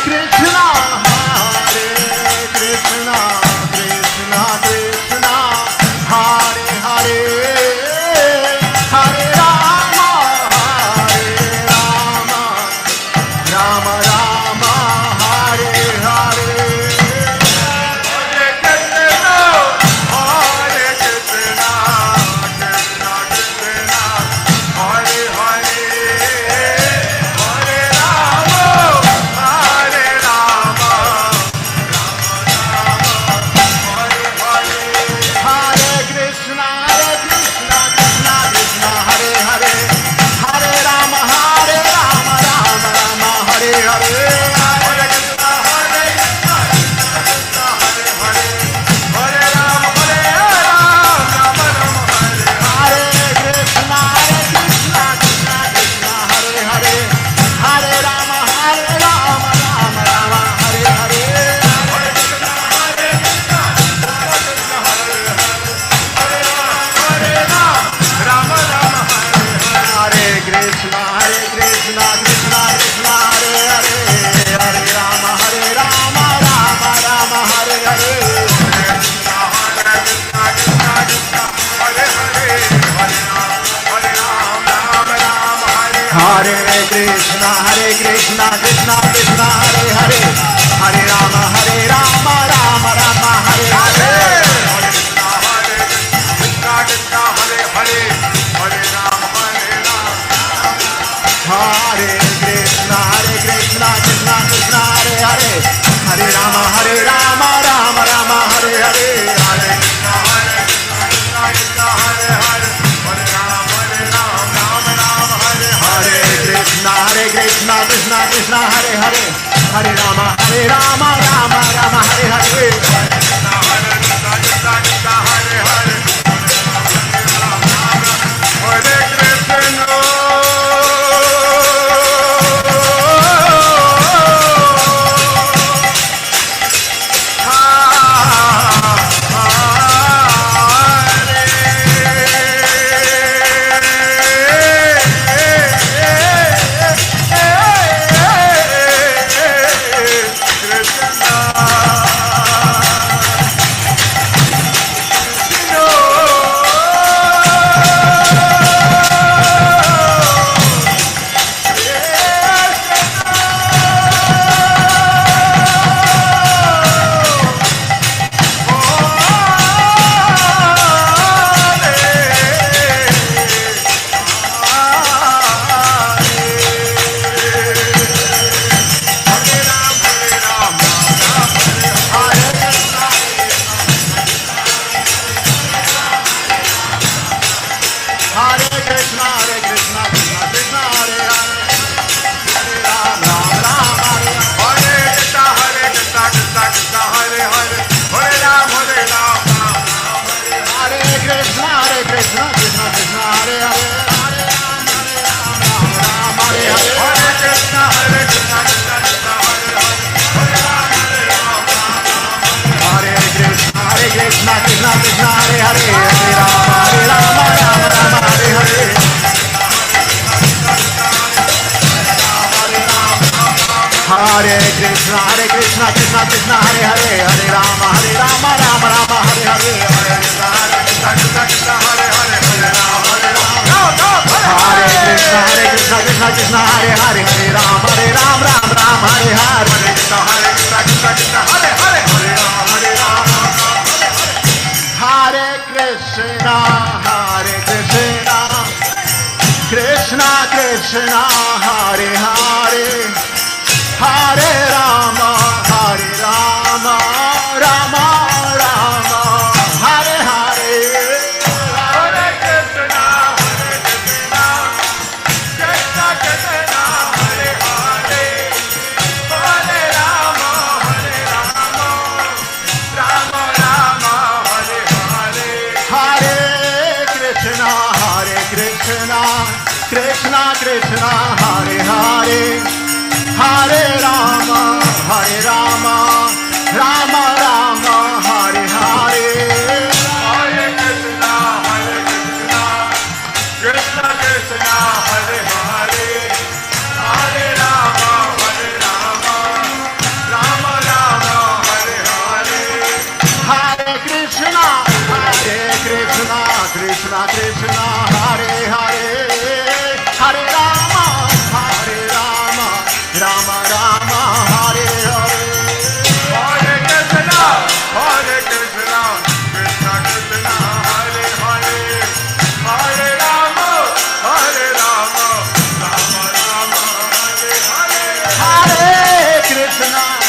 Krishna. Hare Krishna Krishna Krishna Hare Hare Hare Rama Rama Rama Hare Hare. Hare Krishna Krishna Krishna Hare Hare Hare Rama Rama Rama Hare Hare. Hare Krishna Krishna Krishna Hare Hare Hare Rama Rama Rama Hare Hare. Hare Krishna Hare Krishna, Krishna Krishna, Hare Hare, Hare Rama, Rama Rama, Hare Hare, Hare Krishna, Krishna, Hare Hare, Hare Rama, Hare Krishna, Krishna Krishna, Hare Hare, Hare Rama, Ram, Hare Hare, Hare Krishna, Krishna, Hare Hare, Hare Rama, Hare Krishna, Krishna Krishna, Hare Hare, Hare Rama, Rama Rama, Hare Hare, Hare Krishna, Krishna Krishna, Hare Hare, Hare Rama, Rama Rama, Hare Hare, Hare Krishna, Krishna Krishna, Hare Hare, Hare Rama, Rama Rama, Hare Hare, Hare Krishna, Krishna Krishna, Hare Hare, Hare Rama, Rama Rama, Hare Hare, Hare Krishna, Krishna Krishna, Hare Hare, Hare Rama, Rama Rama, Hare Hare, Hare Krishna, Krishna Krishna, Hare Hare, Hare Rama, Rama Rama, Hare Hare,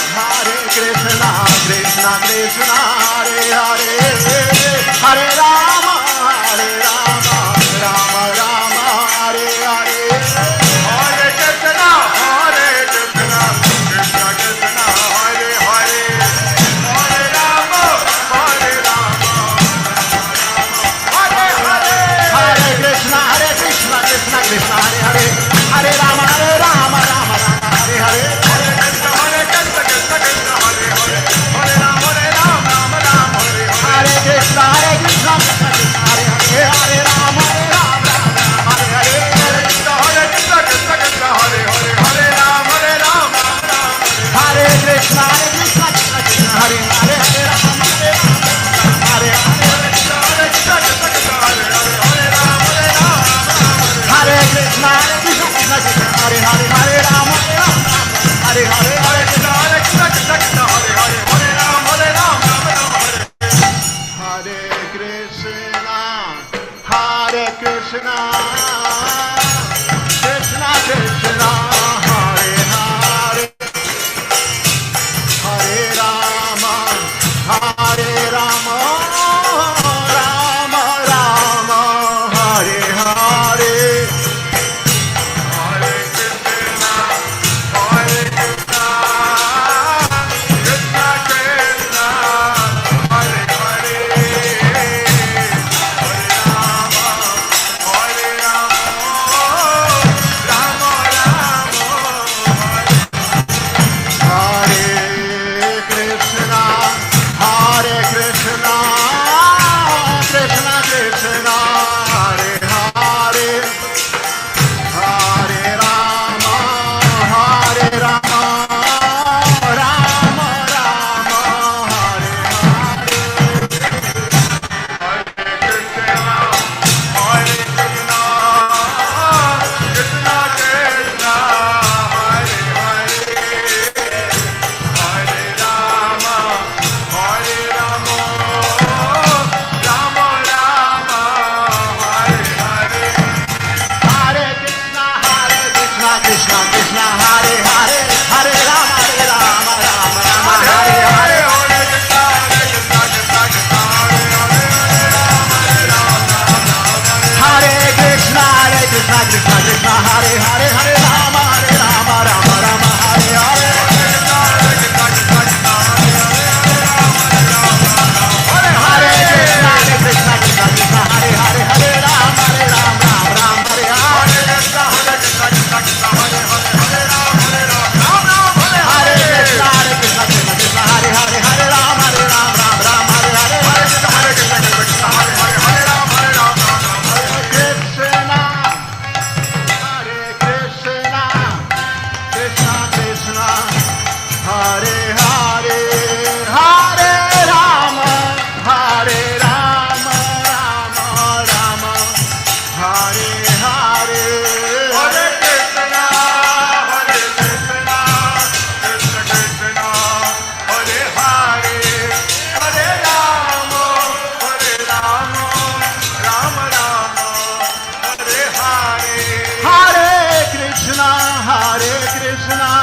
Hare Krishna, Krishna Krishna, Hare Hare, Hare Rama, Rama Rama, Hare Hare, Hare Krishna, Krishna Krishna, Hare Hare, Hare Rama, Hare Hare, Hare Krishna, Krishna Krishna, Hare Hare, Hare Rama, Rama Rama, Hare Hare, Hare Krishna, Krishna Krishna, Hare Hare, Hare Rama, Rama Rama, Hare Krishna, Krishna Krishna, Hare Hare, Hare Rama, Rama Rama, Hare Hare, Hare Krishna, Krishna Krishna, Hare Hare, Hare Rama, Rama Hare Krishna, Krishna Krishna, Hare Hare, Hare Rama, Hare Hare, Krishna, Krishna, Hare Hare, Hare Rama, Hare Krishna, Krishna Krishna, Hare Hare, Hare Rama, Hare Hare, Hare Krishna, Krishna, Hare Hare, Hare Rama, Hare Krishna, Hare Krishna, Krishna Krishna, Hare Hare, Hare Rama, Rama Rama, Hare Hare, Hare Krishna, Krishna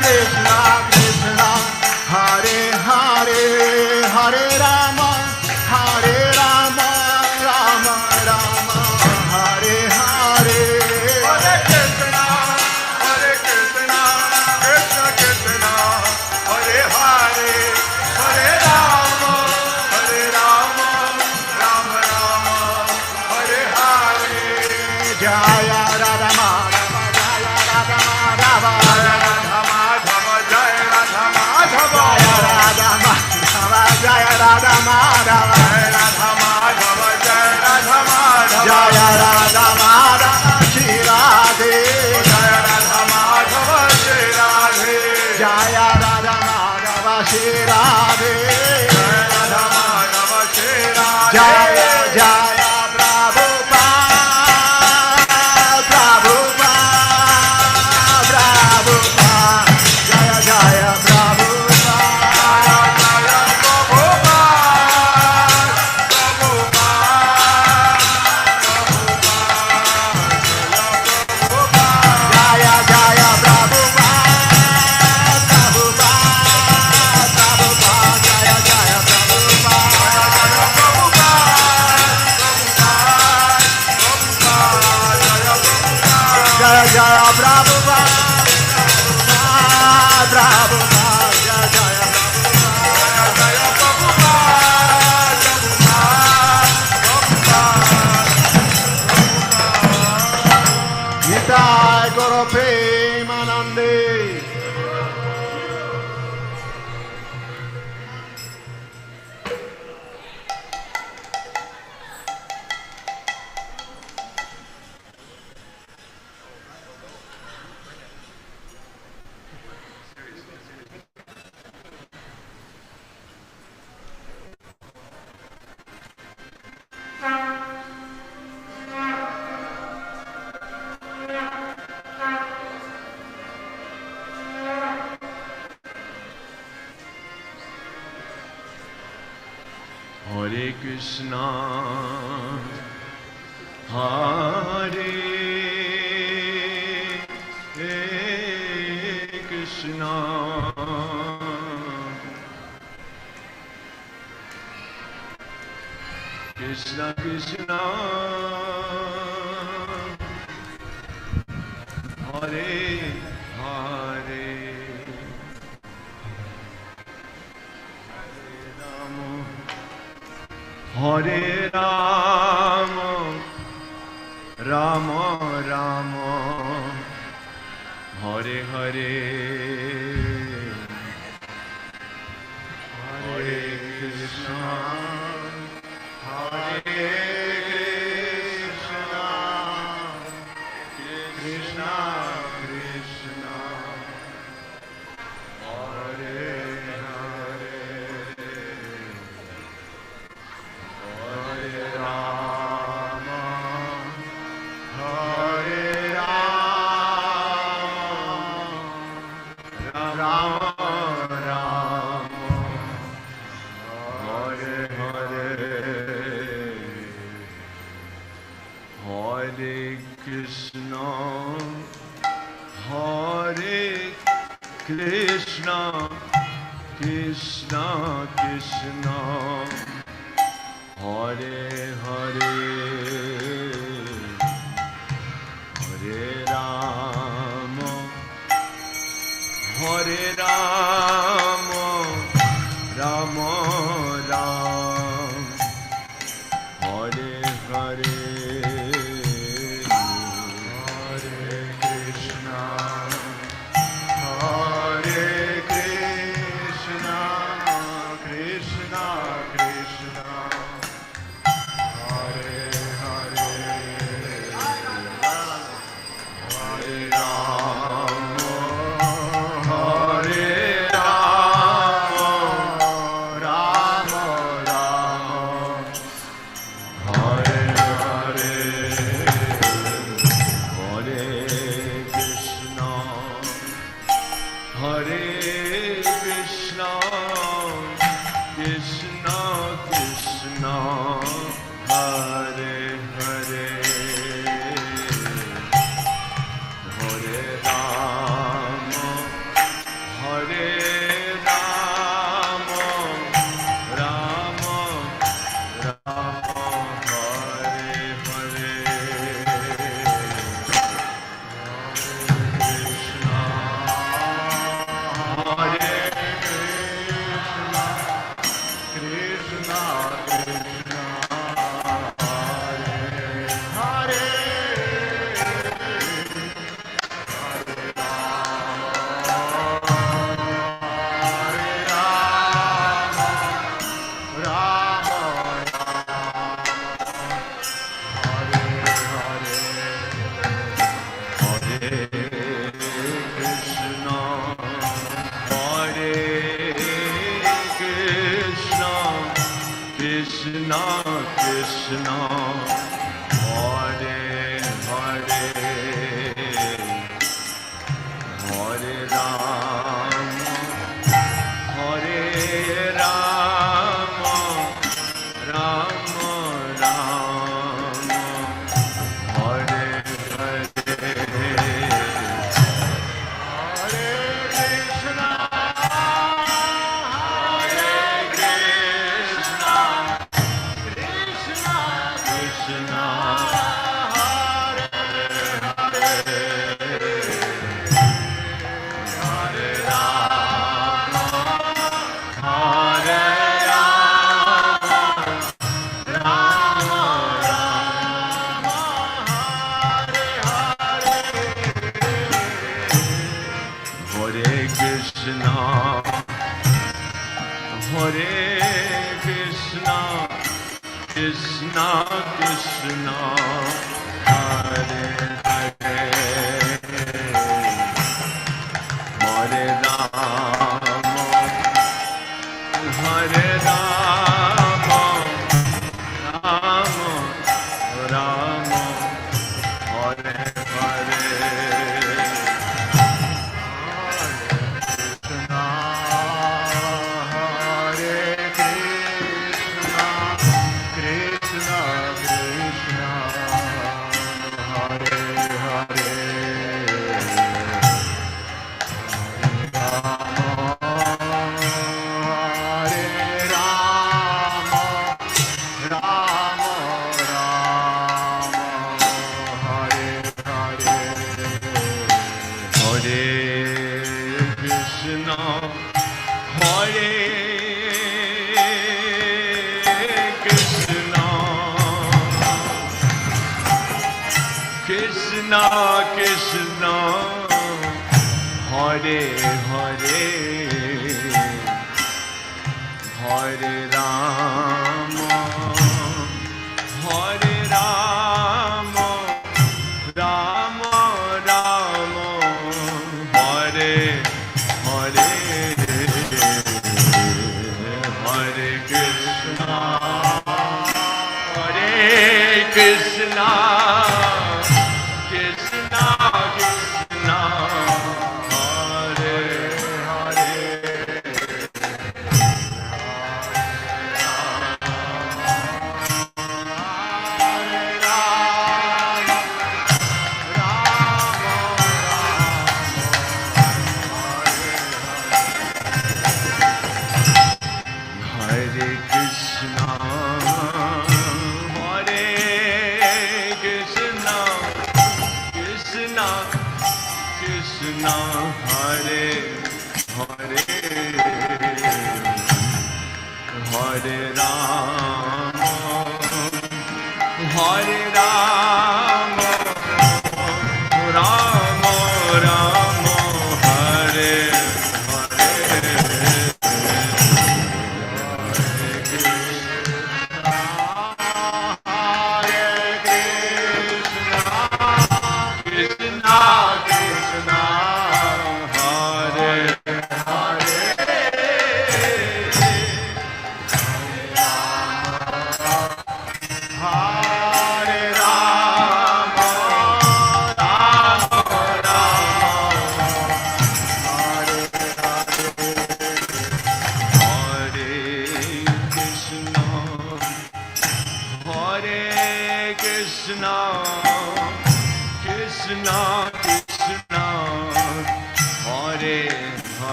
Krishna Krishna Hare Hare Hare Rama Hare Rama Rama Rama Hare Hare Hare Krishna Krishna Krishna Hare Hare Hare Rama Rama Rama Hare Hare Jaya Radha Madhava Jaya Radha Madhava Jaya Radha Madhava Jaya Radha Madhava Jaya Radha Madhava Jaya Radha Madhava Jaya Radha Madhava Shri Radhe Jaya Radha Madhava Shri Radhe Jaya Radha Madhava Shri Radhe Jaya Radha Madhava Shri Radhe Jaya Jaya Prabhupada Prabhupada Prabhupada Jaya Jaya Jaya Prabhupada Prabhupada Jaya Jaya Prabhupada Nitai Guru Premanande Hare Krishna Hare Krishna Krishna Krishna Hare Hare Hare Rama Rama Rama Hare Hare Hare Krishna Hare Krishna Krishna Krishna Hare Hare Hare Rama Hare Rama Rama Rama Hare Hare Hare Krishna Hare Krishna Krishna Krishna Hare Hare Hare Rama Hare Rama Rama Rama Hare Hare Hare Krishna Hare Krishna Krishna Krishna Hare Hare Hare Rama Hare Rama Rama Rama Hare Hare Hare Krishna Hare Krishna Krishna Krishna Hare Hare Hare Rama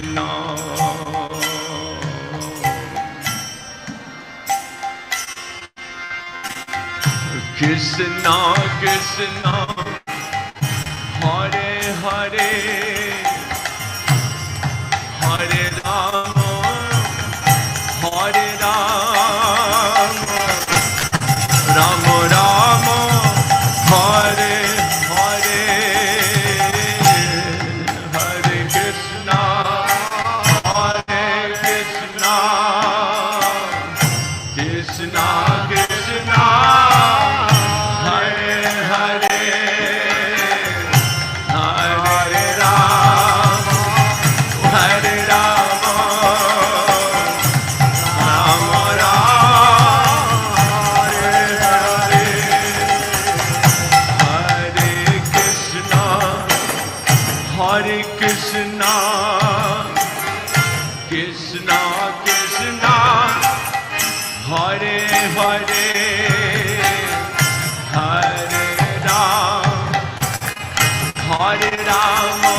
Krishna. Krishna Krishna Hare Hare Hare Rama Hare Rama Rama Rama Hare Hare Hare Krishna Hare Krishna Krishna Krishna Hare Hare Hare Rama Hare Rama Rama Rama Hare Hare Hare Krishna Hare Krishna Krishna Krishna Hare Hare Hare Rama Hare Rama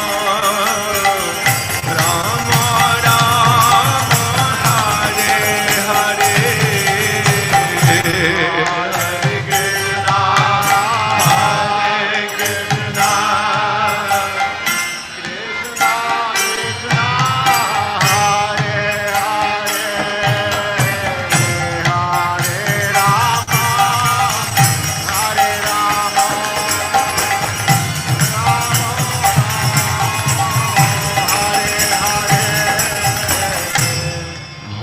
Rama Rama Hare Hare Hare Krishna Hare Krishna Krishna Krishna Hare Hare Hare Rama Hare Rama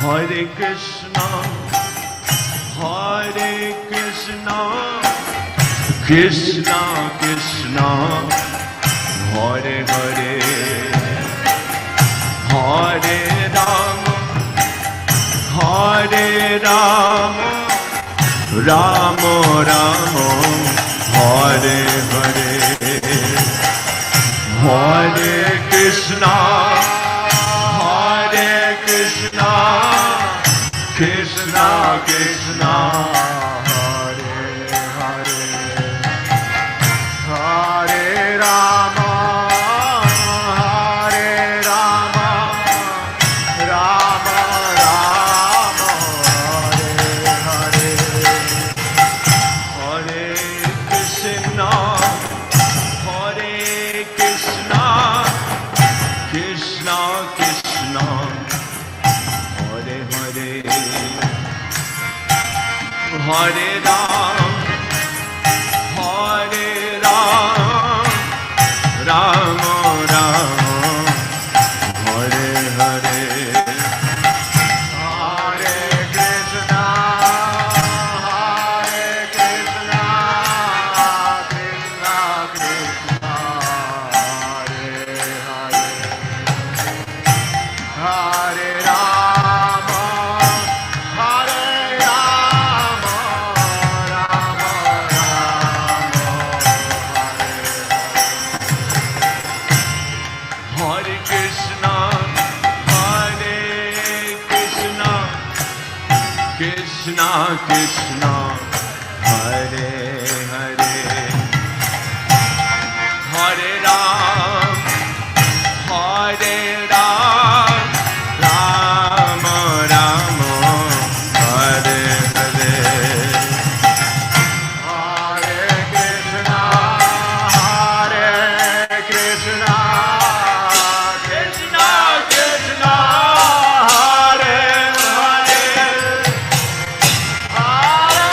Hare Krishna Hare Krishna Krishna Krishna Hare Hare Hare Rama Hare Rama Rama Rama Hare Hare Hare Krishna Hare Krishna Krishna Krishna Hare Hare Hare Rama Hare Rama Rama Rama Hare Hare Hare Krishna Hare Krishna Krishna Krishna Hare Hare Hare Ram Hare Ram Rama Rama Hare Hare Hare Krishna Hare Krishna Krishna Krishna Hare Hare Hare Rama Hare Rama Rama Rama Hare Krishna Hare Krishna Krishna Krishna Hare Hare Hare Ram Hare Ram Rama Rama Hare Hare Hare Krishna Hare Krishna Krishna Krishna Hare Hare Hare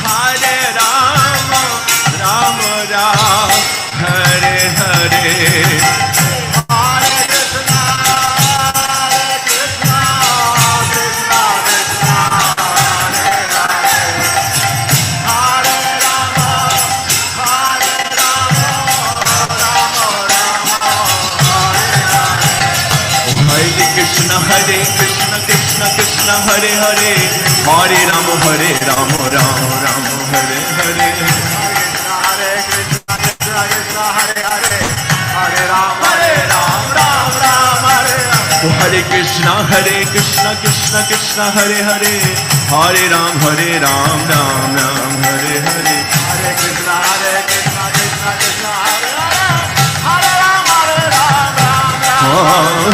Hare Rama, Rama Rama, Hare Hare. Hare Krishna, Krishna Krishna, Hare Hare. Hare Rama, Rama Rama, Hare Hare. Hare Krishna, Krishna Krishna, Hare Hare. Hare Rama, Rama Rama, Hare Hare. Hare Krishna, Krishna Hare Hare. Hare Rama, Rama Hare Hare.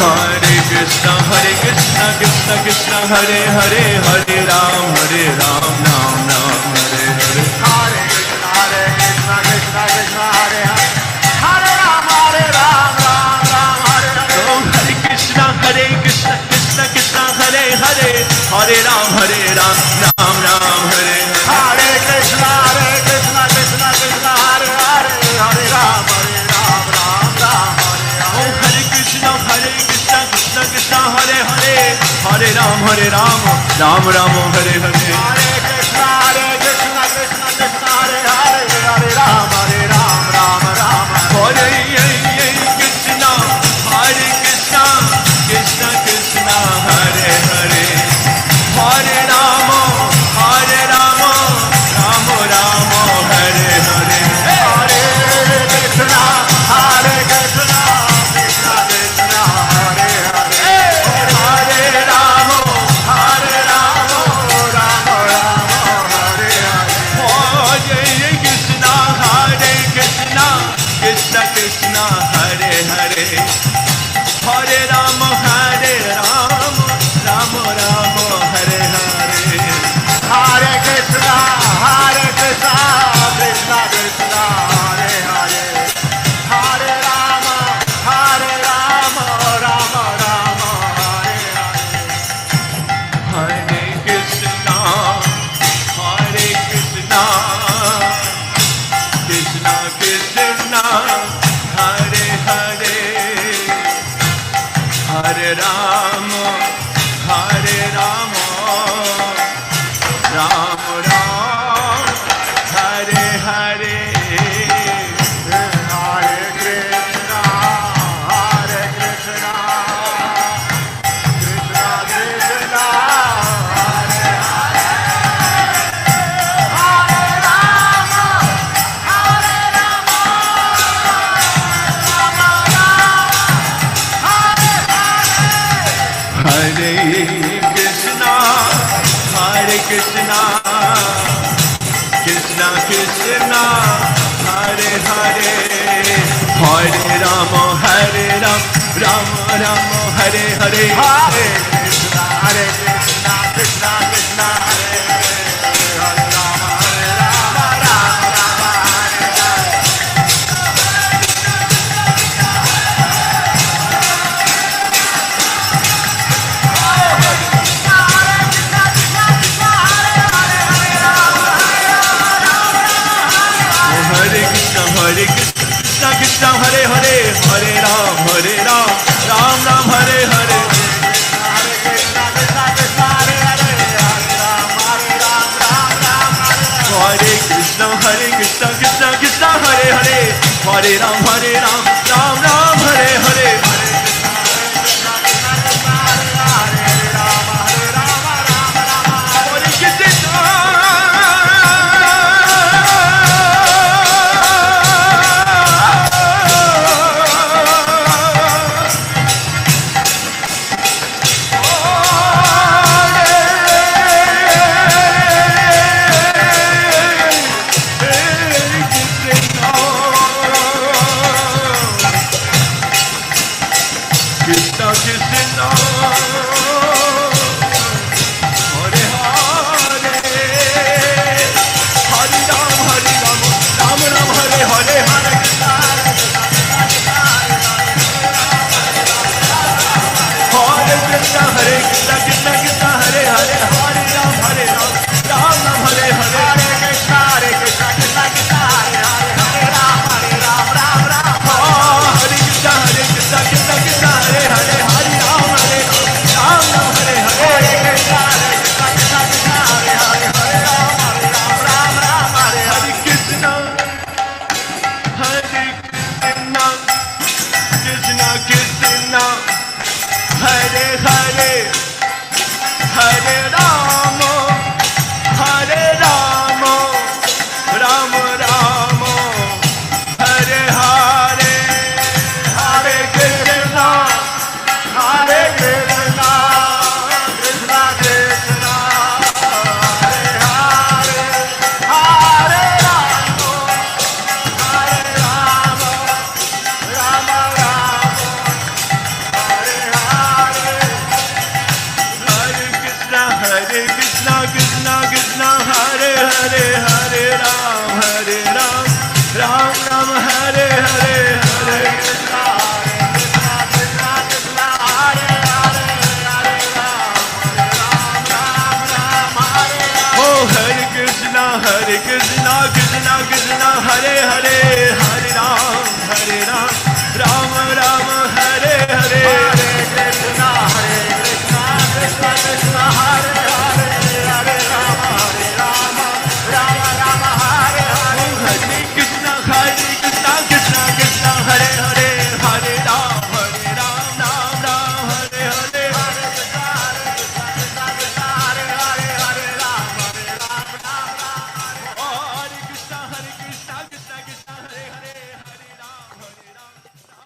Hare Krishna, Krishna Hare Hare. Hare Rama, Ram Hare Hare. Hare Krishna, Krishna Hare Hare. Hare Rama, Hare Krishna, Krishna Hare Hare. Hare Ram, Ram Hare Hare. Hare Krishna, Krishna Hare Hare. Hare Ram, Ram Hare Hare. Hare Krishna, Krishna Hare Hare. Hare Ram, Ram Hare Hare. Hare Krishna, Krishna Hare Hare. Hare Ram, Ram Hare Krishna, Krishna Hare Hare. Hare Ram, Ram Hare Hare. Hare Krishna, Krishna Hare Hare. Hare Ram, Ram Hare Krishna, Krishna Hare Hare. Hare Ram, Ram Hare Hare. Hare Krishna, Krishna Hare Hare. Hare Ram, Ram Hare Hare. Hare Krishna, Krishna Hare Hare. Hare Ram, Ram Hare Hare. Hare Krishna, Krishna Hare Hare. Hare Ram, Ram Hare Hare. Hare Krishna, Krishna Krishna Hare Hare. Hare Ram, Ram Hare Hare. Hare Krishna, Krishna Krishna Hare Hare. Hare Ram, Hare Krishna, Krishna Krishna Hare Hare. Hare Ram, Ram Hare Hare. Hare Krishna, Krishna Krishna Hare Hare. Hare Ram, Ram Hare Hare. Krishna Krishna Hare Hare. Hare Ram, Ram Hare Hare. Hare Krishna, Krishna Hare Hare. Hare Ram, Ram Hare Krishna, Krishna Hare Hare. Hare Ram, Ram Hare Hare.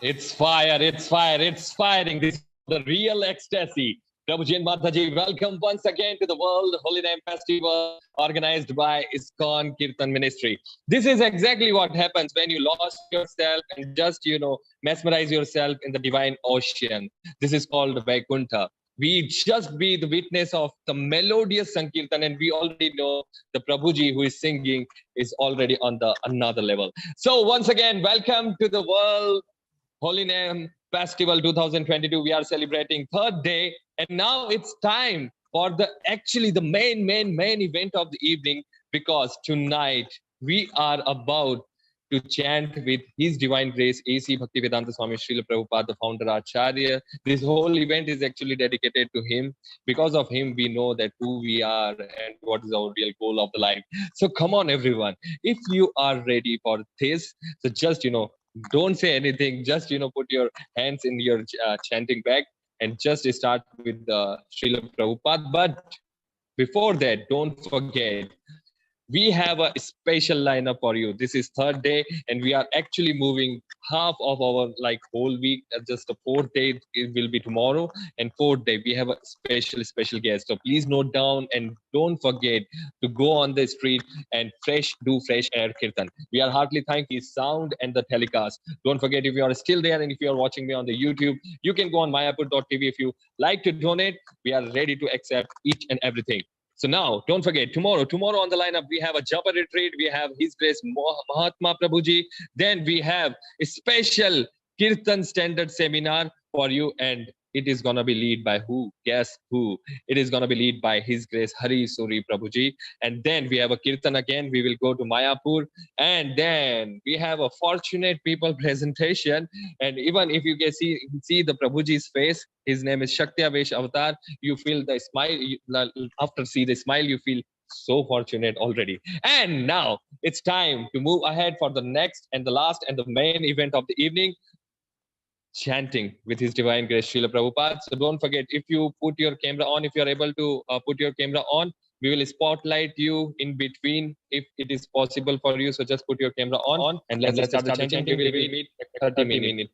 It's fire, it's fire, it's firing. This is the real ecstasy. Prabhuji and Mataji, welcome once again to the World Holy Name Festival organized by ISKCON Kirtan Ministry. This is exactly what happens when you lost yourself and just, mesmerize yourself in the divine ocean. This is called Vaikuntha. We just be the witness of the melodious Sankirtan, and we already know the Prabhuji who is singing is already on the another level. So once again, welcome to the World Holy Name Festival 2022. We are celebrating third day, and now it's time for the main event of the evening, because tonight we are about to chant with His Divine Grace A.C. Bhaktivedanta Swami Srila Prabhupada, the founder Acharya. This whole event is actually dedicated to him. Because of him, we know that who we are and what is our real goal of the life. So come on, everyone. If you are ready for this, so just, don't say anything. Just, put your hands in your chanting bag and just start with the Srila Prabhupada. But before that, don't forget, we have a special lineup for you. This is third day, and we are actually moving half of our whole week. Just the fourth day, it will be tomorrow, and fourth day we have a special guest. So please note down and don't forget to go on the street and do fresh air kirtan. We are heartily thanking his sound and the telecast. Don't forget, if you are still there and if you are watching me on the YouTube, you can go on mayapur.tv. If you like to donate, we are ready to accept each and everything. So now, don't forget, tomorrow on the lineup, we have a Japa retreat. We have His Grace Mahatma Prabhuji. Then we have a special Kirtan Standard Seminar for you. And it is going to be led by who? Guess who? It is going to be led by His Grace Hari Suri Prabhuji. And then we have a Kirtan again. We will go to Mayapur. And then we have a Fortunate People presentation. And even if you can see the Prabhuji's face, his name is Shaktyavesh Avatar. You feel the smile. After see the smile, you feel so fortunate already. And now it's time to move ahead for the next and the last and the main event of the evening, chanting with His Divine Grace Srila Prabhupada. So don't forget, if you put your camera on, if you are able to put your camera on, we will spotlight you in between if it is possible for you. So just put your camera on and let's start the chanting. We will meet 30 minutes.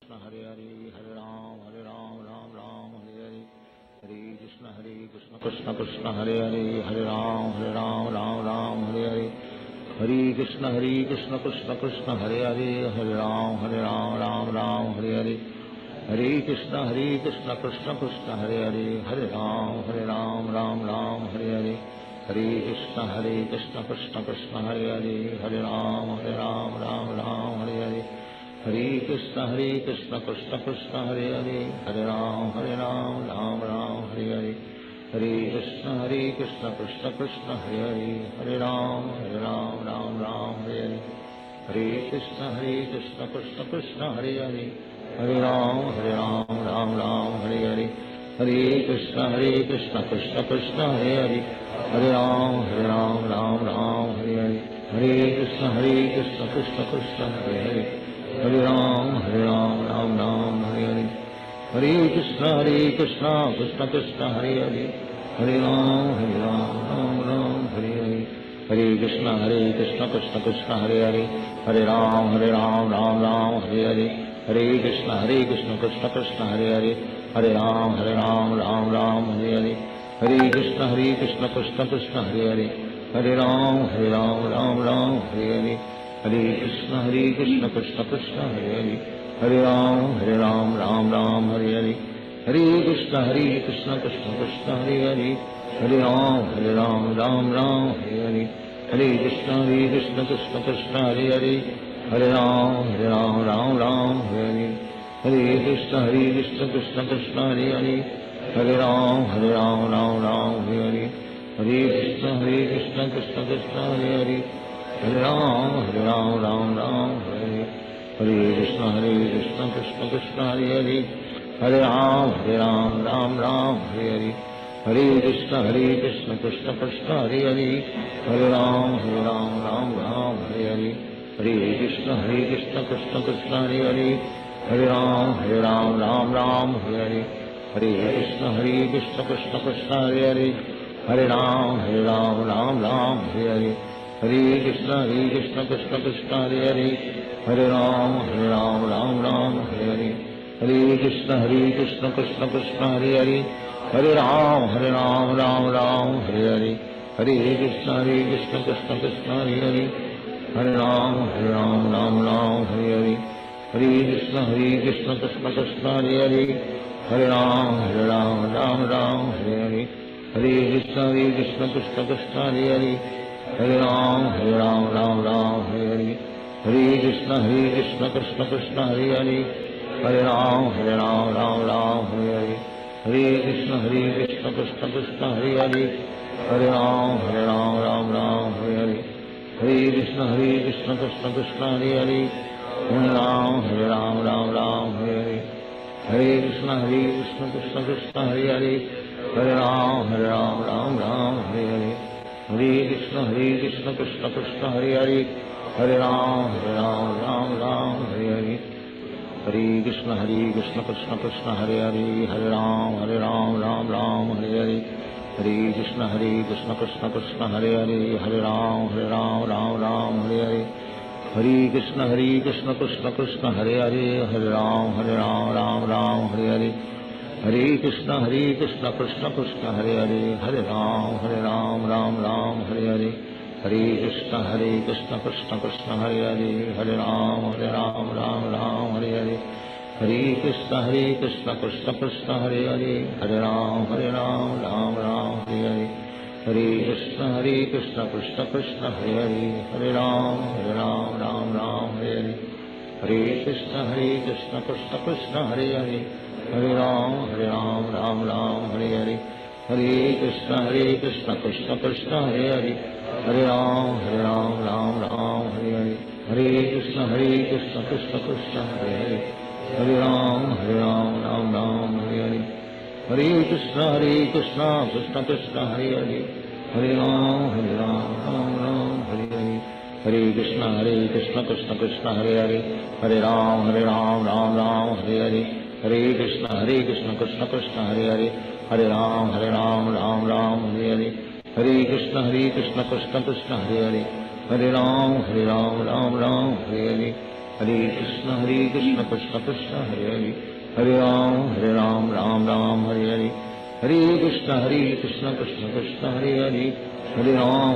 Hare Hare, Hare Ram, Ram Ram, Hare Hare, Hare Krishna, Krishna Krishna, Hare Hare, Hare Ram, Ram Ram, Hare Hare, Hare Krishna, Krishna Krishna, Hare Hare, Hare Ram, Ram Hare Hare, Hare Krishna, Krishna Krishna, Hare Hare, Hare Ram, Ram Hare Hare, Hare Krishna, Krishna Krishna, Hare Hare, Hare Ram, Ram Hare Hare, Hare Krishna, Krishna Krishna, Hare Hare, Hare Ram, Ram Hare Hare, Hare Krishna, Krishna Krishna, Hare Hare, Hare Ram, Ram Hare Hare, Hare Krishna, Krishna Krishna, Hare Hare, Hare Ram, Ram Hare Hare, Hare Krishna Krishna Krishna Hare Hare Hare Ram Ram Ram Hare Hare Hare Krishna Krishna Krishna Hare Hare Hare Ram Ram Ram Hare Hare Hare Krishna Krishna Krishna Hare Hare Hare Ram Ram Hare Hare Hare Krishna Krishna Krishna Hare Hare Hare Ram Ram Hare Hare Hare Krishna Krishna Krishna Hare Hare Hare Ram Ram Hare Hare Hare Krishna Krishna Krishna Hare Hare Hare Ram Ram Hare Hare Hare Krishna Krishna Krishna Hare Hare Hare Ram Ram Hare Hare Hare Krishna Krishna Krishna Hare Hare Hare Ram Ram Hare Hare Hare Krishna Krishna Krishna Hare Hare Hare Ram Ram Hare Hare Hare Krishna Krishna Krishna Hare Hare Hare Ram Ram Hare Hare Hare Krishna Krishna Krishna Hare Hare Hare Ram Ram Hare Hare Hare Krishna Krishna Krishna Hare Hare Hare Ram Ram Hare Hare Hare Krishna Krishna Krishna Hare Hare Hare Ram Ram Hare Hare Hare Krishna Krishna Krishna Hare Hare Hare Ram Ram Hare Hare Hare Krishna Krishna Krishna Hare Hare Hare Ram Ram Hare Hare Hare Krishna Krishna Krishna Hare Hare Hare Ram Ram Hare Hare Hare Krishna Krishna Krishna Hare Hare Hare Ram Ram Hare Hare Hare Krishna Krishna Krishna Hare Hare Hare Ram Ram Hare Hare Hare Krishna Krishna Krishna Hare Hare Hare Ram Ram Hare Hare Hare Krishna Krishna Krishna Hare Hare Hare Ram Ram Hare Hare Hare Krishna Krishna Krishna Hare Hare Hare Ram Ram Hare Hare Hare Krishna Krishna Krishna Hare Hare Hare Ram Ram Hare Hare Hare Krishna Krishna Krishna Hare Hare Hare Ram Ram Hare Hare Hare Krishna Krishna Krishna Hare Hare Hare Ram Ram Hare Hare Hare Krishna Krishna Krishna Hare Hare Hare Ram Ram Hare Hare Hare Krishna Krishna Krishna Hare Hare Hare Ram Ram Hare Hare Hare Krishna Krishna Krishna Hare Hare Hare Ram Ram Hare Hare Hare Krishna Krishna Krishna Hare Hare Hare Ram Ram Hare Hare Hare Krishna Krishna Krishna Hare Hare Hare Ram Ram Hare Hare Hare Krishna Krishna Krishna Hare Hare Hare Ram Ram Hare Hare Hare Krishna Krishna Krishna Hare Hare Hare Ram Ram Hare Hare Hare Krishna Krishna Krishna Hare Hare Hare Ram Hare Hare Hare Krishna Krishna Hare Hare Hare Ram Hare Hare Hare Krishna Krishna Krishna Hare Hare Hare Ram Hare Hare Hare Krishna Krishna Krishna Hare Hare Hare Ram Hare Hare Hare Krishna Krishna Krishna Hare Hare Hare Ram Hare Hare Hare Krishna Krishna Krishna Hare Hare Hare Ram Hare Hare Hare Krishna Krishna Krishna Hare Hare Hare Ram Hare Hare Hare Krishna Krishna Krishna Hare Hare Hare Ram Hare Hare Hare Krishna Krishna Krishna Hare Hare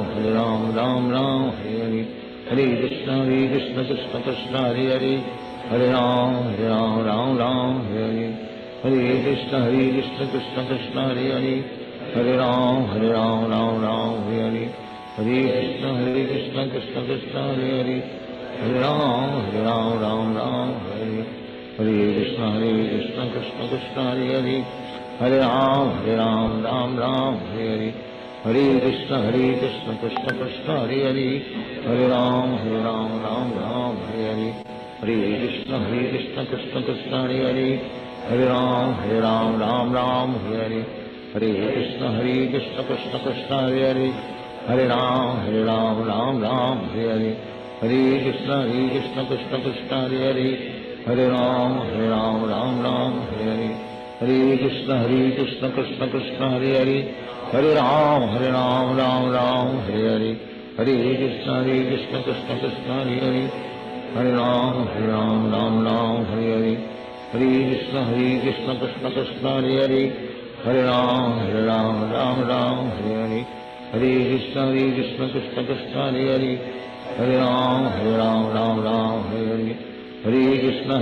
Hare Ram Hare Hare Hare Krishna Krishna Krishna Hare Hare Hare Ram Hare Hare Hare Krishna Krishna Krishna Hare Hare Hare Ram Hare Hare Hare Krishna Krishna Krishna Hare Hare Hare Ram Hare Hare Hare Krishna Krishna Krishna Hare Hare Hare Ram Hare Hare Krishna Krishna Krishna Hare Hare Hare Ram Hare Hare Hare Krishna Krishna Krishna Hare Hare Hare Ram Hare Hare Hare Krishna Krishna Krishna Hare Hare Hare Ram, Ram Ram, Hare Hare. Hare Krishna, Krishna Krishna, Hare Hare. Hare Ram, Ram Ram, Hare Hare. Hare Krishna, Krishna Krishna, Hare Hare. Hare Ram, Ram Ram, Hare Hare. Hare Krishna, Krishna Krishna, Hare Hare. Hare Ram, Ram Ram, Hare Hare. Hare Krishna, Krishna Krishna, Hare Hare. Hare Ram, Ram Ram, Hare Hare. Hare Krishna, Krishna Krishna, Hare Hare. Hare Ram, Ram Ram, Hare Hare. Hare Krishna, Krishna Krishna, Hare Hare. Hare Ram, Ram Ram, Hare Hare. Hare Krishna,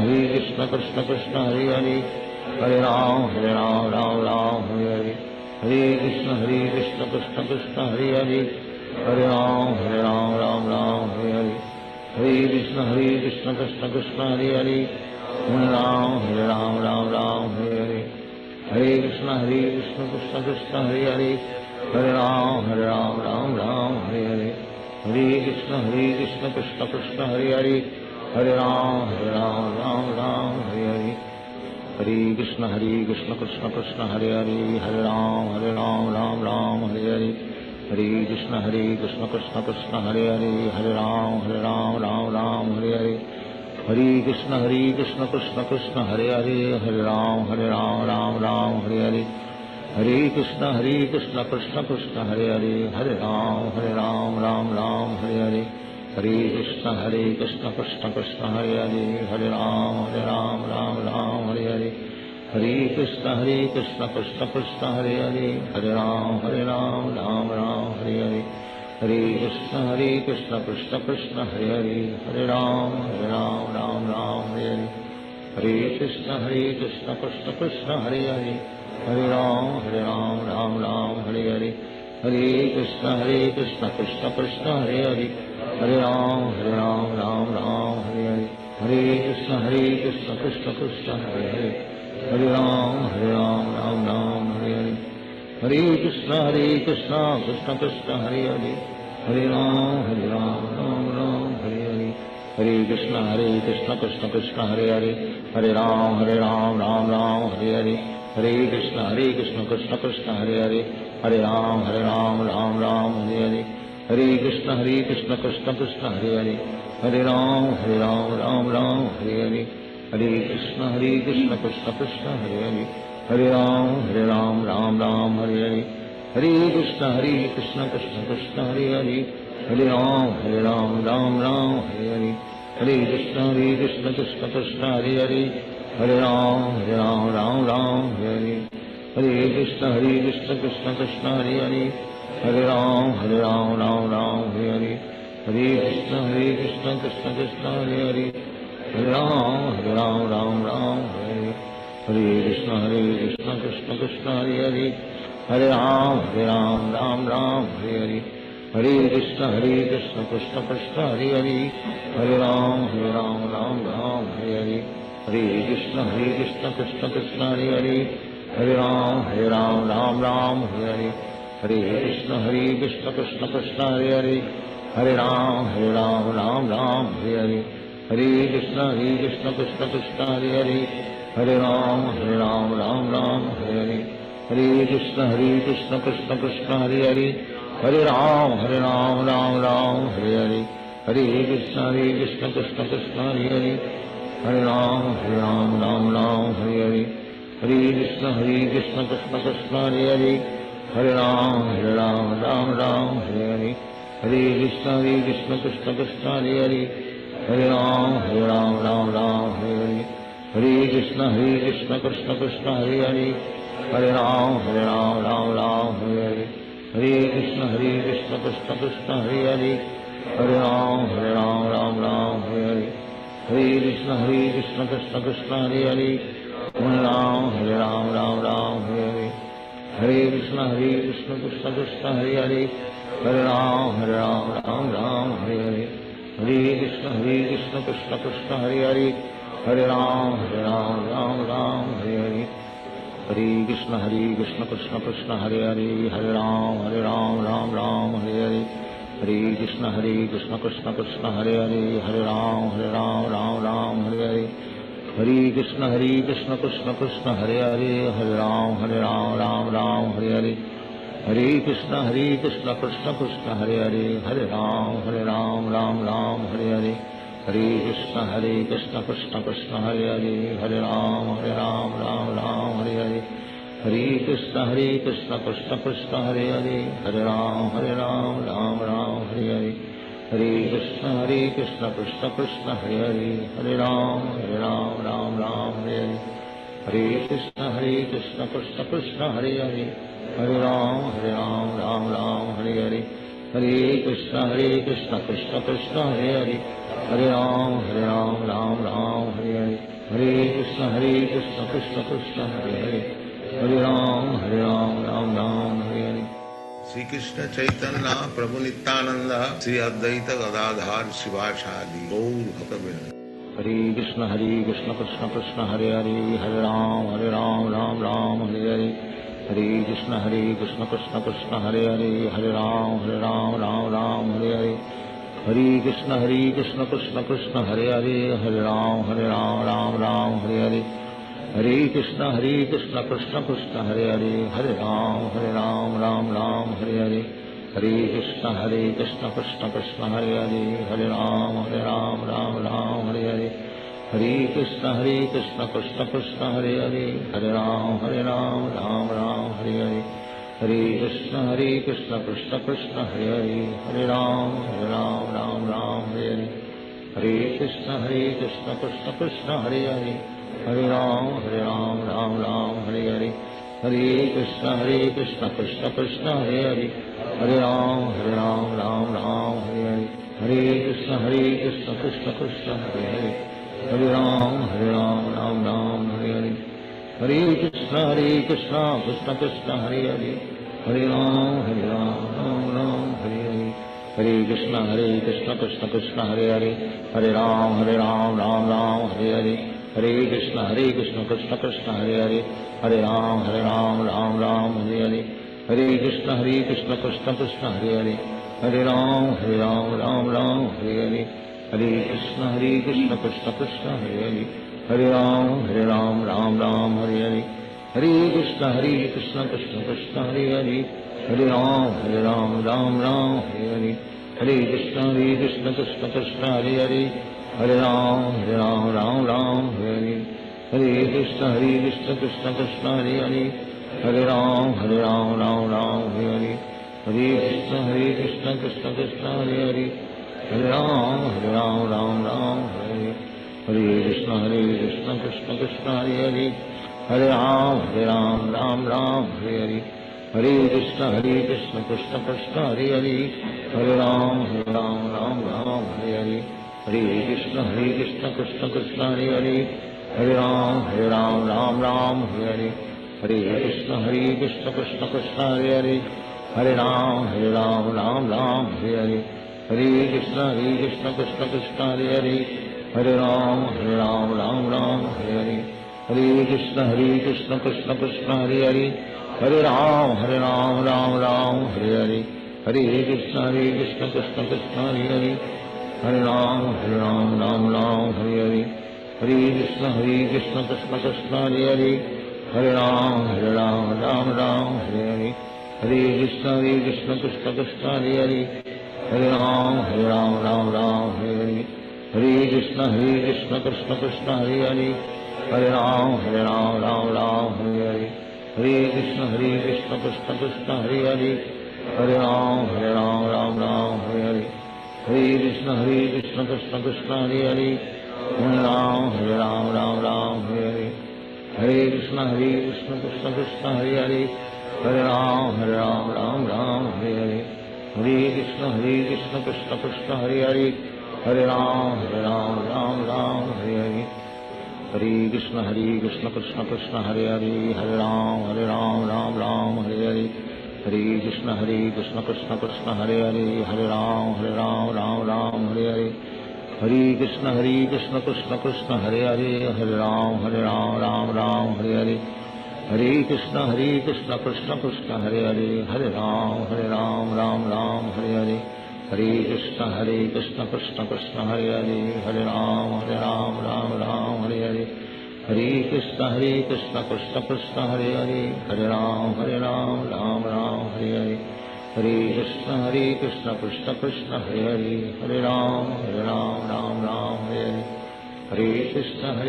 Krishna Krishna, Hare Hare. Hare Ram, Ram Ram, Hare Hare. Hare Krishna, Krishna Krishna, Hare Hare. Hare Ram, Ram Ram, Hare Hare. Hare Krishna, Krishna Krishna, Hare Hare. Hare Ram, Ram Ram, Hare Hare. Hare Krishna, Krishna Krishna, Hare Hare. Hare Ram, Ram Ram, Hare Hare. Hare Krishna, Krishna Krishna, Hare Hare. Hare Ram, Ram Ram, Hare Hare. Hare Krishna, Krishna Krishna, Hare Hare. Hare Ram, Ram Ram, Hare Hare. Hare Krishna, Krishna Krishna, Hare Hare. Hare Ram, Ram Hare Hare. Hare Krishna, Krishna Krishna, Hare Hare. Hare Ram, Ram Hare Hare. Hare Krishna, Krishna Krishna, Hare Hare. Hare Ram, Ram Hare Hare. Hare Krishna, Krishna Krishna, Hare Hare. Hare Ram, Ram Hare Hare. Hare Krishna, Krishna Krishna, Hare Hare. Hare Ram, Ram Hare Hare. Hare Krishna, Krishna Krishna, Hare Hare. Hare Ram, Ram Hare Hare. Hare Krishna, Krishna Krishna, Hare Hare. Hare Ram, Ram Hare Hare. Hare Krishna, Krishna Krishna, Hare Hare. Hare Ram, Ram Hare Hare. Hare Krishna, Krishna Krishna, Hare Hare. Hare Ram, Ram Hare Hare. Hare Krishna, Krishna Krishna, Hare Hare. Hare Ram, Ram Hare Hare. Hare Krishna, Krishna Krishna, Hare Hare. Hare Ram, Ram Hare Hare. Hare Krishna, Krishna Krishna, Hare Hare. Hare Ram, Ram Hare Hare. Hare Krishna, Krishna Krishna, Hare Hare. Hare Ram, Ram Hare Hare. Hare Krishna, Krishna Krishna, Hare Hare. Hare Ram, Ram Hare Hare. Hare Krishna, Krishna Krishna, Hare Hare. Hare Ram, Ram Hare Hare. Hare Krishna, Krishna Krishna, Hare Hare. Hare Ram, Ram Hare Hare. Hare Krishna, Krishna Krishna, Hare Hare. Hare Ram, Ram Hare Hare. Hare Krishna, Krishna Krishna, Hare Hare. Hare Ram, Ram Hare Hare. Hare Krishna, Krishna Krishna, Hare Hare. Hare Ram, Ram Hare Hare. Hare Krishna, Krishna Krishna, Hare Hare. Hare Ram, Ram Hare Hare. Hare Krishna, Krishna Krishna, Hare Hare. Hare Ram, Ram Hare Hare. Hare Krishna, Krishna Krishna, Hare Hare. Hare Ram, Ram Hare Hare. Hare Krishna, Krishna Krishna, Hare Hare. Hare Ram, Ram Hare Hare. Hare Krishna, Krishna Krishna, Hare Hare. Hare Ram, Ram Hare Hare. Hare Krishna, Krishna Krishna, Hare Hare. Hare Ram, Ram Hare Hare. Hare Krishna, Krishna Krishna, Hare Hare. Hare Ram, Ram Hare Hare. Hare Krishna, Krishna Krishna, Hare Hare. Hare Ram, Ram Hare Hare. Hare Krishna, Krishna Krishna, Hare Hare. Hare Ram, Ram Hare Hare. Hare Krishna, Krishna Krishna, Hare Hare. Hare Ram, Ram Hare Hare. Hare Krishna, Krishna Krishna, Hare Hare. Hare Ram, Ram Hare Hare. Hare Krishna, Krishna Krishna, Hare Hare. Hare Ram, Ram Hare Hare. Hare Krishna, Krishna Krishna, Hare Hare. Hare Ram, Ram Hare Hare. Hare Krishna, Krishna Krishna, Hare Hare. Hare Ram, Ram Hare Hare. Hare Krishna, Krishna Krishna, Hare Hare. Hare Ram, Ram Hare Hare. Hare Krishna Krishna Krishna Hare Hare, Hare Ram Ram Ram Hare Hare. Hare Krishna Krishna Krishna Hare Hare, Hare Ram Ram Ram Hare Hare. Hare Krishna Krishna Krishna Hare Hare, Hare Ram Ram Hare Hare. Hare Krishna Krishna Krishna Hare Hare, Hare Ram Ram Hare Hare. Hare Krishna Krishna Krishna Hare Hare, Hare Ram Ram Hare Hare. Hare Krishna Krishna Krishna Hare Hare, Hare Ram Ram Hare Hare. Hare Krishna Krishna Krishna Hare Hare, Hare Ram Ram Hare Hare. Hare Krishna Krishna Krishna Hare Hare, Hare Ram Ram Hare Hare. Shri Krishna Chaitanya Prabhu Nityanand Shri Advaita Gadadhar शिवासादि Gaur भक्तवृंद। Hare Krishna Krishna Krishna Hare Hare, Hare Ram Ram Ram Hare Hare. Hare Krishna Krishna Krishna Hare Hare, Hare Ram Ram Ram Hare Hare. Hare Krishna Krishna Krishna Hare Hare, Hare Ram Ram Ram Hare Hare. Hare Krishna Krishna Krishna Hare Hare, Hare Ram Ram Ram Hare Hare. Hare Krishna Krishna Krishna Hare Hare, Hare Ram Ram Ram Hare Hare. Hare Krishna Krishna Krishna Hare Hare, Hare Ram Ram Ram Hare Hare. Hare Krishna Krishna Krishna Hare Hare, Hare Ram Ram Ram Hare Hare. Hare Krishna Krishna Krishna Hare Hare, Hare Ram Ram Hare Hare. Hare Krishna Krishna Krishna Hare Hare, Hare Ram Ram Ram Hare Hare. Hare Krishna Krishna Krishna Hare Hare, Hare Ram Ram Ram Hare Hare. Hare Krishna Krishna Krishna Hare Hare, Hare Ram Ram Hare Hare. Hare Krishna Krishna Krishna Hare Hare, Hare Ram Ram Ram Hare Hare. Hare Krishna Krishna Krishna Hare Hare, Hare Ram Ram Ram Hare Hare. Hare Krishna Krishna Krishna Hare Hare, Hare Ram Ram Ram Hare Hare. Hare Krishna Krishna Krishna Hare Hare, Hare Ram Ram Hare Hare. Hare Krishna Krishna Krishna Hare Hare, Hare Ram Ram Hare Hare. Hare Krishna Krishna Krishna Hare Hare, Hare Ram Ram Hare Hare. Hare Krishna Krishna Krishna Hare Hare, Hare Ram Ram Hare Hare. Hare Krishna Krishna Krishna Hare Hare, Hare Ram Ram Hare Hare. Hare Krishna Krishna Krishna Hare Hare, Hare Ram Ram Hare Hare. Hare Krishna Krishna Krishna Hare Hare, Hare Ram Ram Hare Hare. Hare Krishna Krishna Krishna Hare Hare, Hare Ram Ram Hare Hare. Hare Krishna Krishna Krishna Hare Hare, Hare Ram Ram Hare Hare. Hare Krishna Krishna Krishna Hare Hare, Hare Ram Ram Hare Hare. Hare Krishna Krishna Krishna Hare Hare, Hare Ram Ram Hare Hare. Hare Krishna Krishna Krishna Hare Hare, Hare Ram Ram Hare Hare. Hare Krishna Krishna Krishna Hare Hare, Hare Ram Ram Hare Hare. Hare Krishna Krishna Krishna Hare Hare, Hare Ram Ram Hare Hare. Hare Krishna Krishna Krishna Hare Hare, Hare Ram Ram Hare Hare. Hare Krishna Krishna Krishna Hare Hare, Hare Ram Ram Hare Hare. Hare Krishna Krishna Krishna Hare Hare, Hare Ram Ram Hare Hare. Hare Krishna Krishna Krishna Hare Hare, Hare Ram Ram Hare Hare. Hare Krishna Krishna Krishna Hare Hare, Hare Ram Ram Hare Hare. Hare Krishna Krishna Krishna Hare Hare, Hare Ram Ram Hare Hare. Hare Krishna Krishna Krishna Hare Hare, Hare Ram Ram Hare Hare. Hare Krishna Krishna Krishna Hare Hare, Hare Ram Ram Hare Hare. Hare Krishna Krishna Krishna Hare Hare, Hare Ram Ram Hare Hare. Hare Krishna Krishna Krishna Hare Hare, Hare Ram Ram Hare Hare. Hare Krishna Krishna Krishna Hare Hare Hare Ram Ram Ram Hare Hare Hare Krishna Krishna Krishna Hare Hare Hare Ram Ram Hare Hare Hare Krishna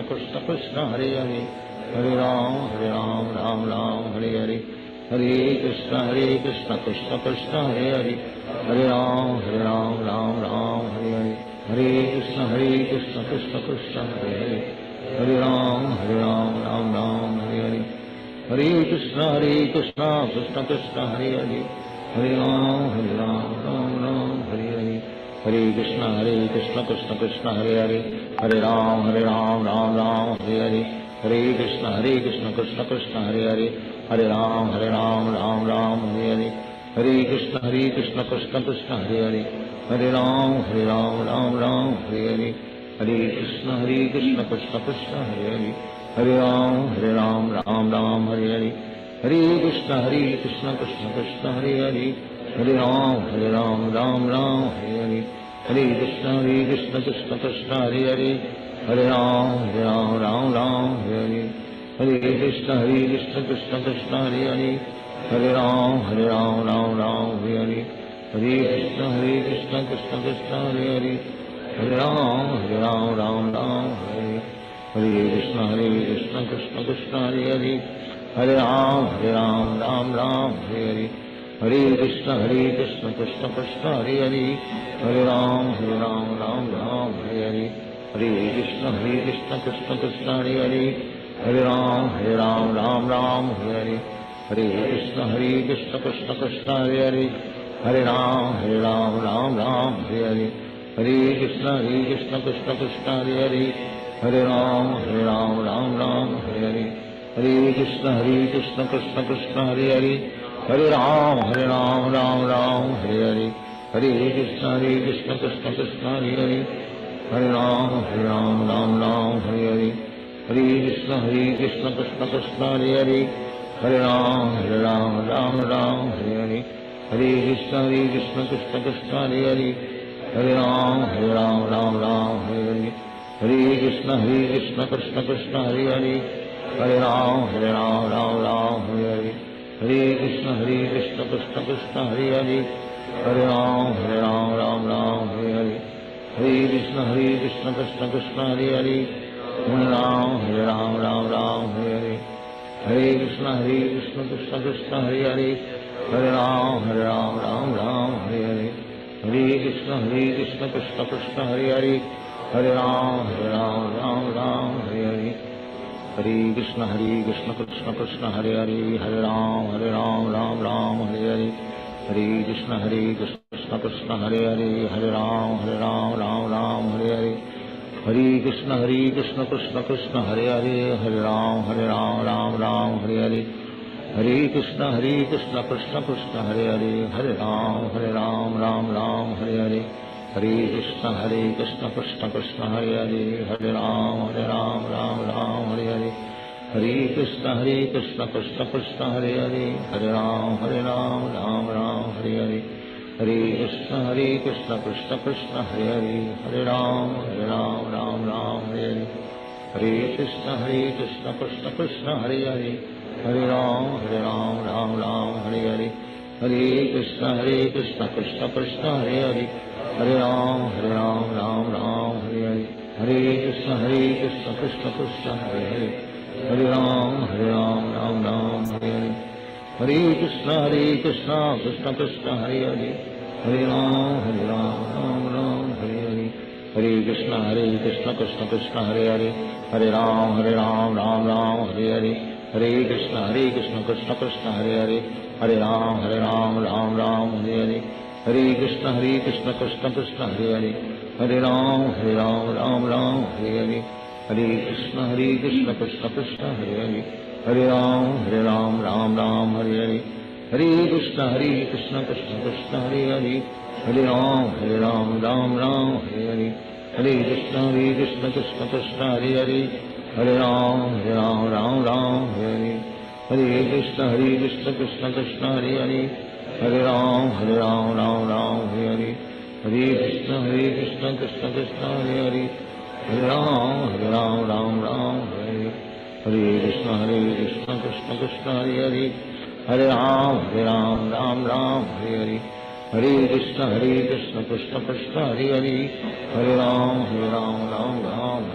Krishna Krishna Hare Hare Hare Ram Ram Hare Hare Hare Krishna Krishna Krishna Hare Hare Hare Ram Ram Hare Hare Hare Krishna Krishna Krishna Hare Hare Hare Ram Ram Hare Hare Hare Krishna Krishna Krishna Hare Hare Hare Ram Ram Hare Hare Hare Krishna Krishna Krishna Hare Hare Hare Ram Ram Hare Hare Hare Krishna Krishna Krishna Hare Hare Hare Ram Ram Hare Hare Hare Krishna Krishna Krishna Hare Hare Hare Ram Ram Hare Hare Hare Krishna Krishna Krishna Hare Hare Hare Ram Ram Hare Hare Hare Krishna Krishna Krishna Hare Hare Hare Ram Ram Hare Hare Hare Krishna Krishna Krishna Hare Hare Hare Ram Ram Hare Hare Hare Krishna Krishna Krishna Hare Hare Hare Ram Ram Hare Hare Hare Krishna Krishna Krishna Hare Hare Hare Ram Ram Hare Hare Krishna Krishna Krishna Hare Hare Hare Ram Ram Hare Hare Hare Krishna Krishna Krishna Hare Hare Hare Ram Ram Hare Hare Hare Krishna Krishna Krishna Hare Hare Hare Ram Ram Hare Hare Hare Krishna Krishna Krishna Hare Hare Hare Ram Ram Hare Hare Hare Krishna Krishna Krishna Hare Hare Hare Ram Ram Hare Hare Hare Krishna Krishna Krishna Hare Hare Hare Ram Hare Hare Hare Krishna Krishna Krishna Hare Hare Hare Ram Hare Hare Hare Krishna Krishna Krishna Hare Hare Hare Ram Hare Hare Hare Krishna Krishna Krishna Hare Hare Hare Ram Hare Hare Hare Krishna Krishna Krishna Hare Hare Hare Ram Hare Hare Hare Krishna Krishna Krishna Hare Hare Hare Ram Hare Hare Hare Krishna Krishna Krishna Hare Hare Hare Ram Hare Hare Hare Krishna Krishna Krishna Hare Hare Hare Ram Hare Hare Hare Krishna Krishna Krishna Hare Hare Hare Ram Hare Hare Hare Krishna Krishna Krishna Hare Hare Hare Ram Hare Hare Hare Krishna Krishna Krishna Hare Hare Hare Ram Hare Hare Hare Krishna Krishna Krishna Hare Hare Hare Ram Hare Hare Hare Krishna Krishna Krishna Hare Hare Hare Ram Hare Hare Hare Krishna Krishna Krishna Hare Hare Hare Ram Hare Hare Hare Krishna Krishna Krishna Hare Hare Hare Ram Hare Hare Hare Krishna Krishna Krishna Hare Hare Hare Ram Hare Hare Hare Krishna Krishna Krishna Hare Hare Hare Ram Hare Hare Hare Krishna Krishna Krishna Hare Hare Hare Ram Hare Hare Hare Krishna Krishna Krishna Hare Hare Hare Ram Hare Hare Hare Krishna Krishna Krishna Hare Hare Hare Ram Hare Hare Hare Krishna Krishna Krishna Hare Hare Hare Ram Hare Hare Hare Krishna Krishna Krishna Hare Hare Hare Ram Hare Hare Hare Krishna Krishna Krishna Hare Hare Hare Ram Hare Hare Hare Krishna Krishna Krishna Hare Hare Hare Ram Hare Hare Hare Krishna Krishna Krishna Hare Hare Hare Ram Hare Hare Hare Krishna Krishna Krishna Hare Hare Hare Ram Hare Hare Hare Krishna Krishna Krishna Hare Hare Hare Ram Hare Hare Hare Krishna Krishna Krishna Hare Hare Hare Ram, Ram Ram, Hare Hare Krishna, Krishna Krishna, Hare Hare, Hare Ram, Ram, Hare Hare, Hare Krishna, Krishna Krishna, Hare Hare, Hare Ram, Ram,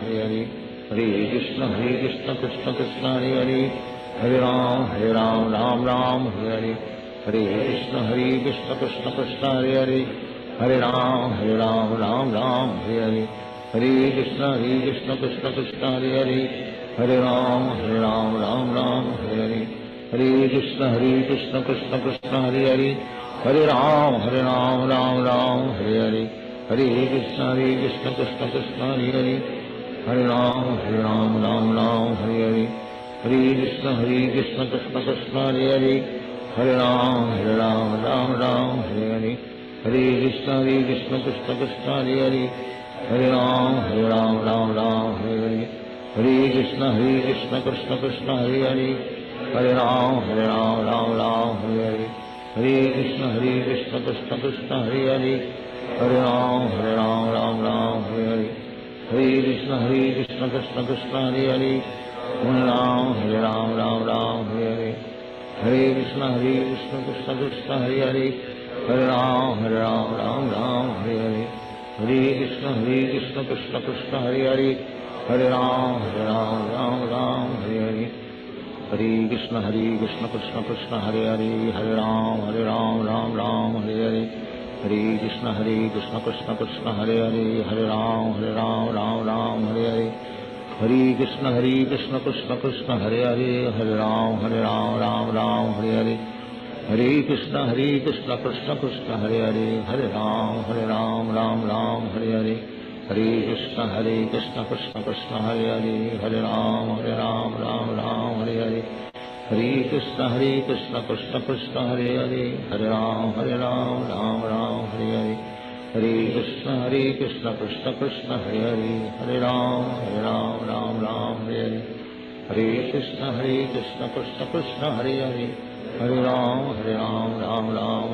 Hare Hare, Hare Krishna, Krishna Krishna, Hare Hare, Hare Ram, Ram, Hare Hare, Hare Krishna, Krishna Krishna, Hare Hare, Hare Ram, Ram, Hare Hare, Hare Krishna, Krishna Krishna, Hare Hare, Hare Ram, Hare Hare, Hare Krishna, Krishna Krishna, Hare Hare, Hare Ram, Hare Hare, Hare Krishna, Krishna Krishna, Hare Hare, Hare Ram, Hare Hare, Hare Krishna, Krishna Krishna, Hare Hare, Hare Ram, Hare Hare, Hare Krishna, Krishna Krishna, Hare Hare, Hare Ram, Hare Hare, Hare Krishna, Krishna Krishna, Hare Hare, Hare Ram, Hare Hare, Hare Krishna, Krishna Krishna, Hare Hare, Hare Ram, Hare Hare, Hare Krishna, Krishna Krishna, Hare Hare, Hare Ram, Hare Hare, Hare Krishna, Krishna Krishna, Hare Hare, Hare Ram, Hare Hare, Hare Krishna, Krishna Krishna, Hare Hare, Hare Ram, Hare Hare, Hare Krishna, Krishna Krishna, Hare Hare, Hare Ram, Hare Hare, Hare Krishna, Krishna Krishna, Hare Hare, Hare Ram, Hare Hare, Hare Krishna, Krishna Krishna, Hare Hare, Hare Ram, Hare Hare, Hare Krishna, Krishna Krishna, Hare Hare, Hare Ram, Hare Hare, Hare Krishna, Krishna Krishna, Hare Hare, Hare Ram, Hare Hare, Hare Krishna, Krishna Krishna, Hare Hare, Hare Ram, Hare Hare, Hare Krishna, Krishna Krishna, Hare Hare, Hare Ram, Hare Hare, Hare Krishna, Krishna Krishna, Hare Hare, Hare Ram,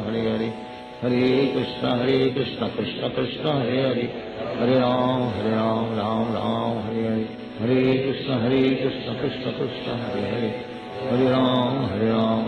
Hare Hare, Hare Krishna, Krishna Krishna, Hare Hare, Hare Ram, Hare Hare, Hare Krishna, Krishna Krishna, Hare Hare, Hare Ram, Hare Ram,